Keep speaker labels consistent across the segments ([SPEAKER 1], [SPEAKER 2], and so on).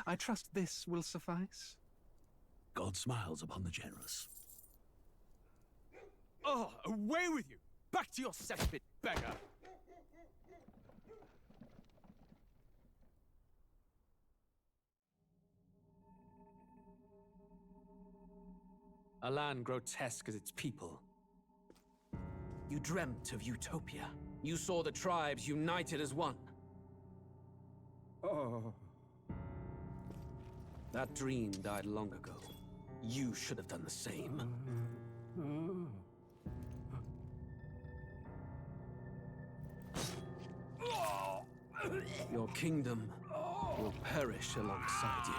[SPEAKER 1] I trust this will suffice.
[SPEAKER 2] God smiles upon the generous.
[SPEAKER 3] Oh, away with you! Back to your cesspit, beggar! A land grotesque as its people. You dreamt of utopia. You saw the tribes united as one.
[SPEAKER 4] Oh.
[SPEAKER 3] That dream died long ago. You should have done the same. Your kingdom will perish alongside you.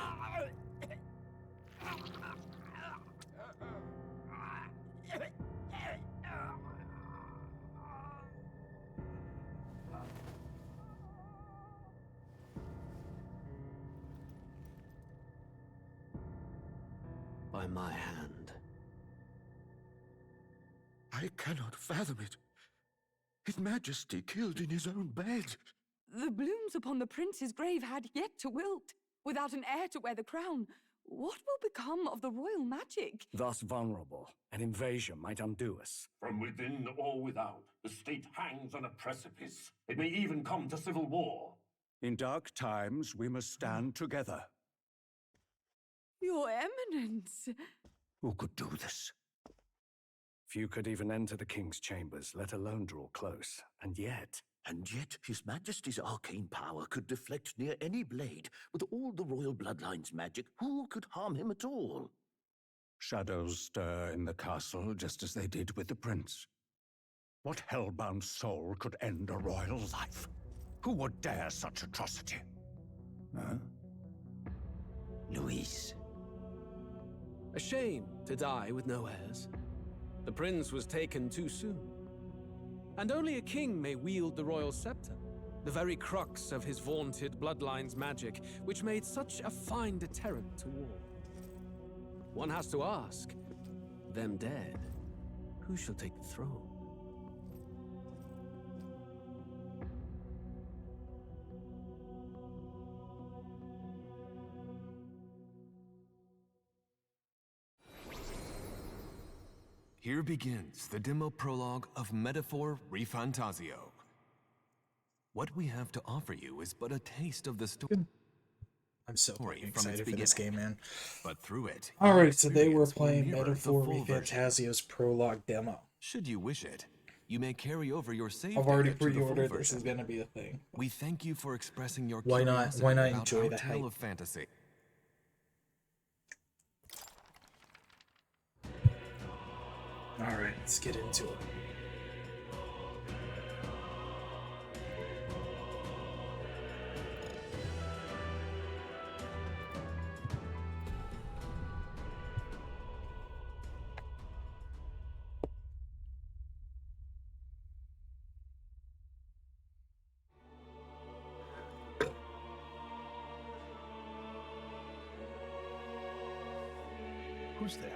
[SPEAKER 3] By my hand.
[SPEAKER 2] I cannot fathom it. His Majesty killed in his own bed.
[SPEAKER 5] The blooms upon the prince's grave had yet to wilt. Without an heir to wear the crown, what will become of the royal magic?
[SPEAKER 4] Thus vulnerable, an invasion might undo us.
[SPEAKER 6] From within or without, the state hangs on a precipice. It may even come to civil war.
[SPEAKER 4] In dark times, we must stand together.
[SPEAKER 5] Your Eminence!
[SPEAKER 4] Who could do this? Few could even enter the king's chambers, let alone draw close. And yet,
[SPEAKER 2] His Majesty's arcane power could deflect near any blade. With all the royal bloodline's magic, who could harm him at all?
[SPEAKER 4] shadows stir in the castle just as they did with the prince. What hellbound soul could end a royal life? Who would dare such atrocity? Huh?
[SPEAKER 2] Luis.
[SPEAKER 3] A shame to die with no heirs. The prince was taken too soon. And only a king may wield the royal scepter, the very crux of his vaunted bloodline's magic, which made such a fine deterrent to war. One has to ask, them dead, who shall take the throne?
[SPEAKER 7] Here begins the demo prologue of Metaphor ReFantazio. What we have to offer you is but a taste of the story.
[SPEAKER 8] I'm so excited for this game, man.
[SPEAKER 7] But through it,
[SPEAKER 8] Alright, today we're playing Metaphor ReFantazio's Prologue demo.
[SPEAKER 7] Should you wish it, you may carry over your save.
[SPEAKER 8] I've already pre-ordered. This is gonna be a thing.
[SPEAKER 7] We thank you for expressing your
[SPEAKER 8] Why not
[SPEAKER 7] about
[SPEAKER 8] enjoy
[SPEAKER 7] our
[SPEAKER 8] the
[SPEAKER 7] tale
[SPEAKER 8] hype?
[SPEAKER 7] of fantasy.
[SPEAKER 8] Alright, let's get into it.
[SPEAKER 9] Who's there?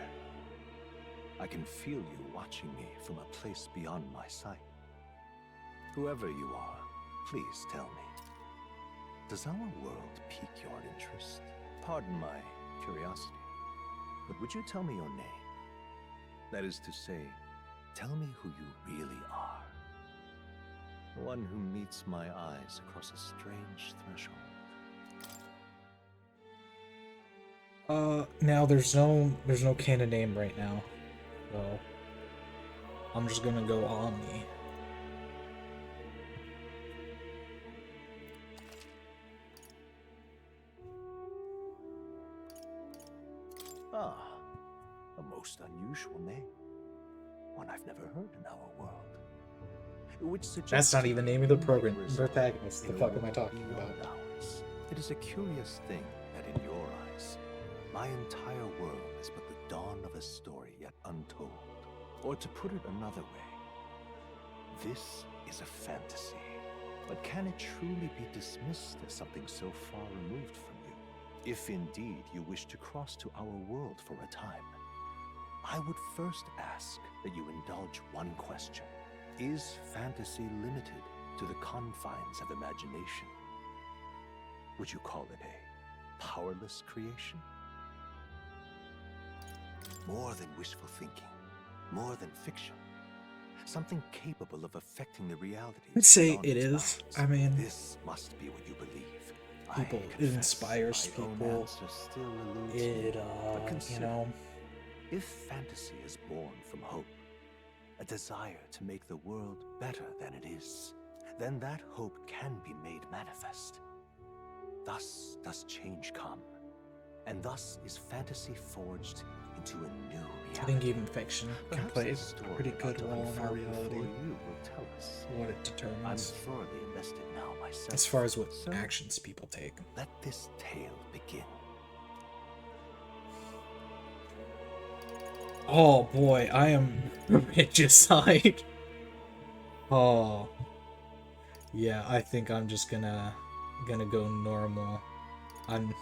[SPEAKER 9] I can feel you watching me from a place beyond my sight. Whoever you are, please tell me. Does our world pique your interest? Pardon my curiosity, but would you tell me your name? That is to say, tell me who you really are. One who meets my eyes across a strange threshold.
[SPEAKER 8] Now there's no canon name right now, so I'm just gonna go Omni.
[SPEAKER 9] Ah, a most unusual name. One I've never heard in our world. Which
[SPEAKER 8] That's not even the name of the protagonist. The fuck am I talking about?
[SPEAKER 9] Ours. It is a curious thing that in your eyes, my entire world is but the dawn of a story yet untold. Or to put it another way, this is a fantasy. But can it truly be dismissed as something so far removed from you? If indeed you wish to cross to our world for a time, I would first ask that you indulge one question. Is fantasy limited to the confines of imagination? Would you call it a powerless creation? More than wishful thinking, more than fiction. Something capable of affecting the reality.
[SPEAKER 8] I'd say
[SPEAKER 9] beyond
[SPEAKER 8] it
[SPEAKER 9] its
[SPEAKER 8] is.
[SPEAKER 9] bounds.
[SPEAKER 8] I mean,
[SPEAKER 9] This must be what you believe.
[SPEAKER 8] people,
[SPEAKER 9] I
[SPEAKER 8] it
[SPEAKER 9] confess
[SPEAKER 8] inspires
[SPEAKER 9] my own
[SPEAKER 8] people.
[SPEAKER 9] answer still eludes me.
[SPEAKER 8] It,
[SPEAKER 9] But
[SPEAKER 8] you
[SPEAKER 9] consider,
[SPEAKER 8] know,
[SPEAKER 9] if fantasy is born from hope, a desire to make the world better than it is, then that hope can be made manifest. Thus does change come, and thus is fantasy forged into a new reality.
[SPEAKER 8] I think even fiction can
[SPEAKER 9] Perhaps
[SPEAKER 8] play
[SPEAKER 9] this
[SPEAKER 8] a
[SPEAKER 9] story
[SPEAKER 8] pretty
[SPEAKER 9] about
[SPEAKER 8] good
[SPEAKER 9] to
[SPEAKER 8] role in our
[SPEAKER 9] unfold
[SPEAKER 8] reality.
[SPEAKER 9] before you will tell us.
[SPEAKER 8] What it
[SPEAKER 9] I'm
[SPEAKER 8] determines.
[SPEAKER 9] thoroughly invested now myself.
[SPEAKER 8] As far as what
[SPEAKER 9] So,
[SPEAKER 8] actions people take.
[SPEAKER 9] let this tale begin.
[SPEAKER 8] Oh boy, I am regicide. Oh. Yeah, I think I'm just gonna go normal. I'm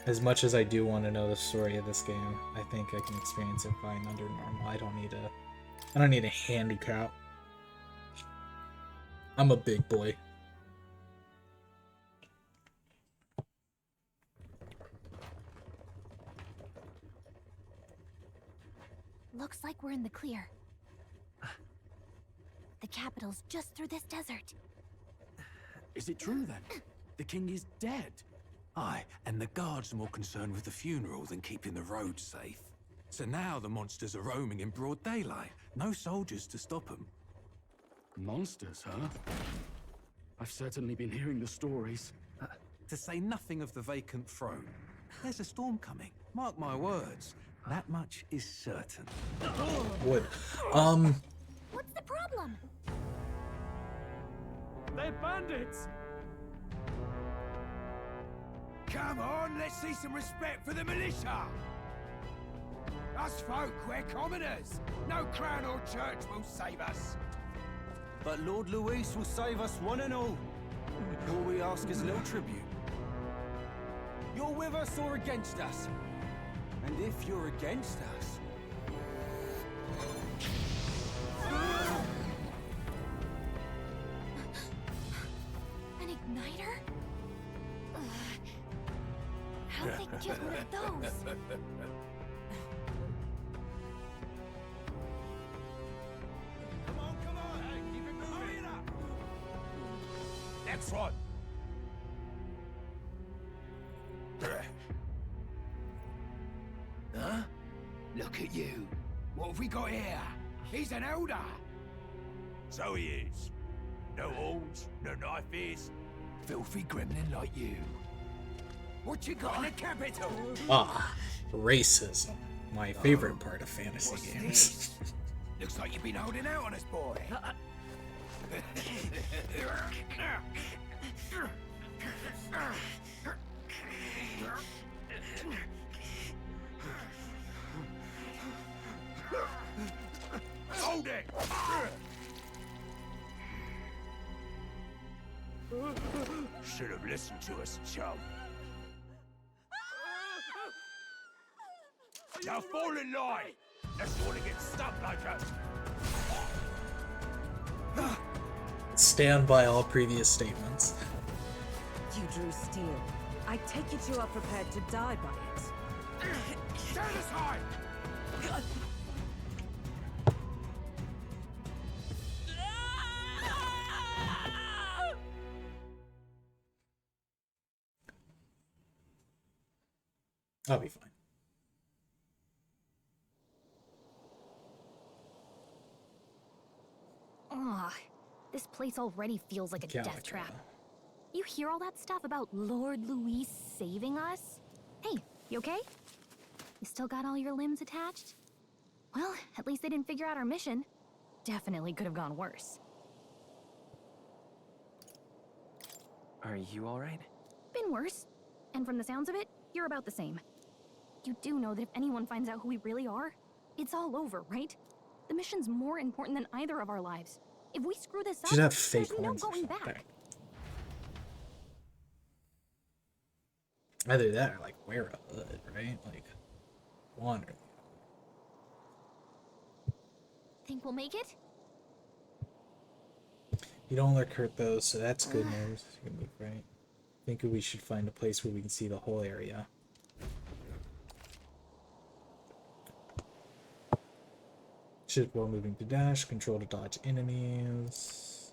[SPEAKER 8] as much as I do want to know the story of this game, I think I can experience it fine under normal. I don't need a handicap. I'm a big boy.
[SPEAKER 10] Looks like we're in the clear. The capital's just through this desert.
[SPEAKER 11] Is it true then? The king is dead? Aye, and the guards are more concerned with the funeral than keeping the roads safe. So now the monsters are roaming in broad daylight. No soldiers to stop them.
[SPEAKER 1] Monsters, huh? I've certainly been hearing the stories.
[SPEAKER 11] To say nothing of the vacant throne. There's a storm coming. Mark my words. That much is certain.
[SPEAKER 8] Wood.
[SPEAKER 10] What's the problem?
[SPEAKER 11] They're bandits!
[SPEAKER 12] Come on, let's see some respect for the militia! Us folk, we're commoners. No crown or church will save us.
[SPEAKER 11] But Lord Luis will save us one and all. All we ask is a little tribute. You're with us or against us? And if you're against us...
[SPEAKER 10] An igniter? How'd they get one of those?
[SPEAKER 12] Come on, hey, keep it moving. Hurry it up. Next one. Huh? Look at you. What have we got here? He's an elder. So he is. No horns, no knife is. Filthy gremlin like you. What you got in the capital?
[SPEAKER 8] Ah, racism. My favorite part of fantasy
[SPEAKER 12] What's
[SPEAKER 8] games.
[SPEAKER 12] this? Looks like you've been holding out on us, boy. Hold it! Should have listened to us, chum. Now fall in line! Unless you want to get stuck like us.
[SPEAKER 8] Stand by all previous statements.
[SPEAKER 13] You drew steel. I take it you are prepared to die by it.
[SPEAKER 12] Stand aside!
[SPEAKER 8] I'll be fine.
[SPEAKER 10] Ugh, this place already feels like a death trap. You hear all that stuff about Lord Luis saving us? Hey, you okay? You still got all your limbs attached? Well, at least they didn't figure out our mission. Definitely could have gone worse.
[SPEAKER 14] Are you alright?
[SPEAKER 10] Been worse. And from the sounds of it, you're about the same. You do know that if anyone finds out who we really are, it's all over, right? The mission's more important than either of our lives. If we screw this up,
[SPEAKER 8] Should have fake
[SPEAKER 10] there's no
[SPEAKER 8] horns or
[SPEAKER 10] going
[SPEAKER 8] something.
[SPEAKER 10] back.
[SPEAKER 8] Either that or like wear a hood, right? Like one or
[SPEAKER 10] Think we'll make it?
[SPEAKER 8] you don't look hurt though, so that's good news. You can move right. think we should find a place where we can see the whole area. Shift while moving to dash, control to dodge enemies.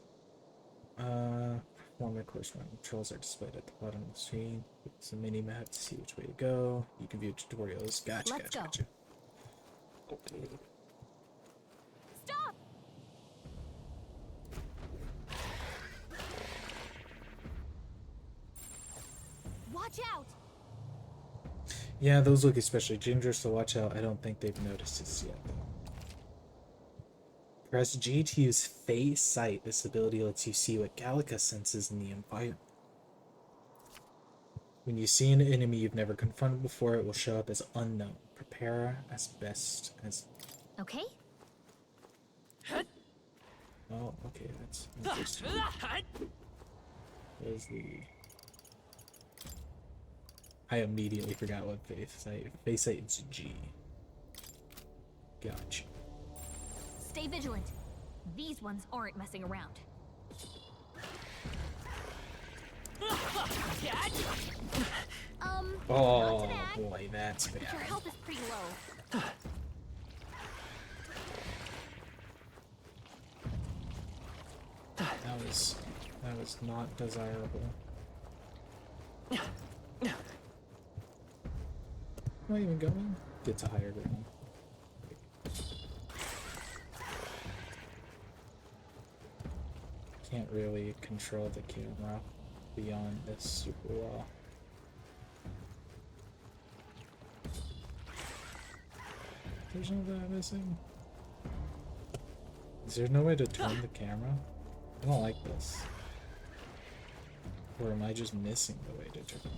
[SPEAKER 8] Perform a course run. Controls are displayed at the bottom of the screen. It's a mini map to see which way to go. You can view tutorials. Gotcha,
[SPEAKER 10] Let's go.
[SPEAKER 8] gotcha.
[SPEAKER 10] Stop! Watch out!
[SPEAKER 8] Yeah, those look especially dangerous, so watch out. I don't think they've noticed this yet. Press G to use Phase Sight. This ability lets you see what Gallica senses in the environment. When you see an enemy you've never confronted before, it will show up as unknown. Prepare as best as...
[SPEAKER 10] Okay.
[SPEAKER 8] Oh, okay, that's interesting. There's the... I immediately forgot what Phase Sight is G. Gotcha.
[SPEAKER 10] Stay vigilant. These ones aren't messing around.
[SPEAKER 8] Oh boy, that's bad.
[SPEAKER 10] Your health is pretty low.
[SPEAKER 8] That was not desirable. Am I even going? Get to higher ground. Can't really control the camera beyond this super well. There's no way I'm missing. Is there no way to turn the camera? I don't like this. Or am I just missing the way to turn it?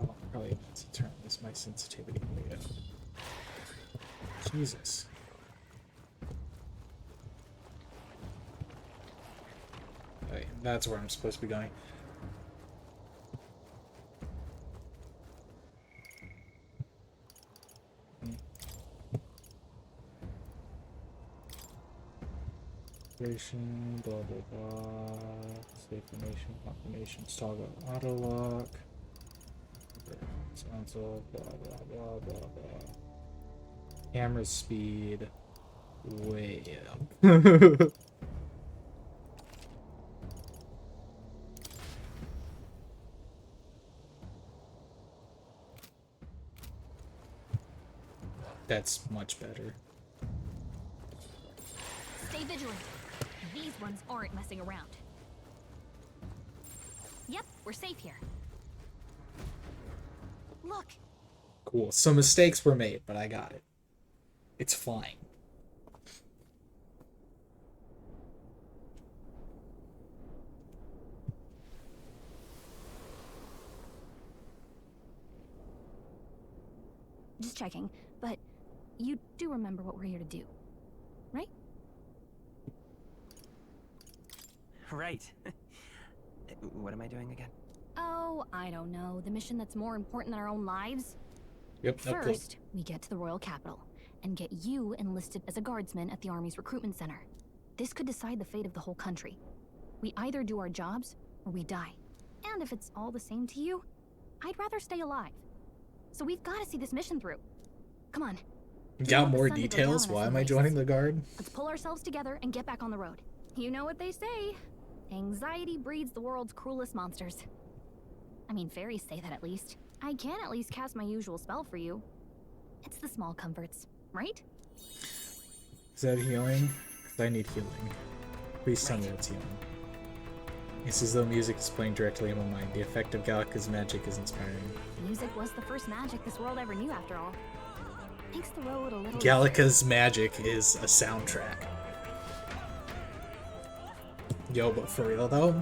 [SPEAKER 8] Oh, I probably need to turn this, my sensitivity way up. Jesus. Okay, that's where I'm supposed to be going. Blah blah blah. Save formation, confirmation, toggle auto lock. Console, blah blah blah blah blah. Camera speed way up. That's much better.
[SPEAKER 10] Stay vigilant. These ones aren't messing around. Yep, we're safe here. Look.
[SPEAKER 8] Cool. Some mistakes were made, but I got it. It's fine.
[SPEAKER 10] Just checking, but you do remember what we're here to do, right?
[SPEAKER 14] Right. What am I doing again?
[SPEAKER 10] Oh, I don't know. The mission that's more important than our own lives?
[SPEAKER 8] Yep.
[SPEAKER 10] First, we get to the royal capital and get you enlisted as a guardsman at the army's recruitment center. This could decide the fate of the whole country. We either do our jobs or we die. And if it's all the same to you, I'd rather stay alive. So we've got to see this mission through. Come on.
[SPEAKER 8] You got more details? Why am I joining the guard?
[SPEAKER 10] Let's pull ourselves together and get back on the road. You know what they say. Anxiety breeds the world's cruelest monsters. I mean, fairies say that at least. I can at least cast my usual spell for you. It's the small comforts, right?
[SPEAKER 8] Is that healing? Because I need healing. Please tell me that's healing. It's as though music is playing directly in my mind. The effect of Gallica's magic is inspiring.
[SPEAKER 10] Music was the first magic this world ever knew, after all. Makes the road a little...
[SPEAKER 8] Gallica's magic is a soundtrack. Yo, but for real though,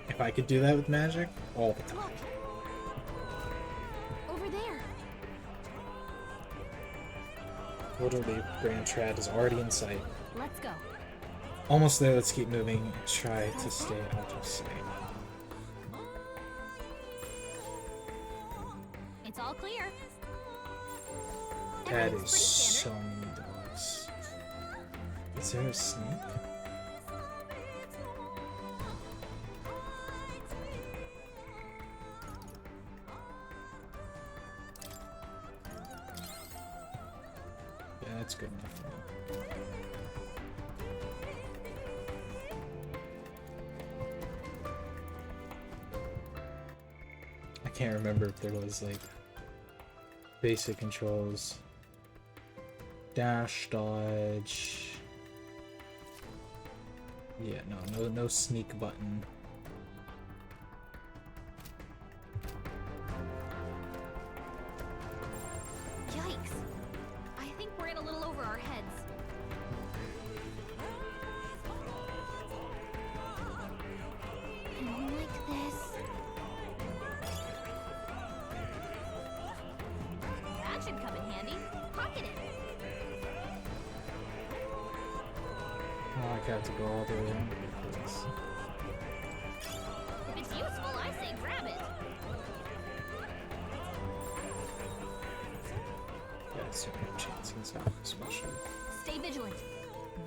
[SPEAKER 8] if I could do that with magic, all the time.
[SPEAKER 10] Look. Over there.
[SPEAKER 8] Literally, Grand Trad is already in sight.
[SPEAKER 10] Let's go.
[SPEAKER 8] Almost there, let's keep moving and try to stay out of sight.
[SPEAKER 10] It's all clear.
[SPEAKER 8] That is Is there a sneak? Yeah, that's good enough for me. I can't remember if there was like basic controls. Dash, dodge. Yeah, no sneak button.
[SPEAKER 10] Yikes! I think we're in a little over our heads. Like this. That should come in handy. Pocket it.
[SPEAKER 8] Oh, I have to go all the way around for this.
[SPEAKER 10] If it's useful, I say grab it.
[SPEAKER 8] Yeah, it's super chances, especially.
[SPEAKER 10] Stay vigilant.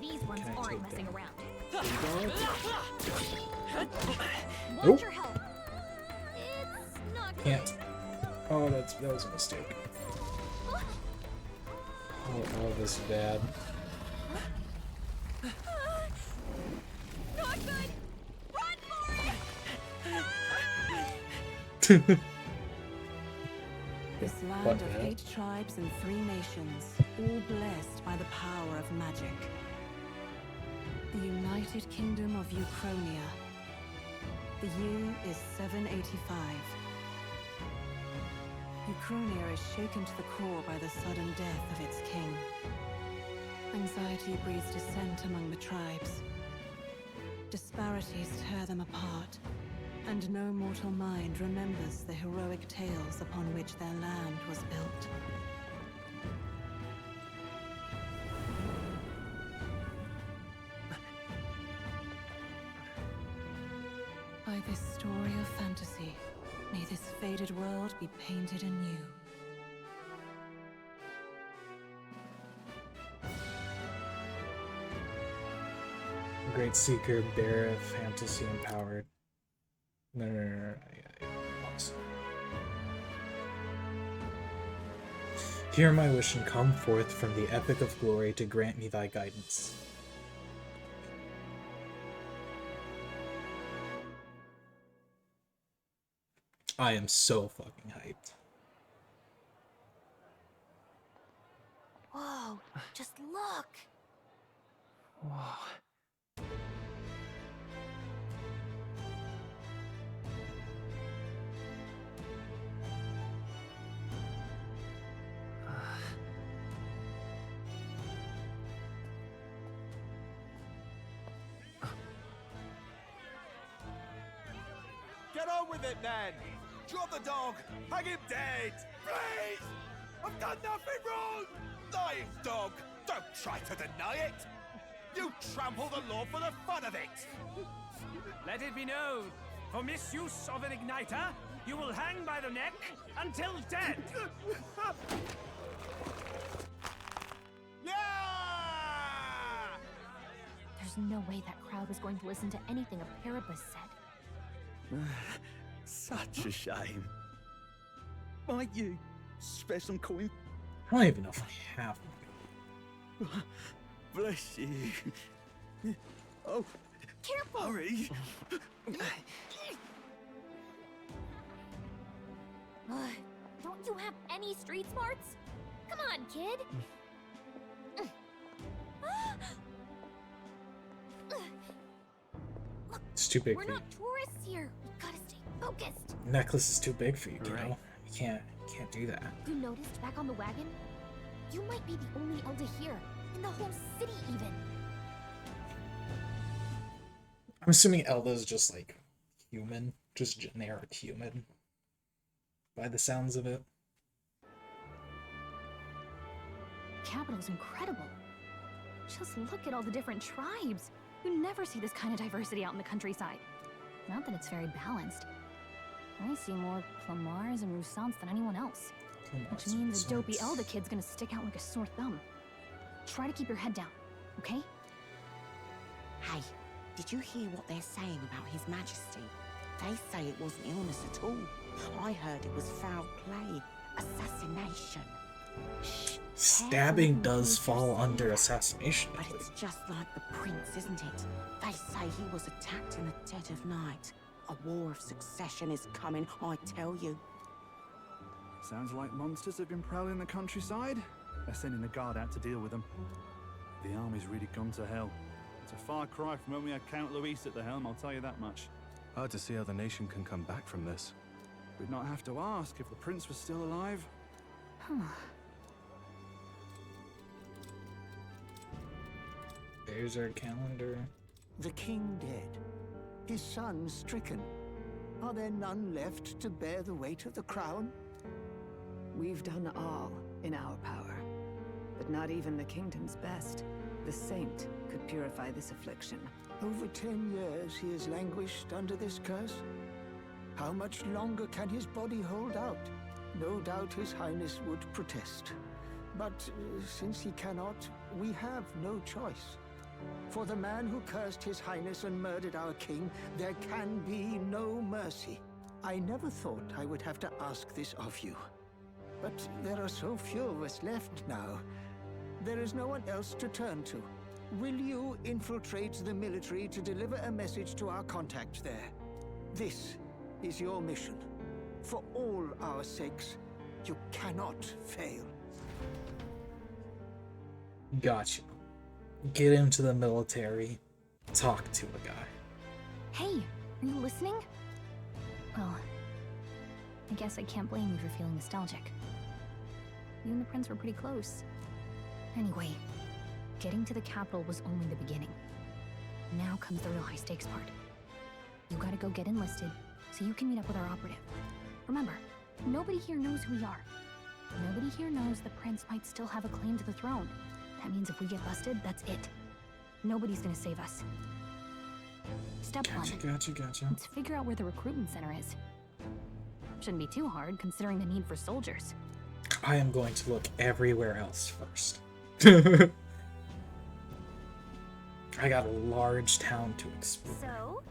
[SPEAKER 10] These ones
[SPEAKER 8] Can I
[SPEAKER 10] aren't
[SPEAKER 8] take
[SPEAKER 10] messing
[SPEAKER 8] that?
[SPEAKER 10] around.
[SPEAKER 8] Nope.
[SPEAKER 10] Watch your health. It's not good.
[SPEAKER 8] Can't. Oh, that was a mistake. Oh, this is bad.
[SPEAKER 10] Not good. Run for it.
[SPEAKER 13] This
[SPEAKER 8] What
[SPEAKER 13] land
[SPEAKER 8] the
[SPEAKER 13] of
[SPEAKER 8] hell?
[SPEAKER 13] 8 tribes and 3 nations, all blessed by the power of magic. The United Kingdom of Uchronia. The year is 785. Uchronia is shaken to the core by the sudden death of its king. Anxiety breeds dissent among the tribes. Disparities tear them apart, and no mortal mind remembers the heroic tales upon which their land was built. By this story of fantasy, may this faded world be painted anew.
[SPEAKER 8] Great Seeker, bearer of fantasy empowered. No. Yeah. Awesome. Hear my wish and come forth from the epic of glory to grant me thy guidance. I am so fucking hyped.
[SPEAKER 10] Whoa, just look.
[SPEAKER 14] Whoa.
[SPEAKER 12] Get on with it, then! Drop the dog! Hang him dead! Please! I've done nothing wrong! Lying dog! Don't try to deny it! You trample the law for the fun of it!
[SPEAKER 15] Let it be known, for misuse of an igniter, you will hang by the neck until dead!
[SPEAKER 12] Yeah!
[SPEAKER 10] There's no way that crowd was going to listen to anything a Paribus said.
[SPEAKER 2] Such a shame. Might you spare some coin?
[SPEAKER 8] I don't even know if I have one.
[SPEAKER 2] Bless you. Oh,
[SPEAKER 10] careful!
[SPEAKER 2] Hurry!
[SPEAKER 10] Don't you have any street smarts? Come on, kid!
[SPEAKER 8] It's too big
[SPEAKER 10] We're
[SPEAKER 8] for you.
[SPEAKER 10] not tourists here. We gotta stay focused.
[SPEAKER 8] Necklace is too big for you, kiddo. You can't do that.
[SPEAKER 10] You noticed back on the wagon? You might be the only Elder here, in the whole city even.
[SPEAKER 8] I'm assuming Elda's just like human, just generic human. By the sounds of it.
[SPEAKER 10] Capital's incredible. Just look at all the different tribes. You never see this kind of diversity out in the countryside. Not that it's very balanced. I see more Clamars and Roussants than anyone else. Which means a dopey Elda kid's gonna stick out like a sore thumb. Try to keep your head down, okay?
[SPEAKER 16] Hey, did you hear what they're saying about His Majesty? They say it wasn't illness at all. I heard it was foul play, assassination. Shh.
[SPEAKER 8] Stabbing does fall under assassination.
[SPEAKER 16] But it's just like the prince, isn't it? They say he was attacked in the dead of night. A war of succession is coming, I tell you.
[SPEAKER 17] Sounds like monsters have been prowling the countryside. They're sending the guard out to deal with them. The army's really gone to hell. It's a far cry from when we had Count Luis at the helm, I'll tell you that much.
[SPEAKER 7] Hard to see how the nation can come back from this.
[SPEAKER 17] We'd not have to ask if the prince was still alive.
[SPEAKER 8] There's our calendar.
[SPEAKER 18] The king dead. His son stricken. Are there none left to bear the weight of the crown?
[SPEAKER 5] We've done all in our power, but not even the kingdom's best, the saint, could purify this affliction.
[SPEAKER 18] Over 10 years he has languished under this curse. How much longer can his body hold out? No doubt His Highness would protest. But since he cannot, we have no choice. For the man who cursed His Highness and murdered our king, there can be no mercy. I never thought I would have to ask this of you. But there are so few of us left now. There is no one else to turn to. Will you infiltrate the military to deliver a message to our contact there? This is your mission. For all our sakes, you cannot fail.
[SPEAKER 8] Gotcha. Get into the military. Talk to a guy.
[SPEAKER 10] Hey, are you listening? Well, I guess I can't blame you for feeling nostalgic. You and the prince were pretty close. Anyway, getting to the capital was only the beginning. Now comes the real high-stakes part. You gotta go get enlisted, so you can meet up with our operative. Remember, nobody here knows who we are. Nobody here knows the prince might still have a claim to the throne. That means if we get busted, that's it. Nobody's gonna save us. Step one.
[SPEAKER 8] Gotcha.
[SPEAKER 10] Let's figure out where the recruitment center is. Shouldn't be too hard, considering the need for soldiers.
[SPEAKER 8] I am going to look everywhere else first. I got a large town to explore.
[SPEAKER 10] So?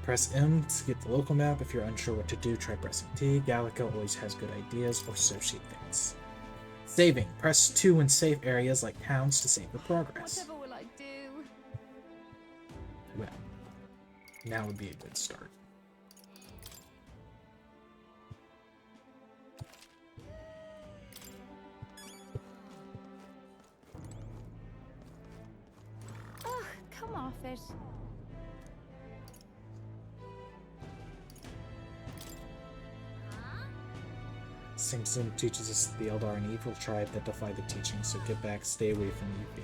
[SPEAKER 8] Press M to get the local map. If you're unsure what to do, try pressing T. Gallica always has good ideas, or so she thinks. Saving. Press 2 in safe areas like towns to save the progress.
[SPEAKER 5] Whatever will I do?
[SPEAKER 8] Well, now would be a good start.
[SPEAKER 5] Ugh, come off it.
[SPEAKER 8] Simpson teaches us that the Eldar are an evil tribe that defy the teachings, so get back, stay away from Yuffie.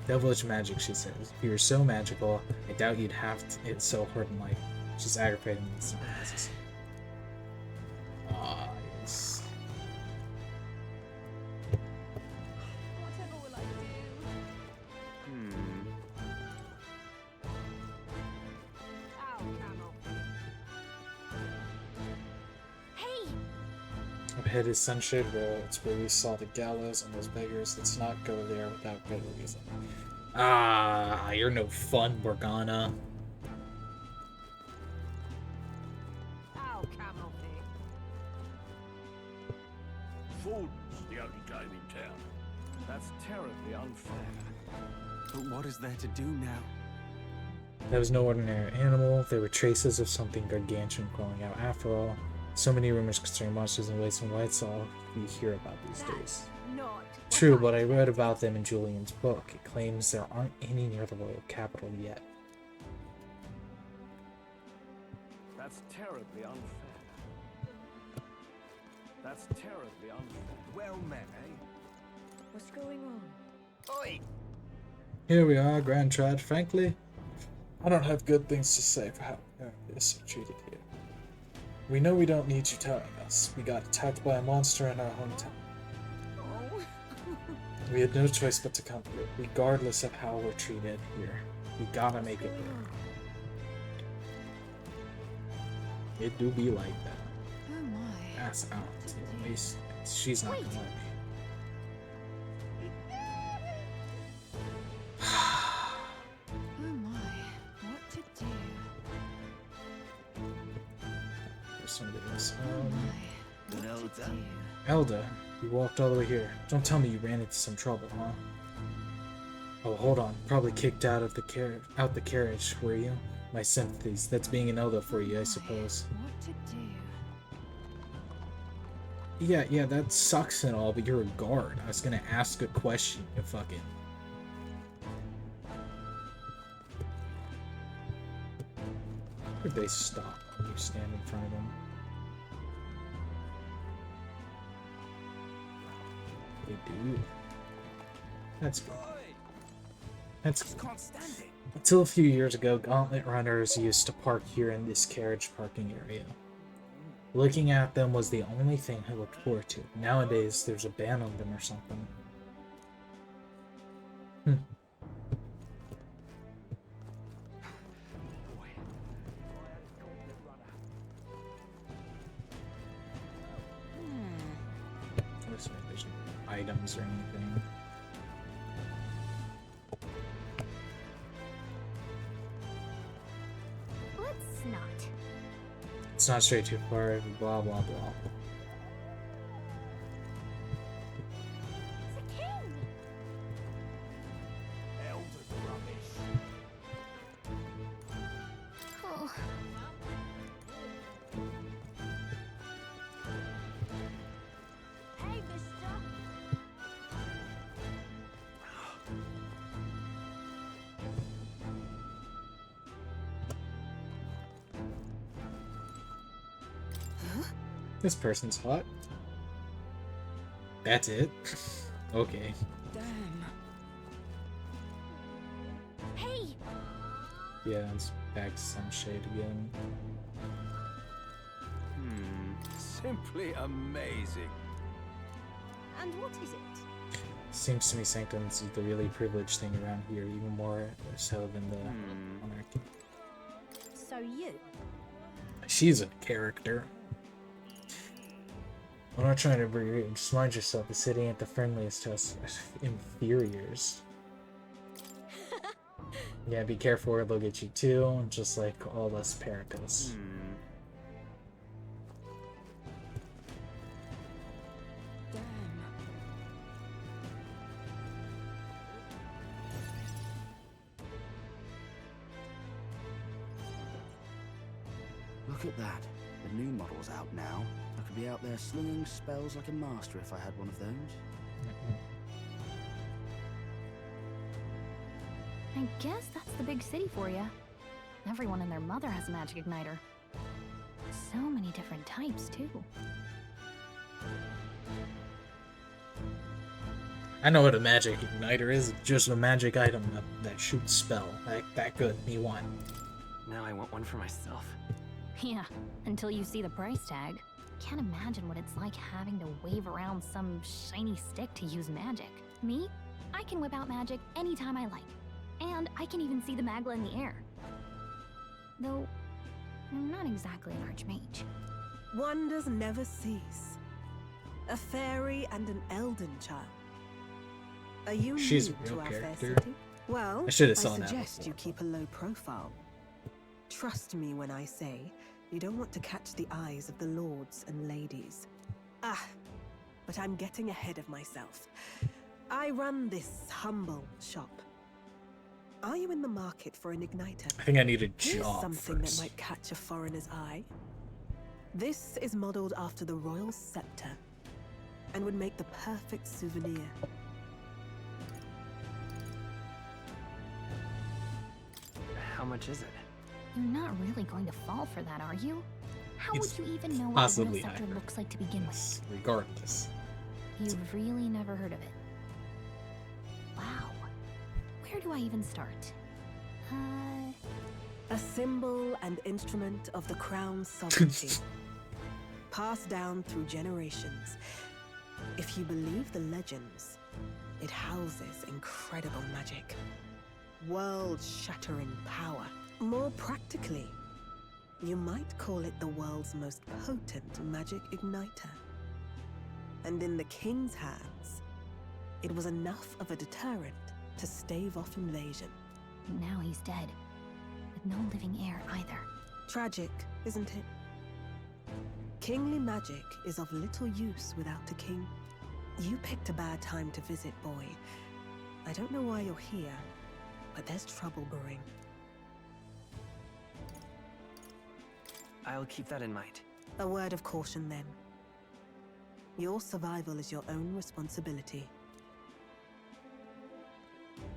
[SPEAKER 8] Devilish magic, she says. If you were so magical, I doubt you'd have it so hard in life. She's aggravating and summarizes. Ah, yes.
[SPEAKER 5] Whatever will I do? Ow, camel.
[SPEAKER 10] Hey!
[SPEAKER 8] Up ahead is Sunshade Road. It's where we saw the gallows and those beggars. Let's not go there without good reason. Ah, you're no fun, Morgana.
[SPEAKER 12] Ow, camel thing.
[SPEAKER 2] Food's the only game in town.
[SPEAKER 12] That's terribly unfair. But what is there to do now?
[SPEAKER 8] That was no ordinary animal. There were traces of something gargantuan crawling out after all. So many rumors concerning monsters and wastes and whites all we hear about these days. True, but I read about them in Julian's book. It claims there aren't any near the royal capital yet.
[SPEAKER 12] That's terribly unfair. That's terribly unfair. Well met, eh?
[SPEAKER 5] What's going on?
[SPEAKER 12] Oi!
[SPEAKER 8] Here we are, Grand Trad. Frankly, I don't have good things to say for how this are treated here. We know we don't need you telling us. We got attacked by a monster in our hometown. We had no choice but to come here, regardless of how we're treated here. We gotta make it work. It do be like that.
[SPEAKER 5] Oh my.
[SPEAKER 8] Ass out. At least she's not gonna let me. for some of these. Elda, you walked all the way here. Don't tell me you ran into some trouble, huh? Oh, hold on. Probably kicked out of the carriage, were you? My sympathies. That's being an Elda for you, I suppose.
[SPEAKER 13] What to do?
[SPEAKER 8] Yeah, that sucks and all, but you're a guard. I was gonna ask a question, you fucking... Where do they stop when you stand in front of them? They do. That's good. That's good. Until a few years ago, gauntlet runners used to park here in this carriage parking area. Looking at them was the only thing I looked forward to. Nowadays, there's a ban on them or something. There's no items or anything.
[SPEAKER 10] Let's not.
[SPEAKER 8] It's not straight too far, blah blah blah.
[SPEAKER 10] It's a king! Oh. Hey, mister!
[SPEAKER 8] This person's hot. That's it? Okay.
[SPEAKER 13] Damn.
[SPEAKER 10] Hey!
[SPEAKER 8] Yeah, it's back to sunshade again.
[SPEAKER 12] Simply amazing.
[SPEAKER 13] And what is it?
[SPEAKER 8] Seems to me Sanctum's is the really privileged thing around here, even more so than the monarchy.
[SPEAKER 13] So you?
[SPEAKER 8] She's a character. I'm not trying to be rude. Just mind yourself. The city ain't the friendliest to us inferiors. Yeah, be careful or they'll get you too, just like all us paracos.
[SPEAKER 1] Look at that. The new model's out now. I could be out there slinging spells like a master if I had one of those.
[SPEAKER 10] I guess that's the big city for you. Everyone and their mother has a magic igniter. So many different types, too.
[SPEAKER 8] I know what a magic igniter is. It's just a magic item that shoots spell. That good. Me one.
[SPEAKER 14] Now I want one for myself.
[SPEAKER 10] Yeah, until you see the price tag. Can't imagine what it's like having to wave around some shiny stick to use magic. Me? I can whip out magic anytime I like. And I can even see the Magla in the air. Though, I'm not exactly an archmage.
[SPEAKER 13] Wonders never cease. A fairy and an Elden child. Are you
[SPEAKER 8] She's
[SPEAKER 13] new
[SPEAKER 8] a real
[SPEAKER 13] to our fair
[SPEAKER 8] character.
[SPEAKER 13] city? Well,
[SPEAKER 8] I should have saw that
[SPEAKER 13] suggest
[SPEAKER 8] before.
[SPEAKER 13] you keep a low profile. Trust me when I say you don't want to catch the eyes of the lords and ladies. But I'm getting ahead of myself. I run this humble shop. Are you in the market for an igniter?
[SPEAKER 8] I think I need a
[SPEAKER 13] Here's
[SPEAKER 8] job
[SPEAKER 13] something
[SPEAKER 8] first.
[SPEAKER 13] that might catch a foreigner's eye. This is modeled after the royal scepter and would make the perfect souvenir.
[SPEAKER 14] How much is it?
[SPEAKER 10] You're not really going to fall for that, are you? How
[SPEAKER 8] It's
[SPEAKER 10] would you even know what a
[SPEAKER 8] possibly
[SPEAKER 10] real scepter
[SPEAKER 8] higher.
[SPEAKER 10] looks like to begin with?
[SPEAKER 8] Regardless.
[SPEAKER 10] You've really never heard of it. Wow. Where do I even start?
[SPEAKER 13] A symbol and instrument of the crown's sovereignty. Passed down through generations. If you believe the legends, it houses incredible magic. World-shattering power. More practically, you might call it the world's most potent magic igniter. And in the king's hands, it was enough of a deterrent to stave off invasion.
[SPEAKER 10] Now he's dead. With no living heir either.
[SPEAKER 13] Tragic, isn't it?
[SPEAKER 19] Kingly magic is of little use without a king. You picked a bad time to visit, boy. I don't know why you're here, but there's trouble brewing.
[SPEAKER 14] I'll keep that in mind.
[SPEAKER 19] A word of caution, then. Your survival is your own responsibility.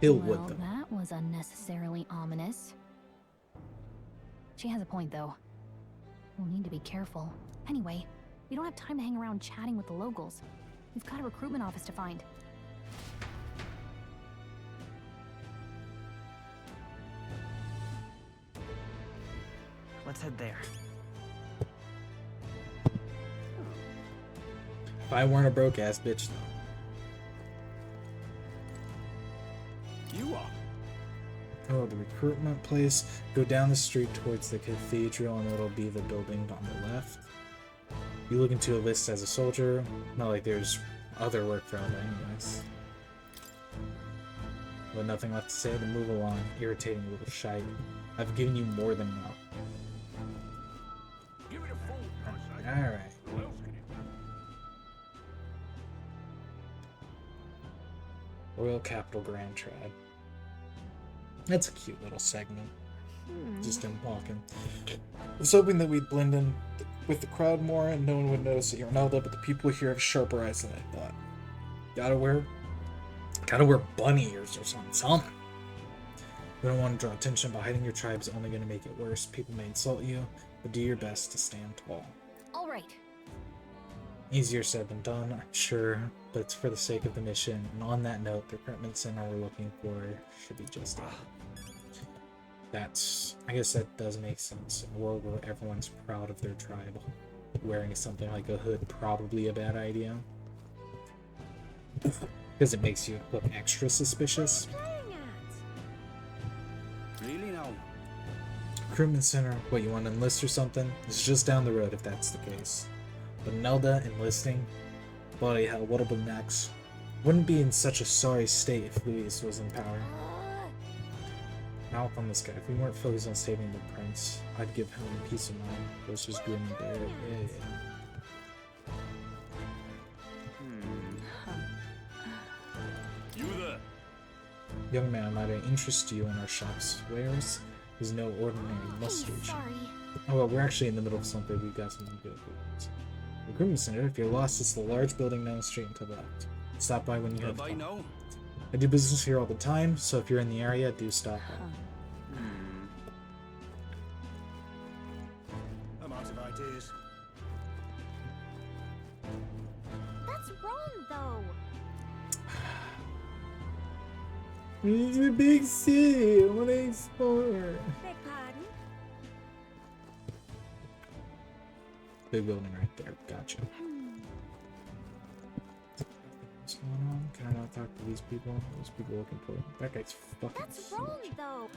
[SPEAKER 10] Well, that was unnecessarily ominous. She has a point, though. We'll need to be careful. Anyway, we don't have time to hang around chatting with the locals. We've got a recruitment office to find.
[SPEAKER 14] Let's head there.
[SPEAKER 8] If I weren't a broke ass bitch, though.
[SPEAKER 11] You are.
[SPEAKER 8] Oh, the recruitment place. Go down the street towards the cathedral, and it'll be the building on the left. You look into a list as a soldier. Not like there's other work for Elda, anyways. But nothing left to say to move along. Irritating little shite. I've given you more than enough.
[SPEAKER 11] Give it a full.
[SPEAKER 8] Alright.
[SPEAKER 11] Who else can it?
[SPEAKER 8] Royal Capital Grand Trad. That's a cute little segment. Just him walking. I was hoping that we'd blend in with the crowd more and no one would notice that you're an Elda, but the people here have sharper eyes than I thought. Gotta wear bunny ears or something. We don't want to draw attention, but hiding your tribe is only going to make it worse. People may insult you, but do your best to stand tall.
[SPEAKER 10] All right.
[SPEAKER 8] Easier said than done, I'm sure, but it's for the sake of the mission. And on that note, the recruitment center we're looking for should be just out. I guess that does make sense. In a world where everyone's proud of their tribe, wearing something like a hood probably a bad idea. Because it makes you look extra suspicious.
[SPEAKER 11] Really now?
[SPEAKER 8] Recruitment center, what, you want to enlist or something? It's just down the road if that's the case. But Nelda enlisting? Bloody hell, what'll be next? Wouldn't be in such a sorry state if Louis was in power. Mouth on this guy. If we weren't focused on saving the prince, I'd give him peace of mind. Let's just grin and bear it. Yeah.
[SPEAKER 11] You there?
[SPEAKER 8] Young man, might I interest you in our shop's wares? Is no ordinary mustard.
[SPEAKER 10] Sorry.
[SPEAKER 8] Oh well, we're actually in the middle of something. We've got something good. Recruitment center. If you're lost, it's the large building down the street and to the left. Stop by when you have time. I do business here all the time, so if you're in the area, do stop by.
[SPEAKER 12] I'm out of ideas.
[SPEAKER 10] That's wrong, though.
[SPEAKER 8] It's a big city. I want to explore.
[SPEAKER 10] Beg pardon?
[SPEAKER 8] Big building right there. Gotcha. What's going on? Can I not talk to these people? Those people look important. That guy's fucking.
[SPEAKER 10] That's wrong, though.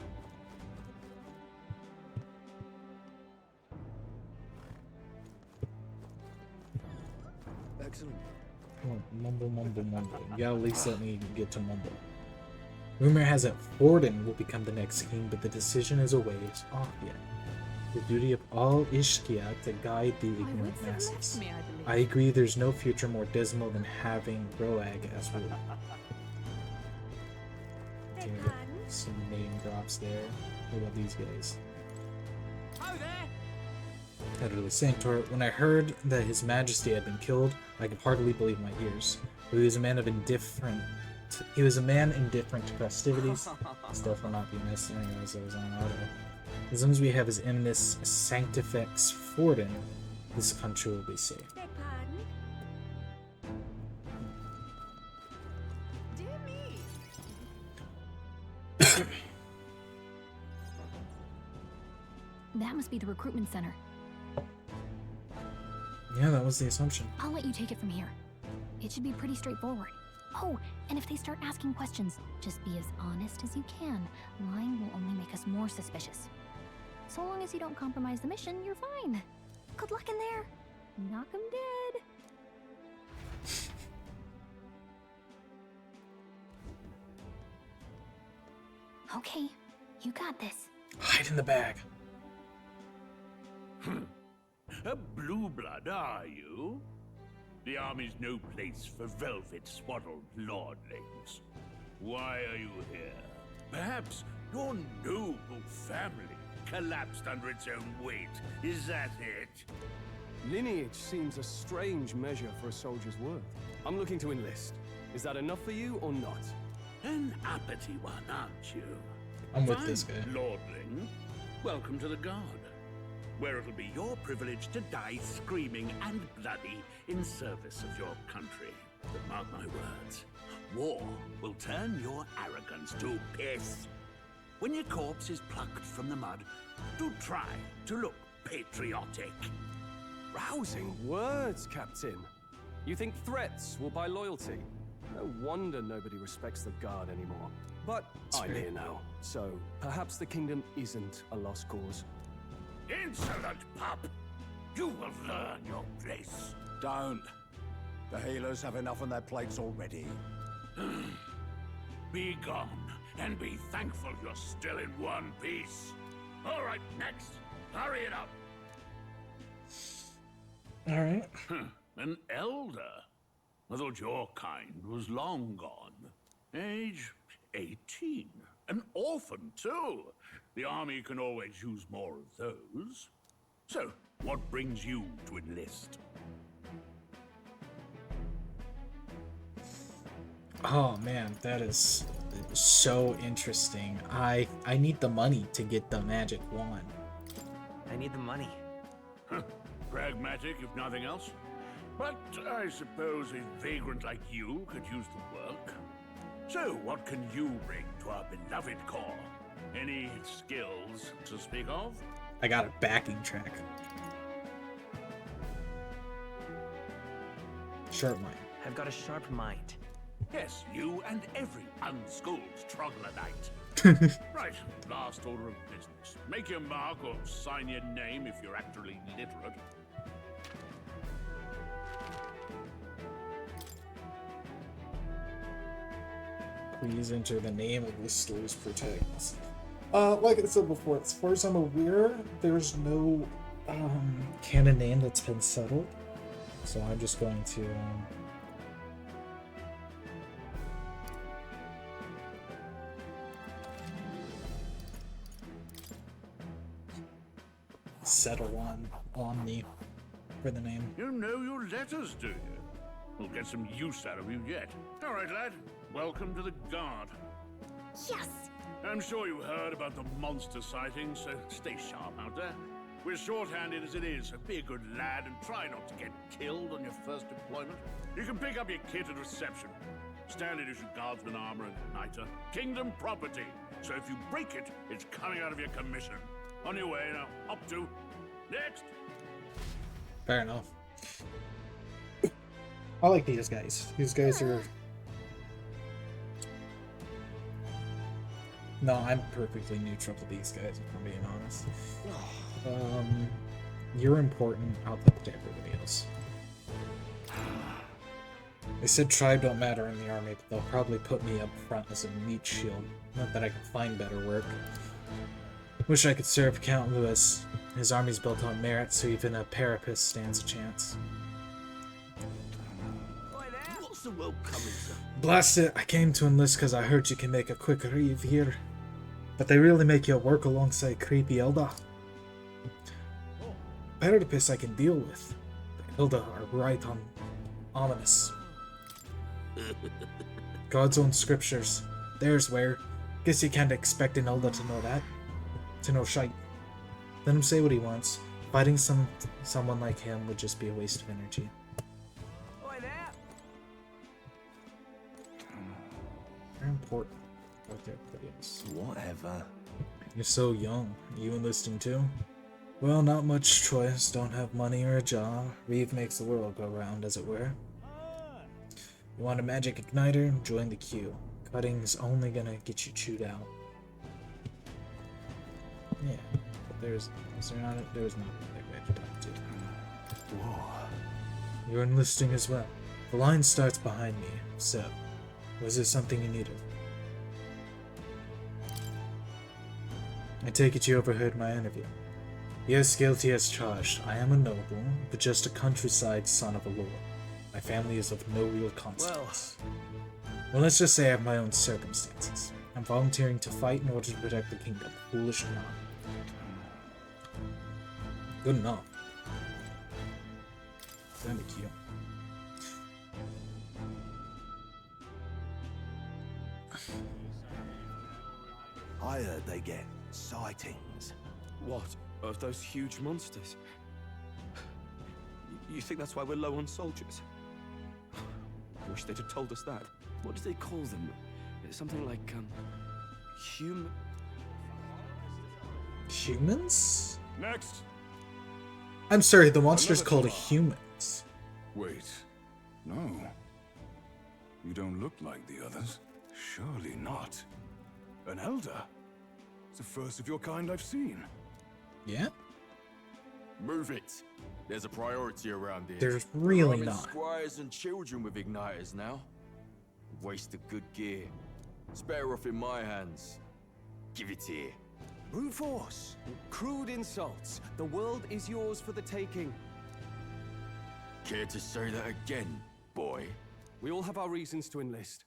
[SPEAKER 1] Excellent.
[SPEAKER 8] Come on, mumble. You gotta at least let me get to mumble. Rumor has it Forden will become the next king, but the decision is a ways off yet. The duty of all Ishkia to guide the ignorant masses. I agree there's no future more dismal than having Prologue as ruler. Some name drops there. What about these guys? Literally saying to her, when I heard that His Majesty had been killed, I could hardly believe my ears. He was a man indifferent to festivities. Stuff will not be missed anyways. I was on auto. As long as we have His Eminence Sanctifex Forden, this country will be safe.
[SPEAKER 10] Beg pardon? Dear me. That must be the recruitment center.
[SPEAKER 8] Yeah, that was the assumption.
[SPEAKER 10] I'll let you take it from here. It should be pretty straightforward. Oh, and if they start asking questions, just be as honest as you can. Lying will only make us more suspicious. So long as you don't compromise the mission, you're fine. Good luck in there. Knock 'em dead. Okay, you got this.
[SPEAKER 8] Hide in the bag.
[SPEAKER 20] A blue blood, are you? The army's no place for velvet-swaddled lordlings. Why are you here? Perhaps your noble family collapsed under its own weight. Is that it?
[SPEAKER 21] Lineage seems a strange measure for a soldier's worth. I'm looking to enlist. Is that enough for you or not?
[SPEAKER 20] An uppity one, aren't you?
[SPEAKER 8] I'm with this guy.
[SPEAKER 20] Lordling, welcome to the Guard, where it'll be your privilege to die screaming and bloody in service of your country. But mark my words, war will turn your arrogance to piss. When your corpse is plucked from the mud, do try to look patriotic.
[SPEAKER 21] Rousing words, Captain. You think threats will buy loyalty? No wonder nobody respects the Guard anymore. But I'm here now, so perhaps the kingdom isn't a lost cause.
[SPEAKER 20] Insolent pup! You will learn your place.
[SPEAKER 4] Don't. The healers have enough on their plates already.
[SPEAKER 20] Be gone, and be thankful you're still in one piece. All right, next. Hurry it up.
[SPEAKER 8] All right.
[SPEAKER 20] An elder? I thought your kind was long gone. Age 18. An orphan, too. The army can always use more of those. So, what brings you to enlist?
[SPEAKER 8] Oh man, that is so interesting. I need the money to get the magic wand.
[SPEAKER 14] I need the money.
[SPEAKER 20] Pragmatic, if nothing else. But I suppose a vagrant like you could use the work. So, what can you bring to our beloved corps? Any skills to speak of?
[SPEAKER 8] I got a backing track. Sharp mind.
[SPEAKER 14] I've got a sharp mind.
[SPEAKER 20] Yes, you and every unschooled troglodyte. Right, last order of business. Make your mark or sign your name if you're actually literate.
[SPEAKER 8] Please enter the name of the store's protagonist. Like I said before, as far as I'm aware, there's no canon name that's been settled. So I'm just going to settle on Omni for the name.
[SPEAKER 20] You know your letters, do you? We'll get some use out of you yet. All right, lad. Welcome to the Guard.
[SPEAKER 10] Yes!
[SPEAKER 20] I'm sure you heard about the monster sighting, so stay sharp out there. We're short-handed as it is, so be a good lad and try not to get killed on your first deployment. You can pick up your kit at reception. Standard issue guardsman armor and igniter. Kingdom property. So if you break it, it's coming out of your commission. On your way now. Up to. Next!
[SPEAKER 8] Fair enough. I like these guys. These guys are... No, I'm perfectly neutral to these guys, if I'm being honest. You're important. I'll put to everybody else. They said tribe don't matter in the army, but they'll probably put me up front as a meat shield. Not that I can find better work. Wish I could serve Count Louis. His army's built on merit, so even a parapet stands a chance.
[SPEAKER 2] What's the world coming to?
[SPEAKER 8] Blast it, I came to enlist because I heard you can make a quick reeve here. But they really make you work alongside creepy Elda. Parapets I can deal with. But Elda are right on ominous. God's own scriptures. There's where. Guess you can't expect an Elda to know that. To know shite. Let him say what he wants. Fighting someone like him would just be a waste of energy. Very important. Okay, please.
[SPEAKER 9] Whatever.
[SPEAKER 8] You're so young. You enlisting too? Well, not much choice. Don't have money or a job. Reeve makes the world go round, as it were. You want a magic igniter? Join the queue. Cutting's only gonna get you chewed out. Yeah, but there's not a big way to talk to.
[SPEAKER 9] Whoa.
[SPEAKER 8] You're enlisting as well. The line starts behind me, so was there something you needed? I take it you overheard my interview. Yes, guilty as charged. I am a noble, but just a countryside son of a lord. My family is of no real consequence. Well, let's just say I have my own circumstances. I'm volunteering to fight in order to protect the kingdom. Foolish or not. Good enough. That'd be cute.
[SPEAKER 9] I heard they get sightings.
[SPEAKER 21] What? Of those huge monsters? You think that's why we're low on soldiers? I wish they'd have told us that. What do they call them? Something like,
[SPEAKER 8] Humans?
[SPEAKER 20] Next.
[SPEAKER 8] I'm sorry, the monster's called humans.
[SPEAKER 6] Wait. No. You don't look like the others. Surely not. An elder? It's the first of your kind I've seen.
[SPEAKER 8] Yeah?
[SPEAKER 22] Move it. There's a priority around here.
[SPEAKER 8] There's really
[SPEAKER 22] Arming
[SPEAKER 8] not.
[SPEAKER 22] Squires and children with igniters now. Waste of good gear. It's better off in my hands. Give it here.
[SPEAKER 21] brute force, crude insults. The world is yours for the taking.
[SPEAKER 22] Care to say that again, boy?
[SPEAKER 21] We all have our reasons to enlist.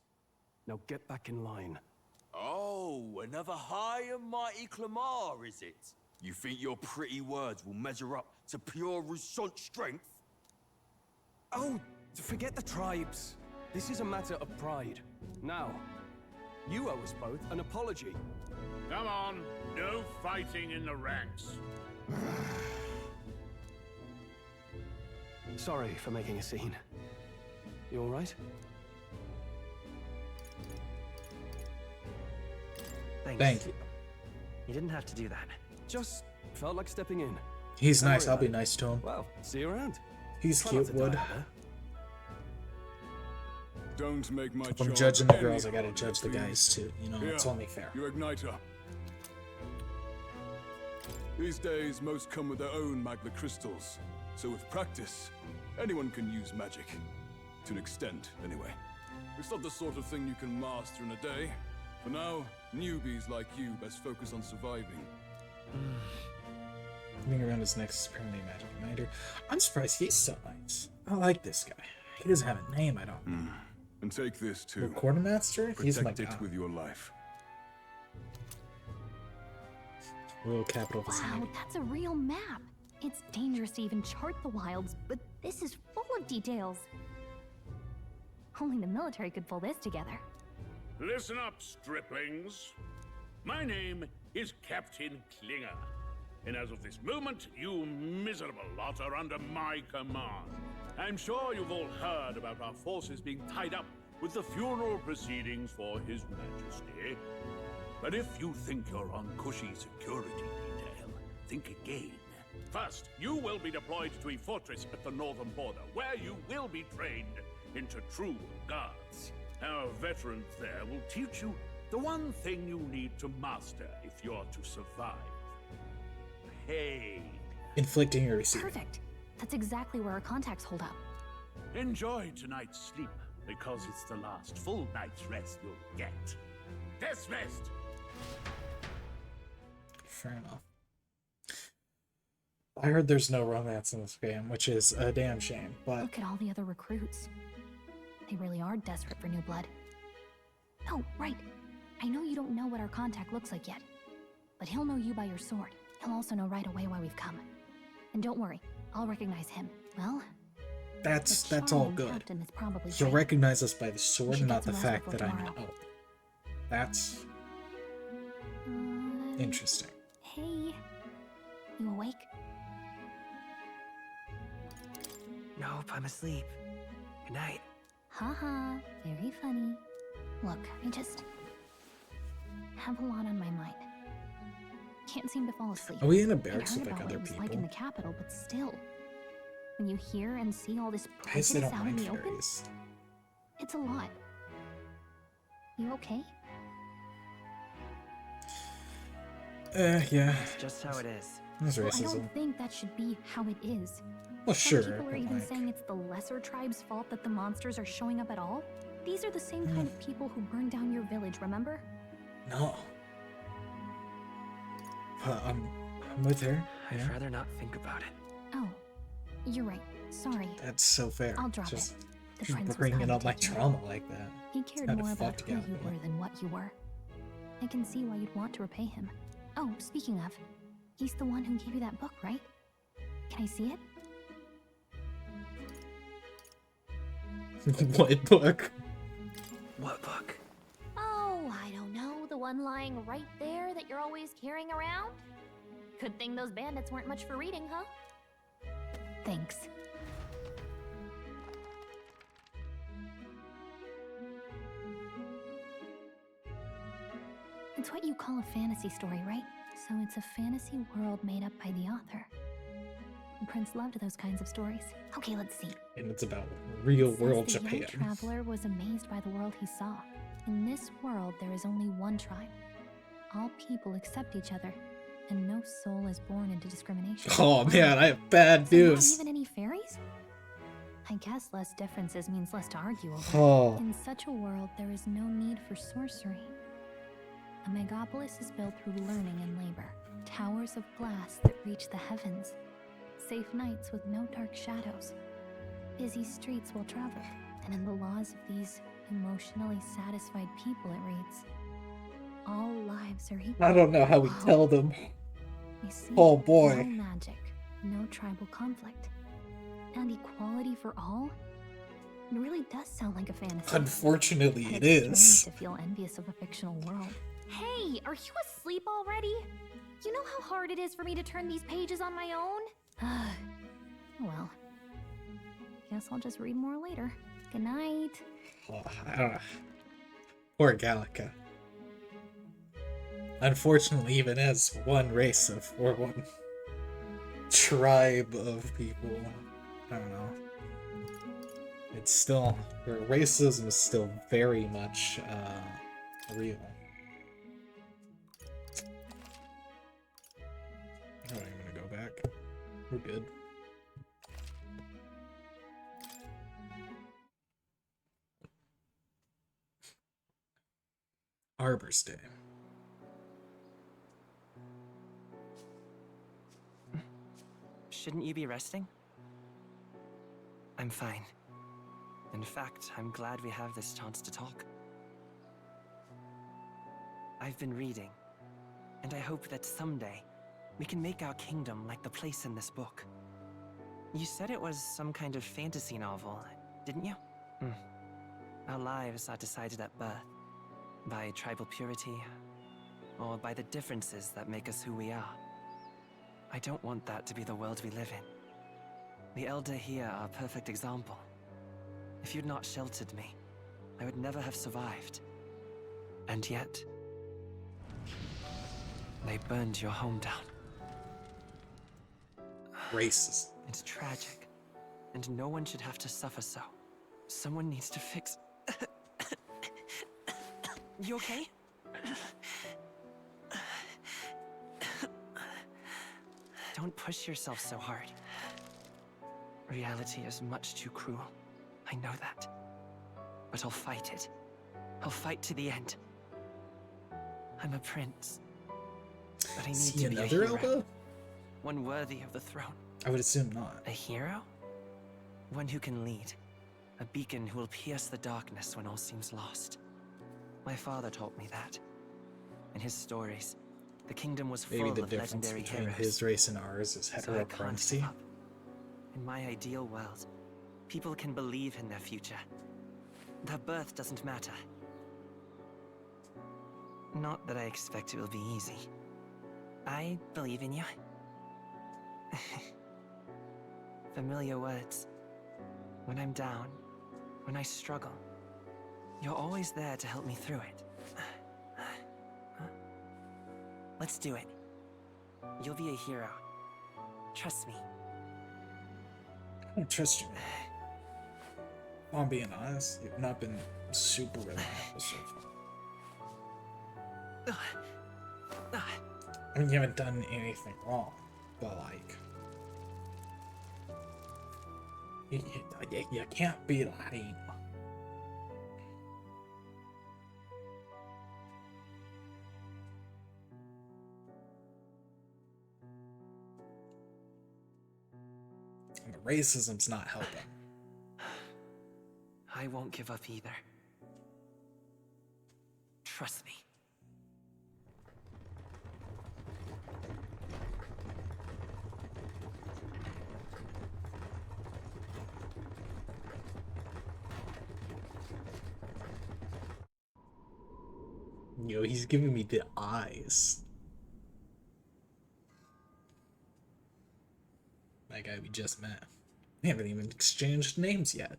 [SPEAKER 21] Now get back in line.
[SPEAKER 22] Oh, another high and mighty Clamar, is it? You think your pretty words will measure up to pure Rousseau strength?
[SPEAKER 21] Oh, forget the tribes. This is a matter of pride. Now, you owe us both an apology.
[SPEAKER 20] Come on, no fighting in the ranks.
[SPEAKER 21] Sorry for making a scene. You all right?
[SPEAKER 14] Thanks.
[SPEAKER 8] Thank you.
[SPEAKER 14] You didn't have to do that.
[SPEAKER 21] Just felt like stepping in.
[SPEAKER 8] He's
[SPEAKER 21] Don't
[SPEAKER 8] nice.
[SPEAKER 21] worry
[SPEAKER 8] I'll be
[SPEAKER 21] about it.
[SPEAKER 8] nice to him.
[SPEAKER 21] Well, see you around.
[SPEAKER 8] He's
[SPEAKER 21] Try
[SPEAKER 8] cute,
[SPEAKER 21] not to
[SPEAKER 8] Wood.
[SPEAKER 21] die out there.
[SPEAKER 6] Don't make my
[SPEAKER 8] If I'm
[SPEAKER 6] job
[SPEAKER 8] judging the
[SPEAKER 6] any
[SPEAKER 8] girls, I gotta
[SPEAKER 6] harder,
[SPEAKER 8] judge the
[SPEAKER 6] please.
[SPEAKER 8] guys too. You know, it's
[SPEAKER 6] Here,
[SPEAKER 8] only fair.
[SPEAKER 6] Your igniter. These days, most come with their own magna crystals. So with practice, anyone can use magic. To an extent, anyway. It's not the sort of thing you can master in a day. For now, newbies like you best focus on surviving.
[SPEAKER 8] Moving around his neck is apparently a magic igniter. I'm surprised he's so nice. I like this guy. He doesn't have a name, I don't.
[SPEAKER 6] And take this too.
[SPEAKER 8] Quartermaster? He's my
[SPEAKER 6] Protect
[SPEAKER 8] guy.
[SPEAKER 6] it with your life.
[SPEAKER 8] Royal capital
[SPEAKER 10] Wow,
[SPEAKER 8] vicinity.
[SPEAKER 10] that's a real map. It's dangerous to even chart the wilds, but this is full of details. Only the military could pull this together.
[SPEAKER 20] Listen up, striplings. My name is Captain Klinger, and as of this moment, you miserable lot are under my command. I'm sure you've all heard about our forces being tied up with the funeral proceedings for His Majesty. But if you think you're on cushy security detail, think again. First, you will be deployed to a fortress at the northern border, where you will be trained into true guards. Our veterans there will teach you the one thing you need to master if you're to survive. Pain.
[SPEAKER 8] Inflicting or receiving.
[SPEAKER 10] Perfect. That's exactly where our contacts hold up.
[SPEAKER 20] Enjoy tonight's sleep, because it's the last full night's rest you'll get. Dismissed!
[SPEAKER 8] Fair enough. I heard there's no romance in this game, which is a damn shame, but
[SPEAKER 10] Look at all the other recruits. They really are desperate for new blood. Oh, right. I know you don't know what our contact looks like yet, but he'll know you by your sword. He'll also know right away why we've come. And don't worry, I'll recognize him. Well,
[SPEAKER 8] that's
[SPEAKER 10] the
[SPEAKER 8] all
[SPEAKER 10] charming
[SPEAKER 8] good.
[SPEAKER 10] captain is probably
[SPEAKER 8] He'll
[SPEAKER 10] right.
[SPEAKER 8] recognize us by the sword,
[SPEAKER 10] should
[SPEAKER 8] not
[SPEAKER 10] get
[SPEAKER 8] the
[SPEAKER 10] some rest
[SPEAKER 8] fact that
[SPEAKER 10] before
[SPEAKER 8] I'm an
[SPEAKER 10] tomorrow.
[SPEAKER 8] elf. That's interesting.
[SPEAKER 10] Hey, you awake?
[SPEAKER 14] Nope, I'm asleep. Good night.
[SPEAKER 10] Haha, very funny. Look, I just have a lot on my mind. Can't seem to fall asleep.
[SPEAKER 8] Are we in a
[SPEAKER 10] I
[SPEAKER 8] barracks
[SPEAKER 10] heard
[SPEAKER 8] with, like,
[SPEAKER 10] about what
[SPEAKER 8] other
[SPEAKER 10] it was like in
[SPEAKER 8] people?
[SPEAKER 10] the capital, but still, when you hear and see all this
[SPEAKER 8] I guess they
[SPEAKER 10] prejudice
[SPEAKER 8] don't
[SPEAKER 10] out in
[SPEAKER 8] mind
[SPEAKER 10] the open,
[SPEAKER 8] fairies.
[SPEAKER 10] it's a lot. You okay?
[SPEAKER 8] Yeah.
[SPEAKER 14] It's just how it is.
[SPEAKER 8] There's
[SPEAKER 10] Well, I
[SPEAKER 8] racism.
[SPEAKER 10] don't think that should be how it is.
[SPEAKER 8] Well,
[SPEAKER 10] Some
[SPEAKER 8] sure,
[SPEAKER 10] people are
[SPEAKER 8] but,
[SPEAKER 10] even
[SPEAKER 8] like-
[SPEAKER 10] saying it's the lesser tribe's fault that the monsters are showing up at all. These are the same kind of people who burned down your village, remember?
[SPEAKER 8] No. I'm with her.
[SPEAKER 14] I'd
[SPEAKER 8] Yeah.
[SPEAKER 14] rather not think about it.
[SPEAKER 10] Oh, you're right. Sorry.
[SPEAKER 8] That's so fair.
[SPEAKER 10] I'll drop
[SPEAKER 8] Just
[SPEAKER 10] it. The prince was
[SPEAKER 8] bringing
[SPEAKER 10] kind
[SPEAKER 8] up
[SPEAKER 10] to
[SPEAKER 8] my
[SPEAKER 10] take you
[SPEAKER 8] trauma
[SPEAKER 10] in.
[SPEAKER 8] like that.
[SPEAKER 10] He cared
[SPEAKER 8] Kinda
[SPEAKER 10] more about
[SPEAKER 8] fucked
[SPEAKER 10] who
[SPEAKER 8] up,
[SPEAKER 10] you
[SPEAKER 8] man.
[SPEAKER 10] were than what you were. I can see why you'd want to repay him. Oh, speaking of, he's the one who gave you that book, right? Can I see it?
[SPEAKER 8] What book?
[SPEAKER 14] What book?
[SPEAKER 10] Oh, I don't know. The one lying right there that you're always carrying around? Good thing those bandits weren't much for reading, huh? Thanks. It's what you call a fantasy story, right? So it's a fantasy world made up by the author. The prince loved those kinds of stories. Okay, let's see.
[SPEAKER 8] And it's about real world
[SPEAKER 10] Says the
[SPEAKER 8] Japan.
[SPEAKER 10] young traveler was amazed by the world he saw. In this world, there is only one tribe. All people accept each other, and no soul is born into discrimination.
[SPEAKER 8] Oh man, I have bad
[SPEAKER 10] So
[SPEAKER 8] news.
[SPEAKER 10] not even any fairies? I guess less differences means less to argue over.
[SPEAKER 8] Oh.
[SPEAKER 10] In such a world, there is no need for sorcery. A megapolis is built through learning and labor. Towers of glass that reach the heavens. Safe nights with no dark shadows. Busy streets will travel. And in the laws of these emotionally satisfied people, it reads, all lives are equal.
[SPEAKER 8] I don't know how we tell them.
[SPEAKER 10] You see,
[SPEAKER 8] Oh boy.
[SPEAKER 10] no magic, no tribal conflict, and equality for all. It really does sound like a fantasy.
[SPEAKER 8] Unfortunately,
[SPEAKER 10] And
[SPEAKER 8] it
[SPEAKER 10] it's
[SPEAKER 8] is.
[SPEAKER 10] strange to feel envious of a fictional world. Hey, are you asleep already? You know how hard it is for me to turn these pages on my own? Well, guess I'll just read more later. Good night.
[SPEAKER 8] Poor Gallica. Unfortunately, even as one race of, or one tribe of people, I don't know. It's still, their racism is still very much real. I'm not even gonna go back. We're good. Arbor's Day.
[SPEAKER 14] Shouldn't you be resting? I'm fine. In fact, I'm glad we have this chance to talk. I've been reading, and I hope that someday we can make our kingdom like the place in this book. You said it was some kind of fantasy novel, didn't you? Our lives are decided at birth, by tribal purity, or by the differences that make us who we are. I don't want that to be the world we live in. The Elder here are a perfect example. If you'd not sheltered me, I would never have survived. And yet, they burned your home down.
[SPEAKER 8] Racist.
[SPEAKER 14] It's tragic, and no one should have to suffer so. Someone needs to fix... You okay? Don't push yourself so hard. Reality is much too cruel. I know that. But I'll fight it. I'll fight to the end. I'm a prince. But I need
[SPEAKER 8] See
[SPEAKER 14] to be a
[SPEAKER 8] another
[SPEAKER 14] hero.
[SPEAKER 8] elbow?
[SPEAKER 14] One worthy of the throne.
[SPEAKER 8] I would assume not.
[SPEAKER 14] A hero? One who can lead. A beacon who will pierce the darkness when all seems lost. My father taught me that. In his stories, the kingdom was
[SPEAKER 8] Maybe
[SPEAKER 14] full
[SPEAKER 8] the
[SPEAKER 14] of
[SPEAKER 8] difference
[SPEAKER 14] legendary
[SPEAKER 8] between
[SPEAKER 14] heroes.
[SPEAKER 8] his race and ours is
[SPEAKER 14] So I can't
[SPEAKER 8] heteroprimacy.
[SPEAKER 14] give up. In my ideal world, people can believe in their future. Their birth doesn't matter. Not that I expect it will be easy. I believe in you. Familiar words. When I'm down, when I struggle, you're always there to help me through it. Let's do it. You'll be a hero. Trust me.
[SPEAKER 8] I don't trust you. If I'm being honest, you've not been super reliable so far. I mean, you haven't done anything wrong, but like, you can't be lying. racism's not helping.
[SPEAKER 14] I won't give up either. Trust me.
[SPEAKER 8] Yo, he's giving me the eyes. That guy we just met. We haven't even exchanged names yet.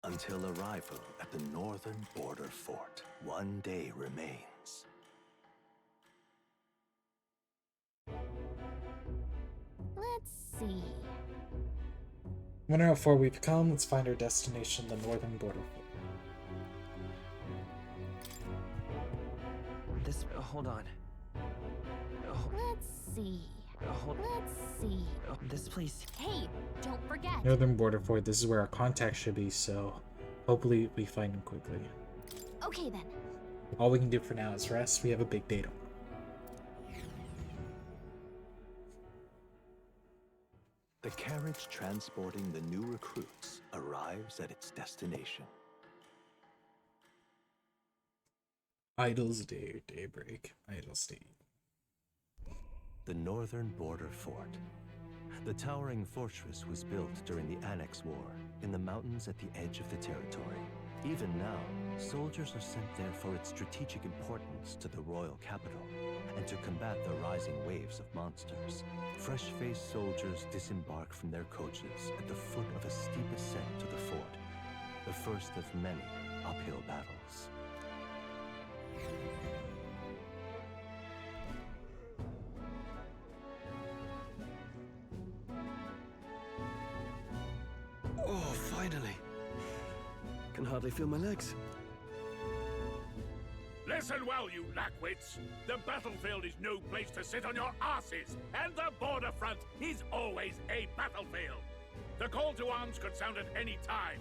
[SPEAKER 9] Until arrival at the northern border fort, one day remains.
[SPEAKER 10] Let's see.
[SPEAKER 8] Wonder how far we've come. Let's find our destination, the northern border fort.
[SPEAKER 14] This. Hold on.
[SPEAKER 10] Let's see. Let's see.
[SPEAKER 14] This place.
[SPEAKER 10] Hey, don't forget.
[SPEAKER 8] Northern border fort. This is where our contact should be, so hopefully we find him quickly.
[SPEAKER 10] Okay then.
[SPEAKER 8] All we can do for now is rest. We have a big day tomorrow.
[SPEAKER 9] The carriage transporting the new recruits arrives at its destination.
[SPEAKER 8] Idle's Day, daybreak. Idle's Day.
[SPEAKER 9] The northern border fort. The towering fortress was built during the Annex War in the mountains at the edge of the territory. Even now, soldiers are sent there for its strategic importance to the royal capital and to combat the rising waves of monsters. Fresh-faced soldiers disembark from their coaches at the foot of a steep ascent to the fort, the first of many uphill battles.
[SPEAKER 11] Oh, finally. Can hardly feel my legs.
[SPEAKER 20] Listen well, you lackwits. The battlefield is no place to sit on your asses, and the border front is always a battlefield. The call to arms could sound at any time.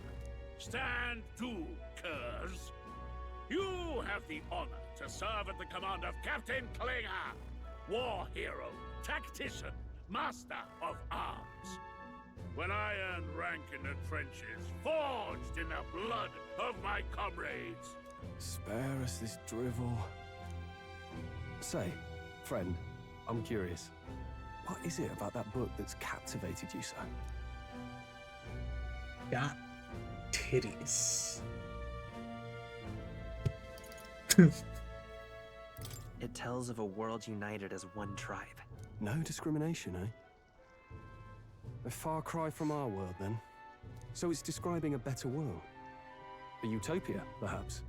[SPEAKER 20] Stand to, curs. You have the honor to serve at the command of Captain Klinger, war hero, tactician, master of arms. When I earned rank in the trenches, forged in the blood of my comrades.
[SPEAKER 11] Spare us this drivel. Say, friend, I'm curious. What is it about that book that's captivated you so?
[SPEAKER 8] Got titties.
[SPEAKER 14] It tells of a world united as one tribe.
[SPEAKER 11] No discrimination, eh? A far cry from our world, then. So it's describing a better world. A utopia, perhaps.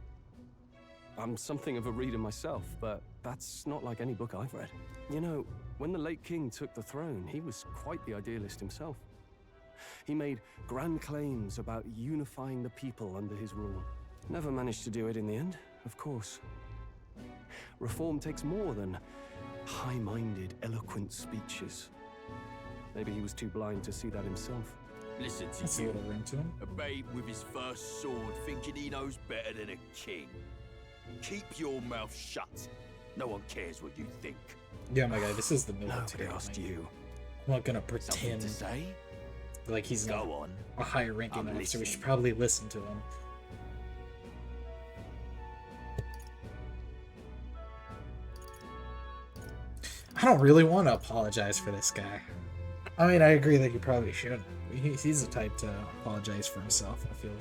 [SPEAKER 11] I'm something of a reader myself, but that's not like any book I've read. You know, when the late king took the throne, he was quite the idealist himself. He made grand claims about unifying the people under his rule. Never managed to do it in the end, of course. Reform takes more than high-minded, eloquent speeches. Maybe he was too blind to see that himself.
[SPEAKER 22] Listen to
[SPEAKER 8] That's a
[SPEAKER 22] you,
[SPEAKER 8] little ring to him.
[SPEAKER 22] a babe with his first sword, thinking he knows better than a king. Keep your mouth shut. No one cares what you think.
[SPEAKER 8] Yeah, my guy, this is the military.
[SPEAKER 22] Nobody asked you.
[SPEAKER 8] I'm not gonna
[SPEAKER 22] Something
[SPEAKER 8] pretend
[SPEAKER 22] to say?
[SPEAKER 8] like he's not
[SPEAKER 22] Go on.
[SPEAKER 8] a higher ranking
[SPEAKER 22] I'm
[SPEAKER 8] officer. We should
[SPEAKER 22] listening.
[SPEAKER 8] probably listen to him. I don't really want to apologize for this guy. I mean, I agree that he probably shouldn't. He's the type to apologize for himself, I feel like.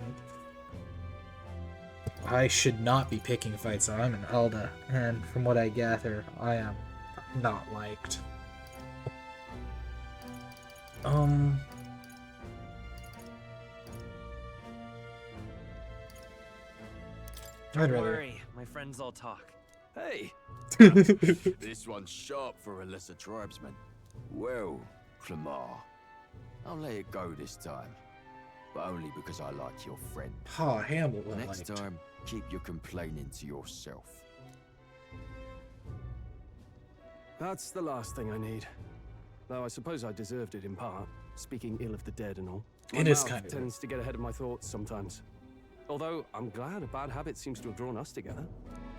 [SPEAKER 8] I should not be picking fights. I'm an Elder, and from what I gather, I am not liked.
[SPEAKER 14] Don't
[SPEAKER 8] I'd rather.
[SPEAKER 14] worry, my friends all talk.
[SPEAKER 22] Hey! This one's sharp for a lesser tribesman. Well, Clemar, I'll let it go this time.
[SPEAKER 3] but only because I like your friend.
[SPEAKER 8] Ha, Hamlet.
[SPEAKER 3] Next time, keep your complaining to yourself.
[SPEAKER 21] That's the last thing I need. Though I suppose I deserved it in part, speaking ill of the dead and all. My
[SPEAKER 8] It is
[SPEAKER 21] mouth
[SPEAKER 8] kind of
[SPEAKER 21] tends to get ahead of my thoughts sometimes. Although, I'm glad a bad habit seems to have drawn us together.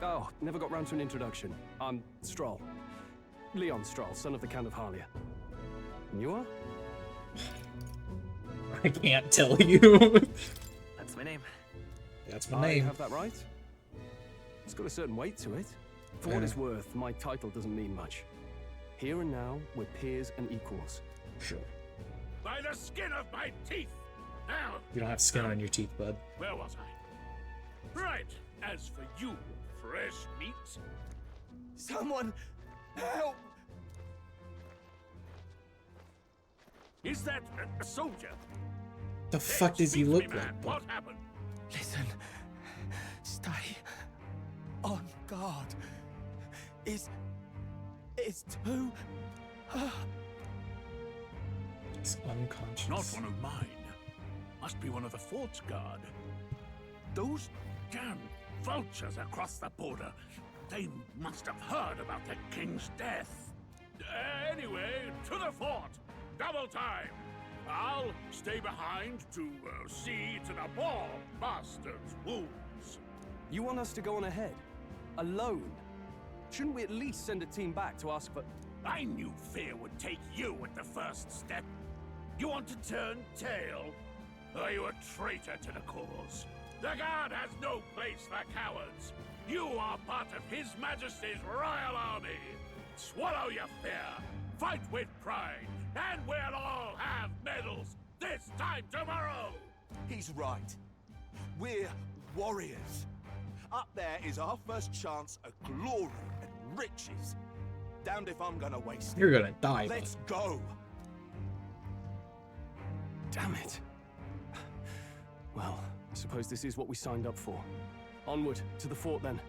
[SPEAKER 21] Oh, never got round to an introduction. I'm Stroll. Leon Stroll, son of the Count of Harlia. And you are?
[SPEAKER 8] I can't tell you.
[SPEAKER 14] That's my name.
[SPEAKER 8] That's my
[SPEAKER 21] I
[SPEAKER 8] name.
[SPEAKER 21] have that right? It's got a certain weight to it. For what it's worth, my title doesn't mean much. Here and now, we're peers and equals.
[SPEAKER 8] Sure.
[SPEAKER 20] By the skin of my teeth! Now,
[SPEAKER 8] You don't have skin on your teeth, bud.
[SPEAKER 20] where was I? Right. As for you, fresh meat.
[SPEAKER 22] Someone help!
[SPEAKER 20] Is that a soldier?
[SPEAKER 8] The fuck does he look
[SPEAKER 20] Man,
[SPEAKER 8] like,
[SPEAKER 20] what
[SPEAKER 8] bud?
[SPEAKER 20] happened?
[SPEAKER 22] Listen. Stay on guard. It's too...
[SPEAKER 8] He's unconscious.
[SPEAKER 20] Not one of mine. Must be one of the fort's guard. Those damn vultures across the border. They must have heard about the king's death. Anyway, to the fort. Double time. I'll stay behind to see to the poor bastard's wounds.
[SPEAKER 21] You want us to go on ahead? Alone? Shouldn't we at least send a team back to ask for...
[SPEAKER 20] I knew fear would take you at the first step. You want to turn tail? Are you a traitor to the cause? The guard has no place for cowards. You are part of His Majesty's Royal Army. Swallow your fear. Fight with pride. And we'll all have medals this time tomorrow.
[SPEAKER 22] He's right. We're warriors. Up there is our first chance at glory and riches. Damned if I'm gonna waste it.
[SPEAKER 8] You're gonna die, bud.
[SPEAKER 22] Let's go.
[SPEAKER 21] Damn it. Well, I suppose this is what we signed up for. Onward, to the fort then.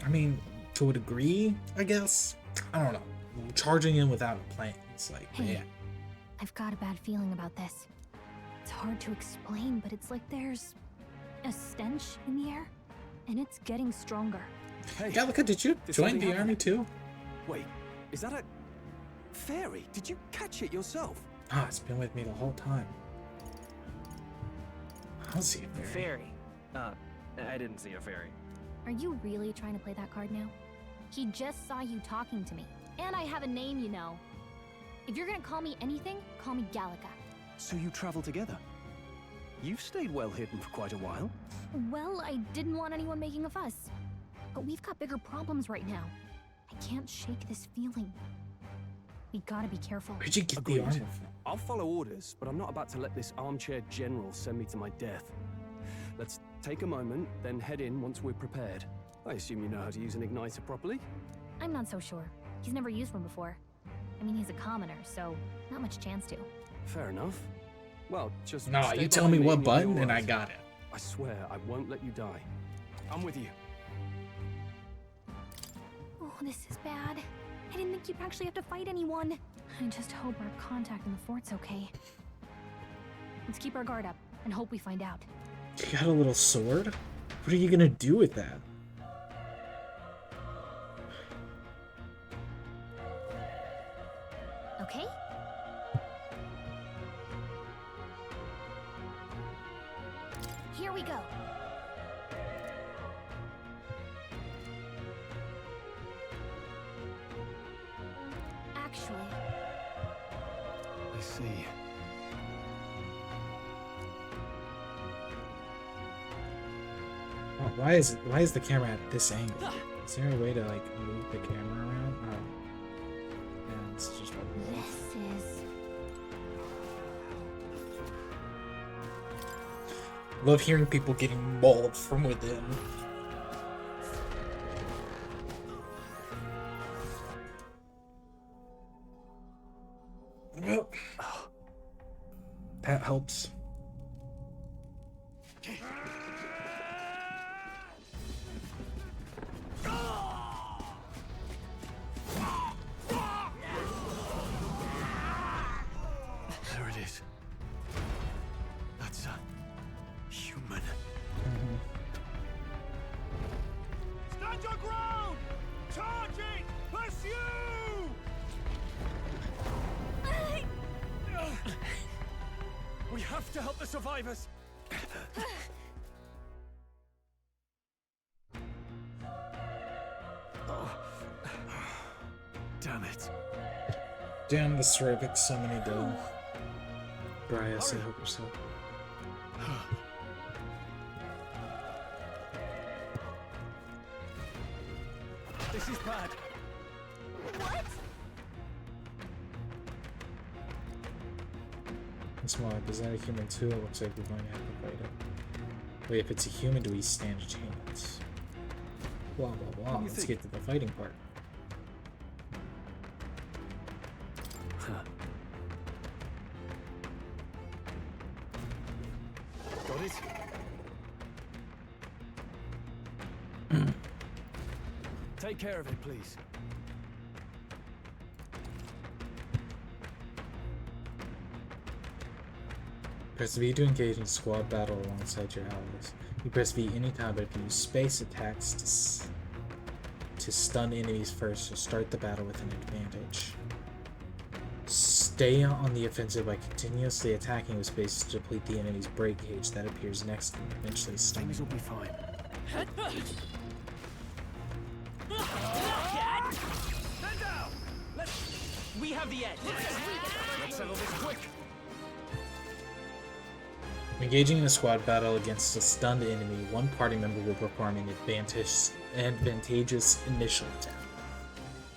[SPEAKER 8] I mean, to a degree, I guess. I don't know. Charging in without a plan. It's like,
[SPEAKER 10] Hey,
[SPEAKER 8] man.
[SPEAKER 10] I've got a bad feeling about this. It's hard to explain, but it's like there's a stench in the air, and it's getting stronger.
[SPEAKER 21] Hey,
[SPEAKER 8] Gallica, did you
[SPEAKER 21] did
[SPEAKER 8] join
[SPEAKER 21] something
[SPEAKER 8] the
[SPEAKER 21] happen?
[SPEAKER 8] army too?
[SPEAKER 21] Wait, is that a... fairy? Did you catch it yourself?
[SPEAKER 8] Ah, it's been with me the whole time. I don't see a fairy.
[SPEAKER 14] Fairy. I didn't see a fairy.
[SPEAKER 10] Are you really trying to play that card now? He just saw you talking to me. And I have a name, you know. If you're gonna call me anything, call me Gallica.
[SPEAKER 21] So you travel together? You've stayed well hidden for quite a while.
[SPEAKER 10] Well, I didn't want anyone making a fuss. But we've got bigger problems right now. I can't shake this feeling. We gotta be careful.
[SPEAKER 8] Where'd you get
[SPEAKER 21] Agreed.
[SPEAKER 8] the armor from?
[SPEAKER 21] I'll follow orders, but I'm not about to let this armchair general send me to my death. Let's take a moment, then head in once we're prepared. I assume you know how to use an igniter properly?
[SPEAKER 10] I'm not so sure. He's never used one before. I mean, he's a commoner, so not much chance to.
[SPEAKER 21] Fair enough. Well, just
[SPEAKER 8] No,
[SPEAKER 21] stay
[SPEAKER 8] you tell me
[SPEAKER 21] behind
[SPEAKER 8] what
[SPEAKER 21] and
[SPEAKER 8] button
[SPEAKER 21] you'll
[SPEAKER 8] and I
[SPEAKER 21] rise.
[SPEAKER 8] got it.
[SPEAKER 21] I swear I won't let you die. I'm with you.
[SPEAKER 10] Oh, this is bad. I didn't think you'd actually have to fight anyone. I just hope our contact in the fort's okay. Let's keep our guard up and hope we find out.
[SPEAKER 8] You got a little sword? What are you gonna do with that?
[SPEAKER 10] Okay? Here we go. Actually,
[SPEAKER 22] I see.
[SPEAKER 8] Oh, why is the camera at this angle? Is there a way to like move the camera around? Oh. Yeah, it's just
[SPEAKER 10] this is...
[SPEAKER 8] Love hearing people getting mauled from within. Yep. That helps.
[SPEAKER 21] There it is.
[SPEAKER 11] That's a human.
[SPEAKER 22] Stand your ground! Charging! Pursue!
[SPEAKER 11] We have to help the survivors. Damn it.
[SPEAKER 8] Damn the cervix, so many dough. Bryas, I hope you're so.
[SPEAKER 11] This is bad.
[SPEAKER 10] What?
[SPEAKER 8] It's more like, is that a human too? It looks like we're going to have to fight it. Wait, if it's a human, do we stand a chance? Blah, blah, blah. Let's get to the fighting part.
[SPEAKER 11] Got it? Take care of it, please.
[SPEAKER 8] Press V to engage in squad battle alongside your allies. You press V anytime, but if you use space attacks to stun enemies first, or start the battle with an advantage. Stay on the offensive by continuously attacking with space to deplete the enemy's break gauge that appears next to them, eventually stunning.
[SPEAKER 11] Things will be fine.
[SPEAKER 14] Stand down! We have the edge.
[SPEAKER 11] Let's settle this quick.
[SPEAKER 8] Engaging in a squad battle against a stunned enemy, one party member will perform an advantageous initial attack.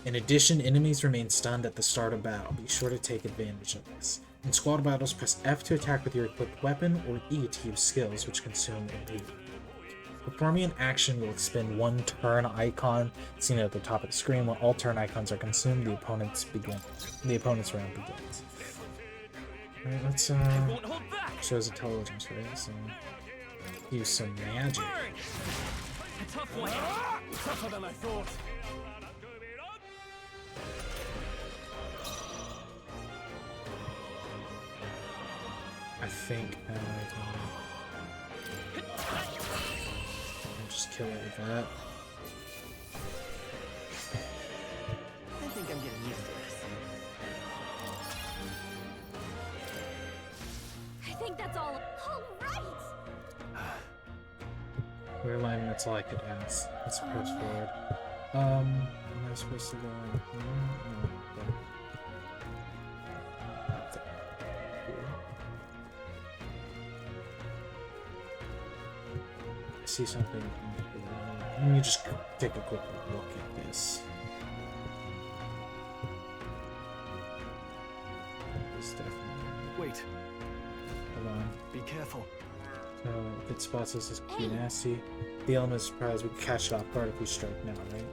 [SPEAKER 8] In addition, enemies remain stunned at the start of battle. Be sure to take advantage of this. In squad battles, press F to attack with your equipped weapon, or E to use skills, which consume MP. Performing an action will expend one turn icon seen at the top of the screen. When all turn icons are consumed, the opponent's round begins. Alright, let's shows intelligence, right? So use some magic.
[SPEAKER 14] A tough one.
[SPEAKER 11] Tougher than I thought.
[SPEAKER 8] I think I'll just kill it with that.
[SPEAKER 14] I think I'm getting used to this.
[SPEAKER 10] I think that's all right.
[SPEAKER 8] We're alignment, that's all I could ask. Let's press forward. Am I supposed to go on here? No, but... I see something. Let me just take a quick look at this. This definitely.
[SPEAKER 11] Wait.
[SPEAKER 8] Hold on.
[SPEAKER 11] Be careful.
[SPEAKER 8] So if it spots us as key nasty, the element of surprise, we can catch it off guard if we strike now, right?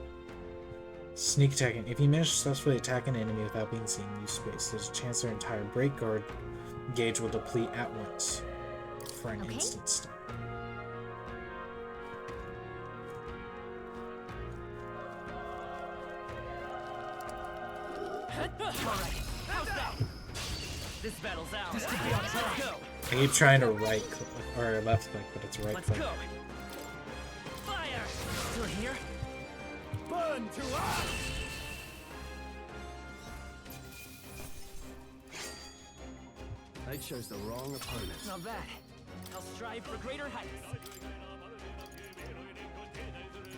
[SPEAKER 8] Sneak attacking. If you manage to successfully attack an enemy without being seen, use space. There's a chance their entire break guard gauge will deplete at once for an instant stun.
[SPEAKER 14] Alright, how's that? This battle's ours.
[SPEAKER 11] This could be our try.
[SPEAKER 14] Let's go.
[SPEAKER 8] I keep trying to right click or left click, but it's right
[SPEAKER 14] Let's
[SPEAKER 8] click.
[SPEAKER 14] go. Fire! Still here?
[SPEAKER 22] Burn to us!
[SPEAKER 11] I chose the wrong opponent.
[SPEAKER 14] Not bad. I'll strive for greater heights.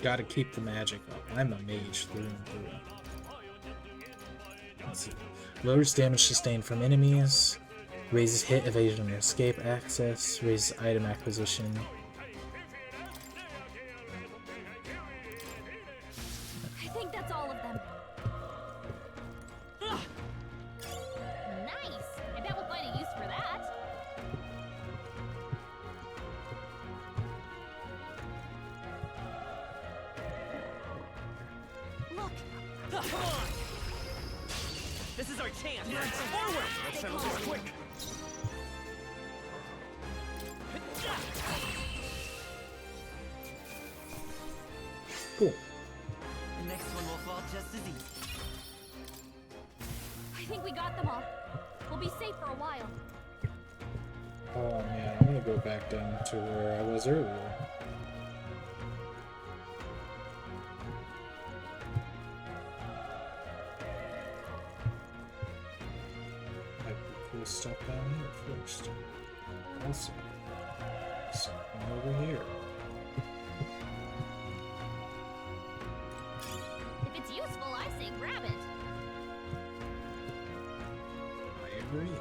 [SPEAKER 8] Gotta keep the magic up. I'm a mage through and through. Let's see. Lowers damage sustained from enemies. Raises hit, evasion, and escape access. Raises item acquisition.
[SPEAKER 10] I think that's all of them. Nice! I bet we'll find a use for that. Look!
[SPEAKER 14] Come on! This is our chance! Forward!
[SPEAKER 11] Let's settle this quick!
[SPEAKER 8] Cool.
[SPEAKER 14] The next one will fall just as easy.
[SPEAKER 10] I think we got them all. We'll be safe for a while.
[SPEAKER 8] Oh man, I'm gonna go back down to where I was earlier. Might be cool stuff down here first. Also, something over here.
[SPEAKER 10] If it's useful, I say grab it.
[SPEAKER 8] I agree.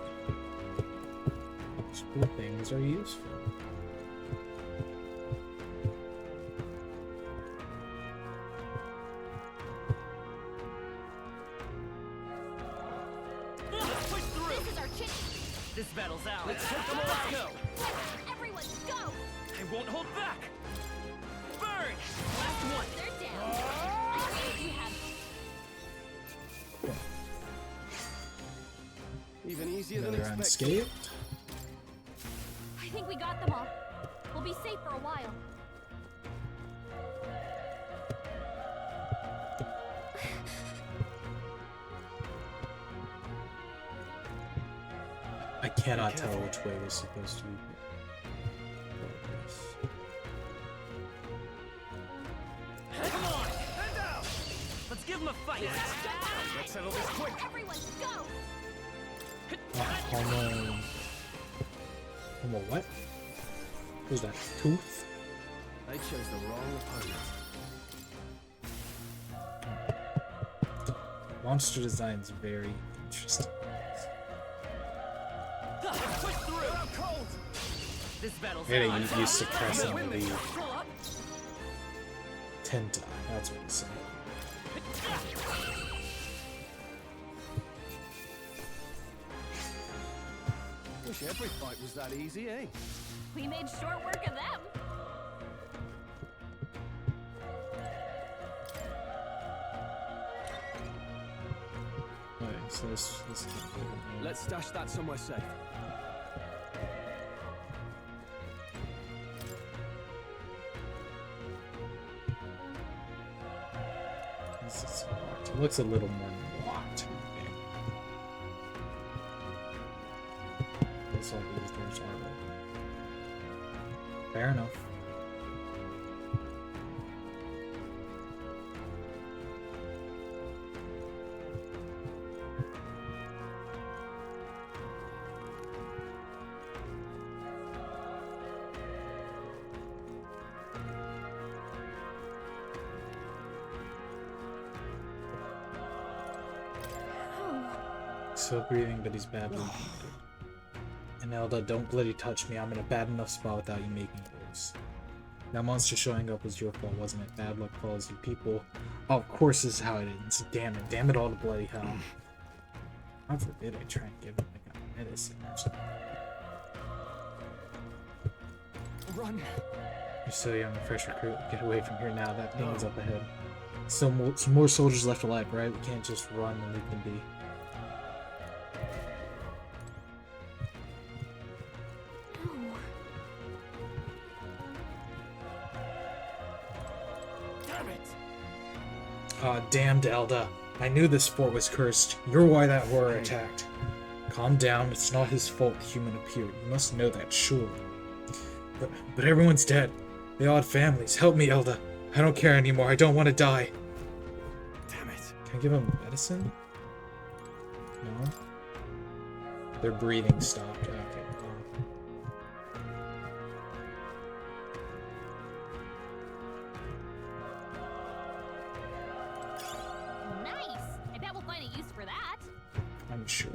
[SPEAKER 8] Useful things are useful.
[SPEAKER 10] This is our chance.
[SPEAKER 14] This battle's out.
[SPEAKER 10] Let's
[SPEAKER 14] take them all out. Go.
[SPEAKER 10] Everyone, go!
[SPEAKER 14] I won't hold back. Burn!
[SPEAKER 10] Last one. They're down. You have
[SPEAKER 21] Even easier than
[SPEAKER 8] Another
[SPEAKER 21] expected.
[SPEAKER 8] unscathed.
[SPEAKER 10] I think we got them all. We'll be safe for a while.
[SPEAKER 8] I cannot tell which way was supposed to be.
[SPEAKER 14] Come on! Head down! Let's give him a fight! Let's settle this quick!
[SPEAKER 10] Everyone, go!
[SPEAKER 8] Homo what? Who's that? Tooth?
[SPEAKER 21] They chose the wrong opponent.
[SPEAKER 8] Monster design's very interesting.
[SPEAKER 14] Push through! I'm cold! This battle's
[SPEAKER 8] Yeah,
[SPEAKER 14] out.
[SPEAKER 8] you suppressing the
[SPEAKER 14] Pull up.
[SPEAKER 8] Tenta. That's what he's saying.
[SPEAKER 21] Wish every fight was that easy, eh?
[SPEAKER 10] We made short work of them.
[SPEAKER 8] Okay, so this
[SPEAKER 21] Let's stash that somewhere safe.
[SPEAKER 8] it looks a little more locked. Looks like there's armor. Fair enough. Still breathing, but he's badly wounded. And Elda, don't bloody touch me. I'm in a bad enough spot without you making moves. That monster showing up was your fault, wasn't it? Bad luck follows you people. Oh, of course this is how it ends. Damn it. Damn it all to bloody hell. God forbid I try and give him like a medicine or something.
[SPEAKER 21] Run!
[SPEAKER 8] You're so young, a fresh recruit. Get away from here now. That thing is up ahead. Some more soldiers left alive, right? We can't just run and leave them be. Damned Elda. I knew this fort was cursed. You're why that horror attacked. Calm down, it's not his fault the human appeared. You must know that, surely. But everyone's dead. They all had families. Help me, Elda. I don't care anymore. I don't want to die.
[SPEAKER 21] Damn it.
[SPEAKER 8] Can I give him medicine? No? Their breathing stopped. Okay. I'm sure.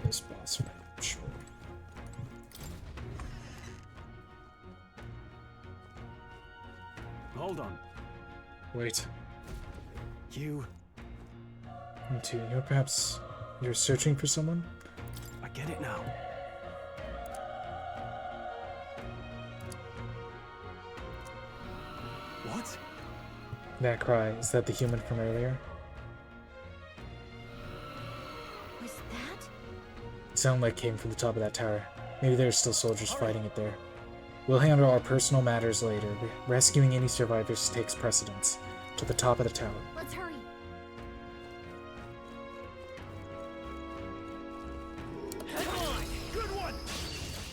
[SPEAKER 8] This boss fight, I'm sure.
[SPEAKER 21] Hold on.
[SPEAKER 8] Wait.
[SPEAKER 21] You
[SPEAKER 8] too. Perhaps you're searching for someone?
[SPEAKER 21] I get it now. What?
[SPEAKER 8] That cry, is that the human from earlier? It sounded like it came from the top of that tower. Maybe there are still soldiers fighting it there. We'll handle our personal matters later. Rescuing any survivors takes precedence. To the top of the tower.
[SPEAKER 10] Let's hurry.
[SPEAKER 14] Come on! Good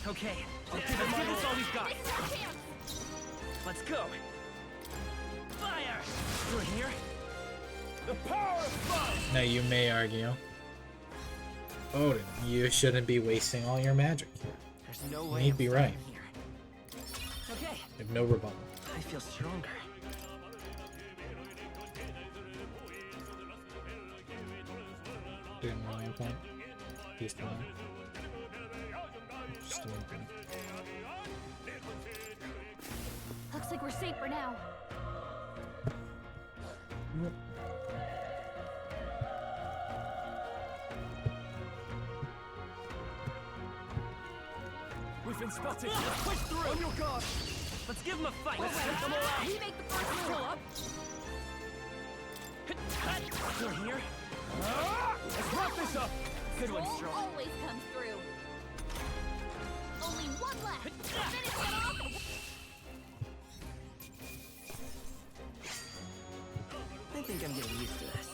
[SPEAKER 14] Okay, let's give this all we've got. Let's go. Fire! Through here. The power of fire!
[SPEAKER 8] Now you may argue, Odin, you shouldn't be wasting all your magic here.
[SPEAKER 14] There's no way
[SPEAKER 8] You'd be right.
[SPEAKER 14] here. Okay.
[SPEAKER 8] You have no rebuttal.
[SPEAKER 14] I feel stronger.
[SPEAKER 8] Didn't really have that. He's fine. Just doing that.
[SPEAKER 10] Looks like we're safe for now.
[SPEAKER 14] We've been spotted. Push through. On your guard. Let's give them a fight. Let's take them all out.
[SPEAKER 10] We make the first move.
[SPEAKER 14] Pull up. Through here. Let's wrap this up. Good one,
[SPEAKER 10] Roll
[SPEAKER 14] Strong.
[SPEAKER 10] always comes through. Only one left. Finish it off.
[SPEAKER 14] I think I'm getting used to this.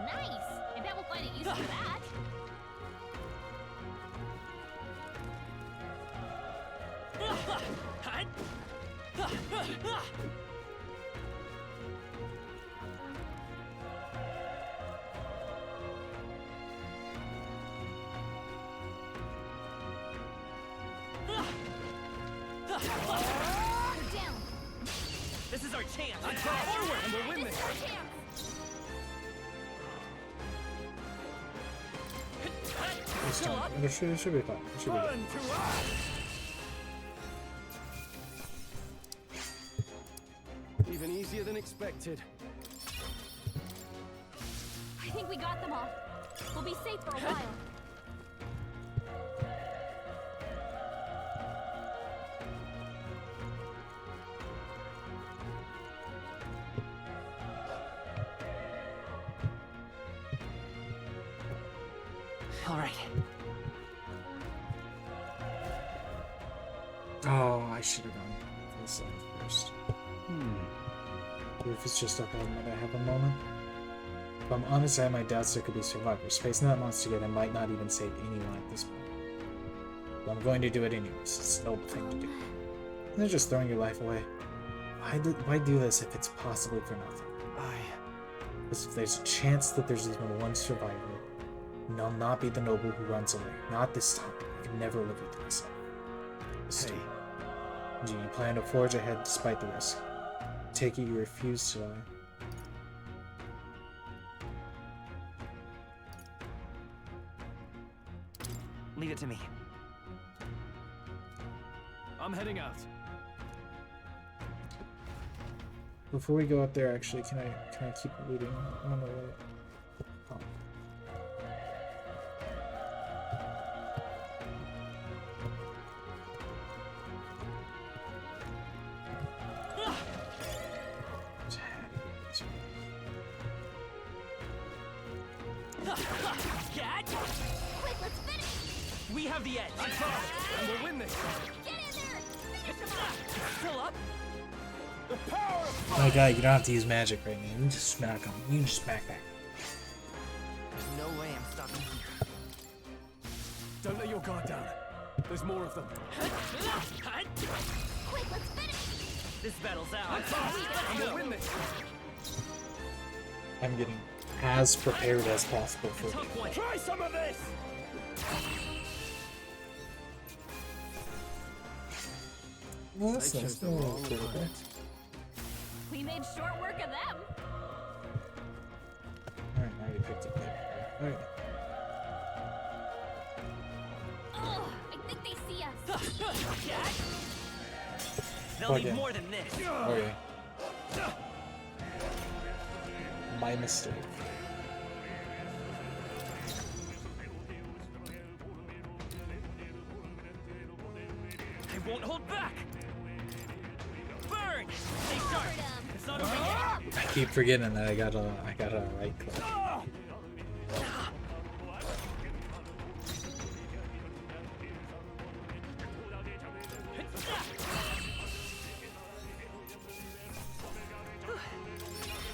[SPEAKER 10] Nice. I bet we'll find it useful for that. You're down.
[SPEAKER 14] This is our chance. Forward, and we'll win
[SPEAKER 10] This
[SPEAKER 14] this.
[SPEAKER 10] is our chance.
[SPEAKER 8] This time, it should be fine. It should be good.
[SPEAKER 21] Even easier than expected.
[SPEAKER 10] I think we got them all. We'll be safe for a while.
[SPEAKER 14] All right.
[SPEAKER 8] Oh, I should have gone for the side first. Roof is just up ahead. Might I have a moment? If I'm honest, I have my doubts there could be survivors. Facing that monster together might not even save anyone at this point. But I'm going to do it anyways. It's a noble thing to do. They're just throwing your life away. Why do this if it's possibly for nothing? Because if there's a chance that there's even one survivor, and I'll not be the noble who runs away. Not this time. I can never live with myself. Stay. Do you plan to forge ahead despite the risk? Take it you refuse to die.
[SPEAKER 14] Leave it to me.
[SPEAKER 21] I'm heading out.
[SPEAKER 8] Before we go up there, actually, can I keep looting on the way? Oh.
[SPEAKER 10] Quick, let's finish.
[SPEAKER 14] We have the edge.
[SPEAKER 21] And we'll win this.
[SPEAKER 10] Get in there. Finish him off.
[SPEAKER 14] Still up.
[SPEAKER 21] The power of
[SPEAKER 8] My God, you don't have to use magic right now. You can just smack them. You can just smack that.
[SPEAKER 14] There's no way I'm stopping here.
[SPEAKER 21] Don't let your guard down. There's more of them.
[SPEAKER 10] Quick, let's finish.
[SPEAKER 14] This battle's out.
[SPEAKER 21] And we'll win this.
[SPEAKER 8] I'm getting as prepared as possible for it.
[SPEAKER 21] Try some of this.
[SPEAKER 8] Well, that's nice.
[SPEAKER 21] the wrong opponent.
[SPEAKER 10] We made short work of them.
[SPEAKER 8] Alright, I already picked up there. Alright.
[SPEAKER 10] Ugh, I think they see us.
[SPEAKER 14] They'll
[SPEAKER 8] Plug
[SPEAKER 14] need
[SPEAKER 8] in.
[SPEAKER 14] more than this.
[SPEAKER 8] Okay. My mistake.
[SPEAKER 14] I won't hold back. Burn! Stay sharp. It's not over yet.
[SPEAKER 8] I keep forgetting that I got a right click.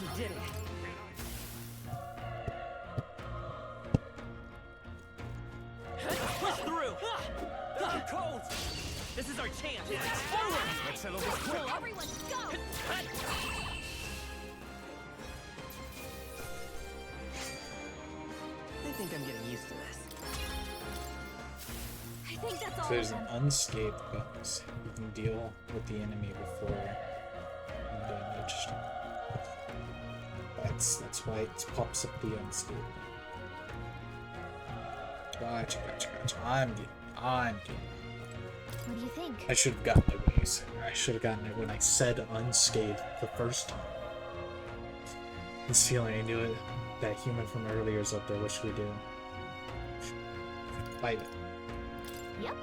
[SPEAKER 14] We did it. our chance! Forward! Let's settle this quick!
[SPEAKER 10] Everyone, go!
[SPEAKER 14] I think I'm getting used to this.
[SPEAKER 10] I think that's all
[SPEAKER 8] If there's
[SPEAKER 10] of
[SPEAKER 8] an
[SPEAKER 10] them.
[SPEAKER 8] unscathed bonus, you can deal with the enemy before damaged. That's why it pops up the unscathed. Gotcha. I'm getting.
[SPEAKER 10] What do you think?
[SPEAKER 8] I should have gotten it when you said. I should have gotten it when I said unscathed the first time. This feeling, I knew it. That human from earlier is up there. What should we do? Fight it.
[SPEAKER 10] Yep.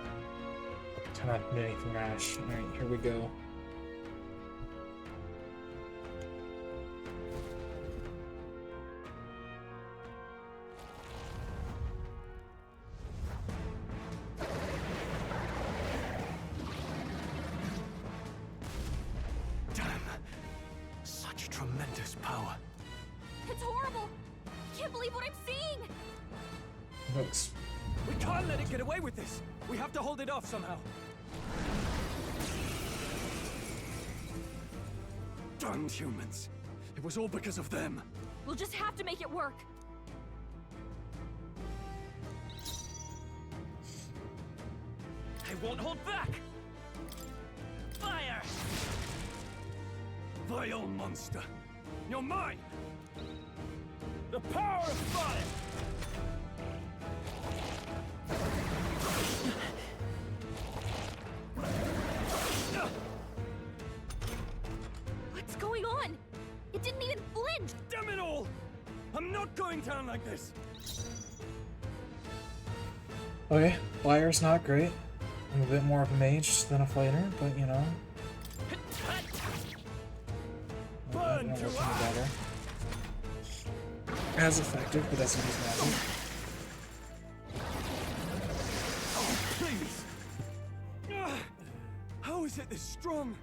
[SPEAKER 8] Try not to do anything rash. Alright, here we go.
[SPEAKER 11] Damn. Such tremendous power.
[SPEAKER 10] It's horrible! I can't believe what I'm seeing!
[SPEAKER 8] Looks.
[SPEAKER 21] We can't let it get away with this. We have to hold it off somehow. Damned humans. It was all because of them.
[SPEAKER 10] We'll just have to make it work.
[SPEAKER 21] I won't hold back! Fire! Vile monster! You're mine! The power of fire!
[SPEAKER 10] What's going on? It didn't even flinch!
[SPEAKER 21] Damn it all! I'm not going down like this!
[SPEAKER 8] Okay, fire's not great. I'm a bit more of a mage than a fighter, but you know.
[SPEAKER 21] Burn
[SPEAKER 8] not
[SPEAKER 21] to
[SPEAKER 8] working better. As effective, but doesn't use magic.
[SPEAKER 21] Please! How is it this strong?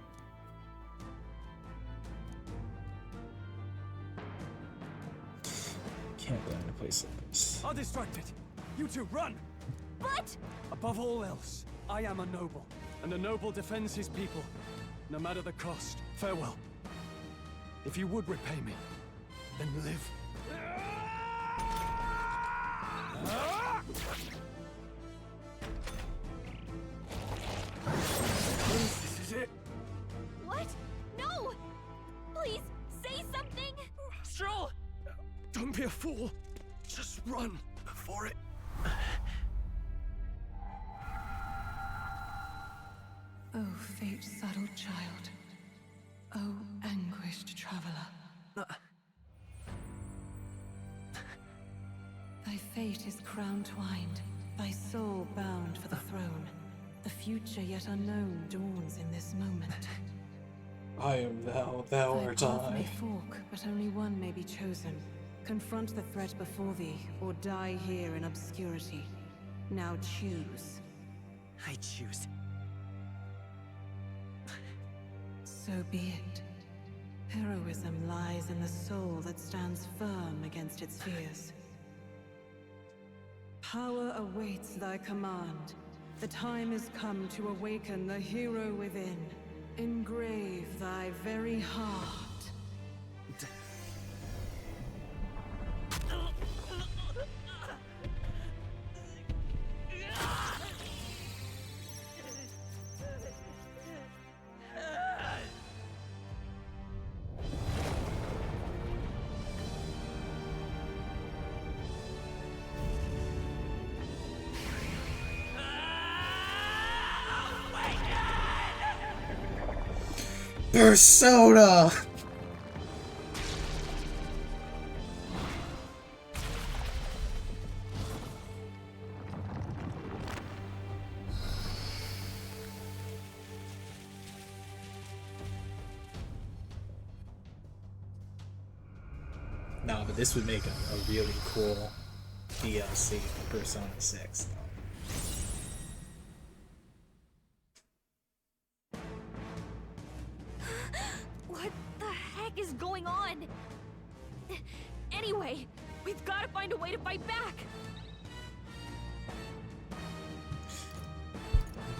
[SPEAKER 8] Can't go into a place like this.
[SPEAKER 21] I'll distract it. You two, run!
[SPEAKER 10] But...
[SPEAKER 21] Above all else, I am a noble, and a noble defends his people, no matter the cost. Farewell. If you would repay me, then live. This is it.
[SPEAKER 10] What? No! Please, say something!
[SPEAKER 21] Stroll! Don't be a fool. Just run before it...
[SPEAKER 13] Oh, fate-saddled child. Oh, anguished traveler. Thy fate is crown-twined, thy soul bound for the throne. The future yet unknown dawns in this moment.
[SPEAKER 8] I am thou, thou
[SPEAKER 13] Thy
[SPEAKER 8] art
[SPEAKER 13] path may
[SPEAKER 8] I.
[SPEAKER 13] fork, but only one may be chosen. Confront the threat before thee, or die here in obscurity. Now choose.
[SPEAKER 14] I choose.
[SPEAKER 13] So be it. Heroism lies in the soul that stands firm against its fears. Power awaits thy command. The time is come to awaken the hero within. Engrave thy very heart.
[SPEAKER 8] Persona! No, but this would make a really cool DLC for Persona 6, though.
[SPEAKER 10] What the heck is going on? Anyway, we've got to find a way to fight back.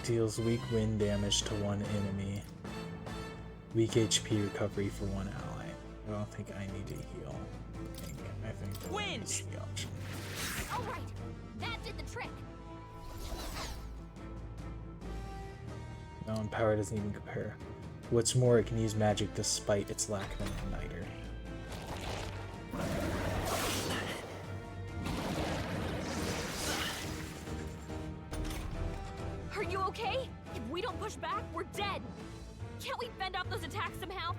[SPEAKER 8] Deals weak wind damage to one enemy. Weak HP recovery for one ally. I don't think I need to heal. I think the wind is the option.
[SPEAKER 10] All right, that did the trick.
[SPEAKER 8] No, and power doesn't even compare. What's more, it can use magic despite its lack of an igniter.
[SPEAKER 15] Are you okay? If we don't push back, we're dead. Can't we fend off those attacks somehow?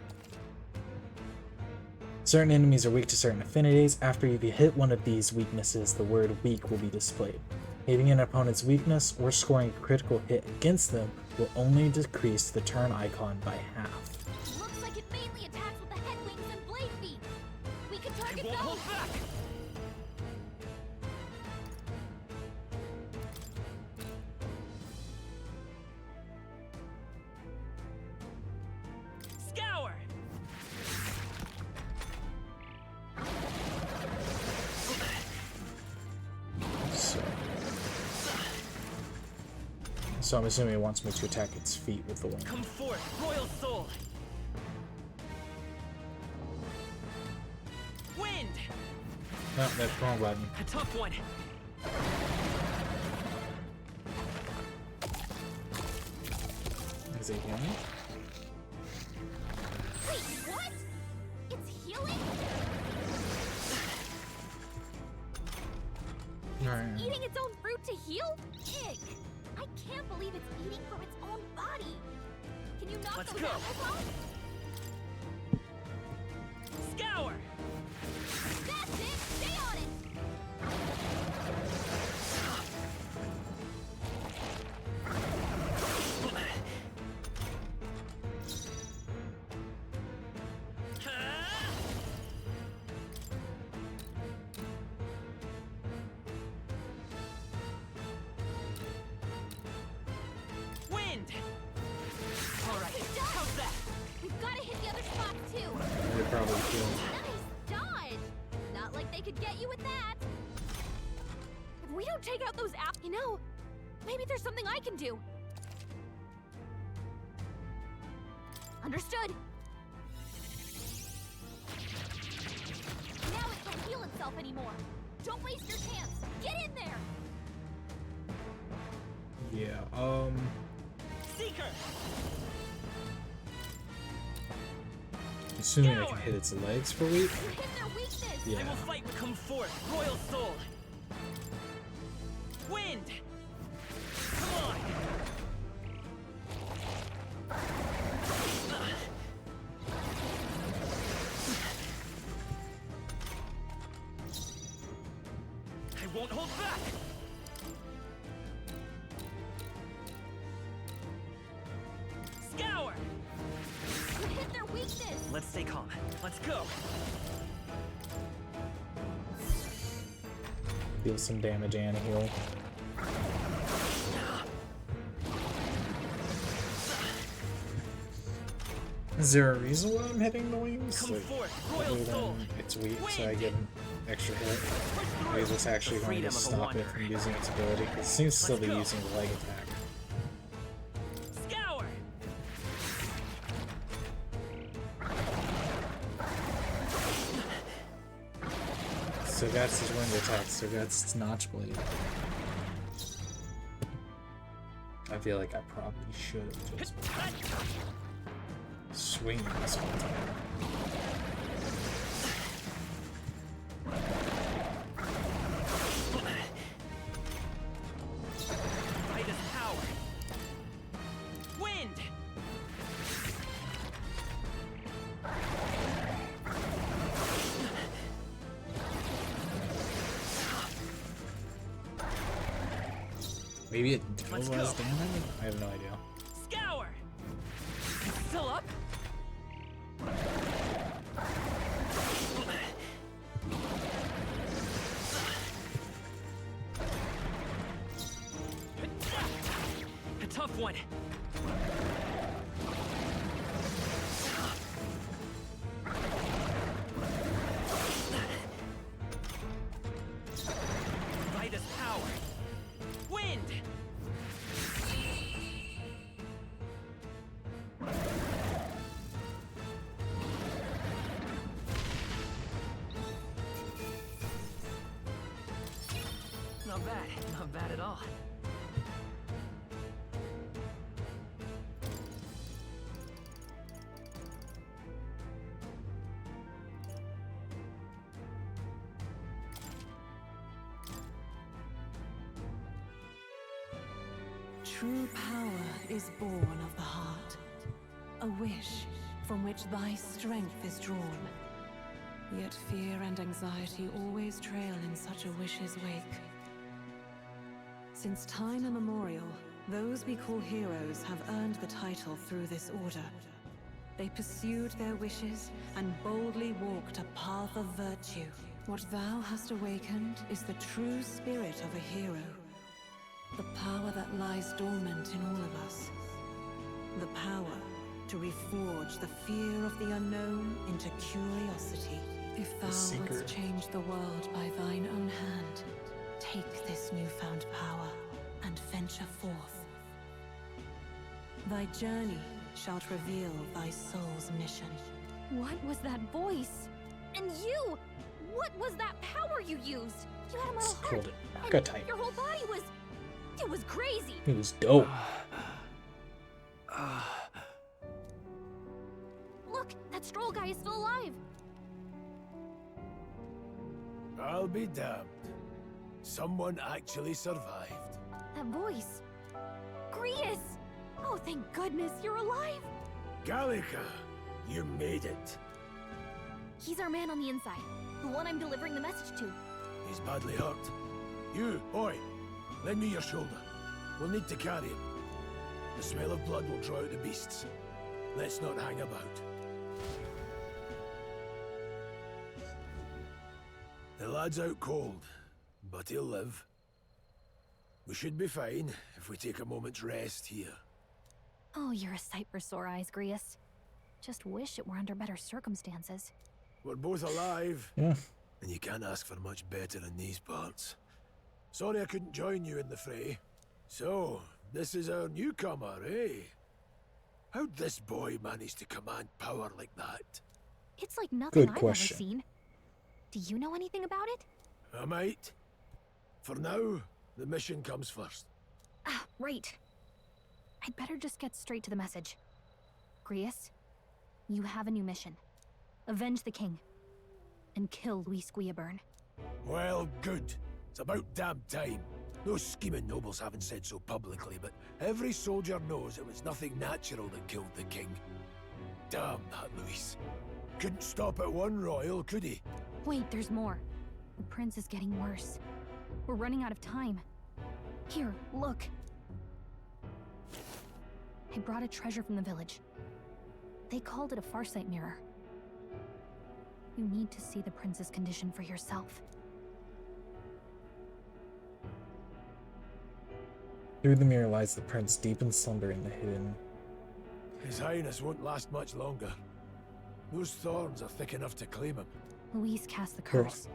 [SPEAKER 8] Certain enemies are weak to certain affinities. After you hit one of these weaknesses, the word weak will be displayed. Hitting an opponent's weakness or scoring a critical hit against them will only decrease the turn icon by half.
[SPEAKER 10] Looks like it mainly attacks with the head wings and blade feet. We can target those.
[SPEAKER 15] Hold back. Scour.
[SPEAKER 8] So I'm assuming it wants me to attack its feet with the wing.
[SPEAKER 15] Come forth, Royal Soul. Wind.
[SPEAKER 8] No, that's the wrong button.
[SPEAKER 15] A tough one.
[SPEAKER 8] Is it healing?
[SPEAKER 10] Wait, what? It's healing?
[SPEAKER 8] Alright.
[SPEAKER 10] Eating its own fruit to heal? Ick! I can't believe it's eating from its own body. Can you knock those apples off?
[SPEAKER 15] Scour.
[SPEAKER 10] That's it! Stay on it!
[SPEAKER 15] Wind. All right, how's that?
[SPEAKER 10] We've got to hit the other spot too.
[SPEAKER 8] They're probably healed.
[SPEAKER 10] Nice dodge! Not like they could get you with that.
[SPEAKER 15] If we don't take out those apples, you know, maybe there's something I can do.
[SPEAKER 10] Understood. Now it can't heal itself anymore. Don't waste your chance. Get in there.
[SPEAKER 8] Yeah,
[SPEAKER 15] Seeker.
[SPEAKER 8] assuming I can hit its legs for weak.
[SPEAKER 10] You hit their weakness.
[SPEAKER 8] Yeah.
[SPEAKER 15] I will fight and come forth, Royal Soul. Wind. Come on. I won't hold back. Scour.
[SPEAKER 10] You hit their weakness.
[SPEAKER 15] Let's stay calm. Let's go.
[SPEAKER 8] Deal some damage and heal. Is there a reason why I'm hitting the wings?
[SPEAKER 15] Come forth, Royal
[SPEAKER 8] other
[SPEAKER 15] Soul.
[SPEAKER 8] than it's weak, so I get an extra hit. Or is this actually going to stop it from using its ability? It seems to still be using the leg attack.
[SPEAKER 15] Scour.
[SPEAKER 8] So that's his wind attack, so that's its notch blade. I feel like I probably should have just swing this whole time.
[SPEAKER 15] Midas power. Wind.
[SPEAKER 8] Maybe it was damage? I have no idea.
[SPEAKER 15] Scour. Still up? A tough one. Midas power. Wind.
[SPEAKER 14] Not bad. Not bad at all.
[SPEAKER 13] True power is born of the heart, a wish from which thy strength is drawn. Yet fear and anxiety always trail in such a wish's wake. Since time immemorial, those we call heroes have earned the title through this order. They pursued their wishes and boldly walked a path of virtue. What thou hast awakened is the true spirit of a hero. The power that lies dormant in all of us. The power to reforge the fear of the unknown into curiosity. If thou wouldst change the world by thine own hand, take this newfound power and venture forth. Thy journey shalt reveal thy soul's mission.
[SPEAKER 10] What was that voice? And you! What was that power you used? You had a metal heart.
[SPEAKER 8] Called it
[SPEAKER 10] And
[SPEAKER 8] Archetype.
[SPEAKER 10] your whole body was... It was crazy.
[SPEAKER 8] It was dope.
[SPEAKER 10] Look, that Stroll guy is still alive.
[SPEAKER 12] I'll be damned. Someone actually survived.
[SPEAKER 10] That voice. Grius! Oh, thank goodness, you're alive!
[SPEAKER 12] Gallica, you made it.
[SPEAKER 10] He's our man on the inside. The one I'm delivering the message to.
[SPEAKER 12] He's badly hurt. You, boy, lend me your shoulder. We'll need to carry him. The smell of blood will draw out the beasts. Let's not hang about. The lad's out cold, but he'll live. We should be fine if we take a moment's rest here.
[SPEAKER 10] Oh, you're a sight for sore eyes, Grius. Just wish it were under better circumstances.
[SPEAKER 12] We're both alive,
[SPEAKER 8] yeah.
[SPEAKER 12] And you can't ask for much better in these parts. Sorry I couldn't join you in the fray. So, this is our newcomer, eh? How'd this boy manage to command power like that?
[SPEAKER 10] It's like nothing
[SPEAKER 8] Good
[SPEAKER 10] I've
[SPEAKER 8] question.
[SPEAKER 10] ever seen. Do you know anything about it?
[SPEAKER 12] I might. For now, the mission comes first.
[SPEAKER 10] Ah, right. I'd better just get straight to the message. Grius, you have a new mission. Avenge the king. And kill Luis Guillaburn.
[SPEAKER 12] Well, good. It's about damn time. Those scheming nobles haven't said so publicly, but every soldier knows it was nothing natural that killed the king. Damn that Luis. Couldn't stop at one royal, could he?
[SPEAKER 10] Wait, there's more. The prince is getting worse. We're running out of time. Here, look. I brought a treasure from the village. They called it a Farsight mirror. You need to see the prince's condition for yourself.
[SPEAKER 8] Through the mirror lies the prince, deep in slumber in the hidden.
[SPEAKER 12] His Highness won't last much longer. Those thorns are thick enough to claim him.
[SPEAKER 10] Luis cast the curse.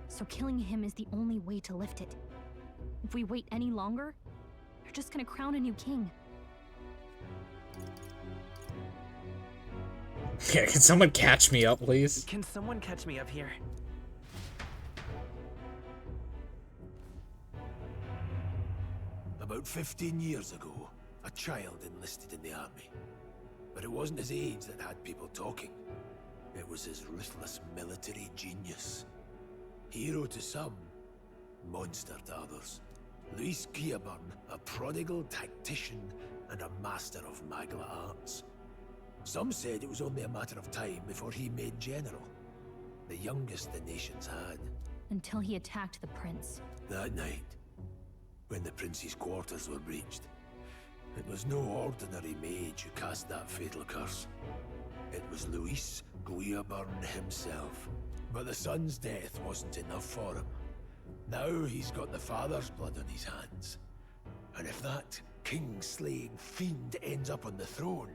[SPEAKER 10] So killing him is the only way to lift it. If we wait any longer, they're just gonna crown a new king.
[SPEAKER 8] Yeah, can someone catch me up, please?
[SPEAKER 14] Can someone catch me up here?
[SPEAKER 12] About 15 years ago, a child enlisted in the army. But it wasn't his age that had people talking. It was his ruthless military genius. Hero to some, monster to others. Luis Guillaburn, a prodigal tactician and a master of Magla arts. Some said it was only a matter of time before he made general. The youngest the nations had.
[SPEAKER 10] Until he attacked the prince.
[SPEAKER 12] That night, when the prince's quarters were breached, it was no ordinary mage who cast that fatal curse. It was Luis Guillaburn himself. But the son's death wasn't enough for him. Now he's got the father's blood on his hands. And if that king-slaying fiend ends up on the throne,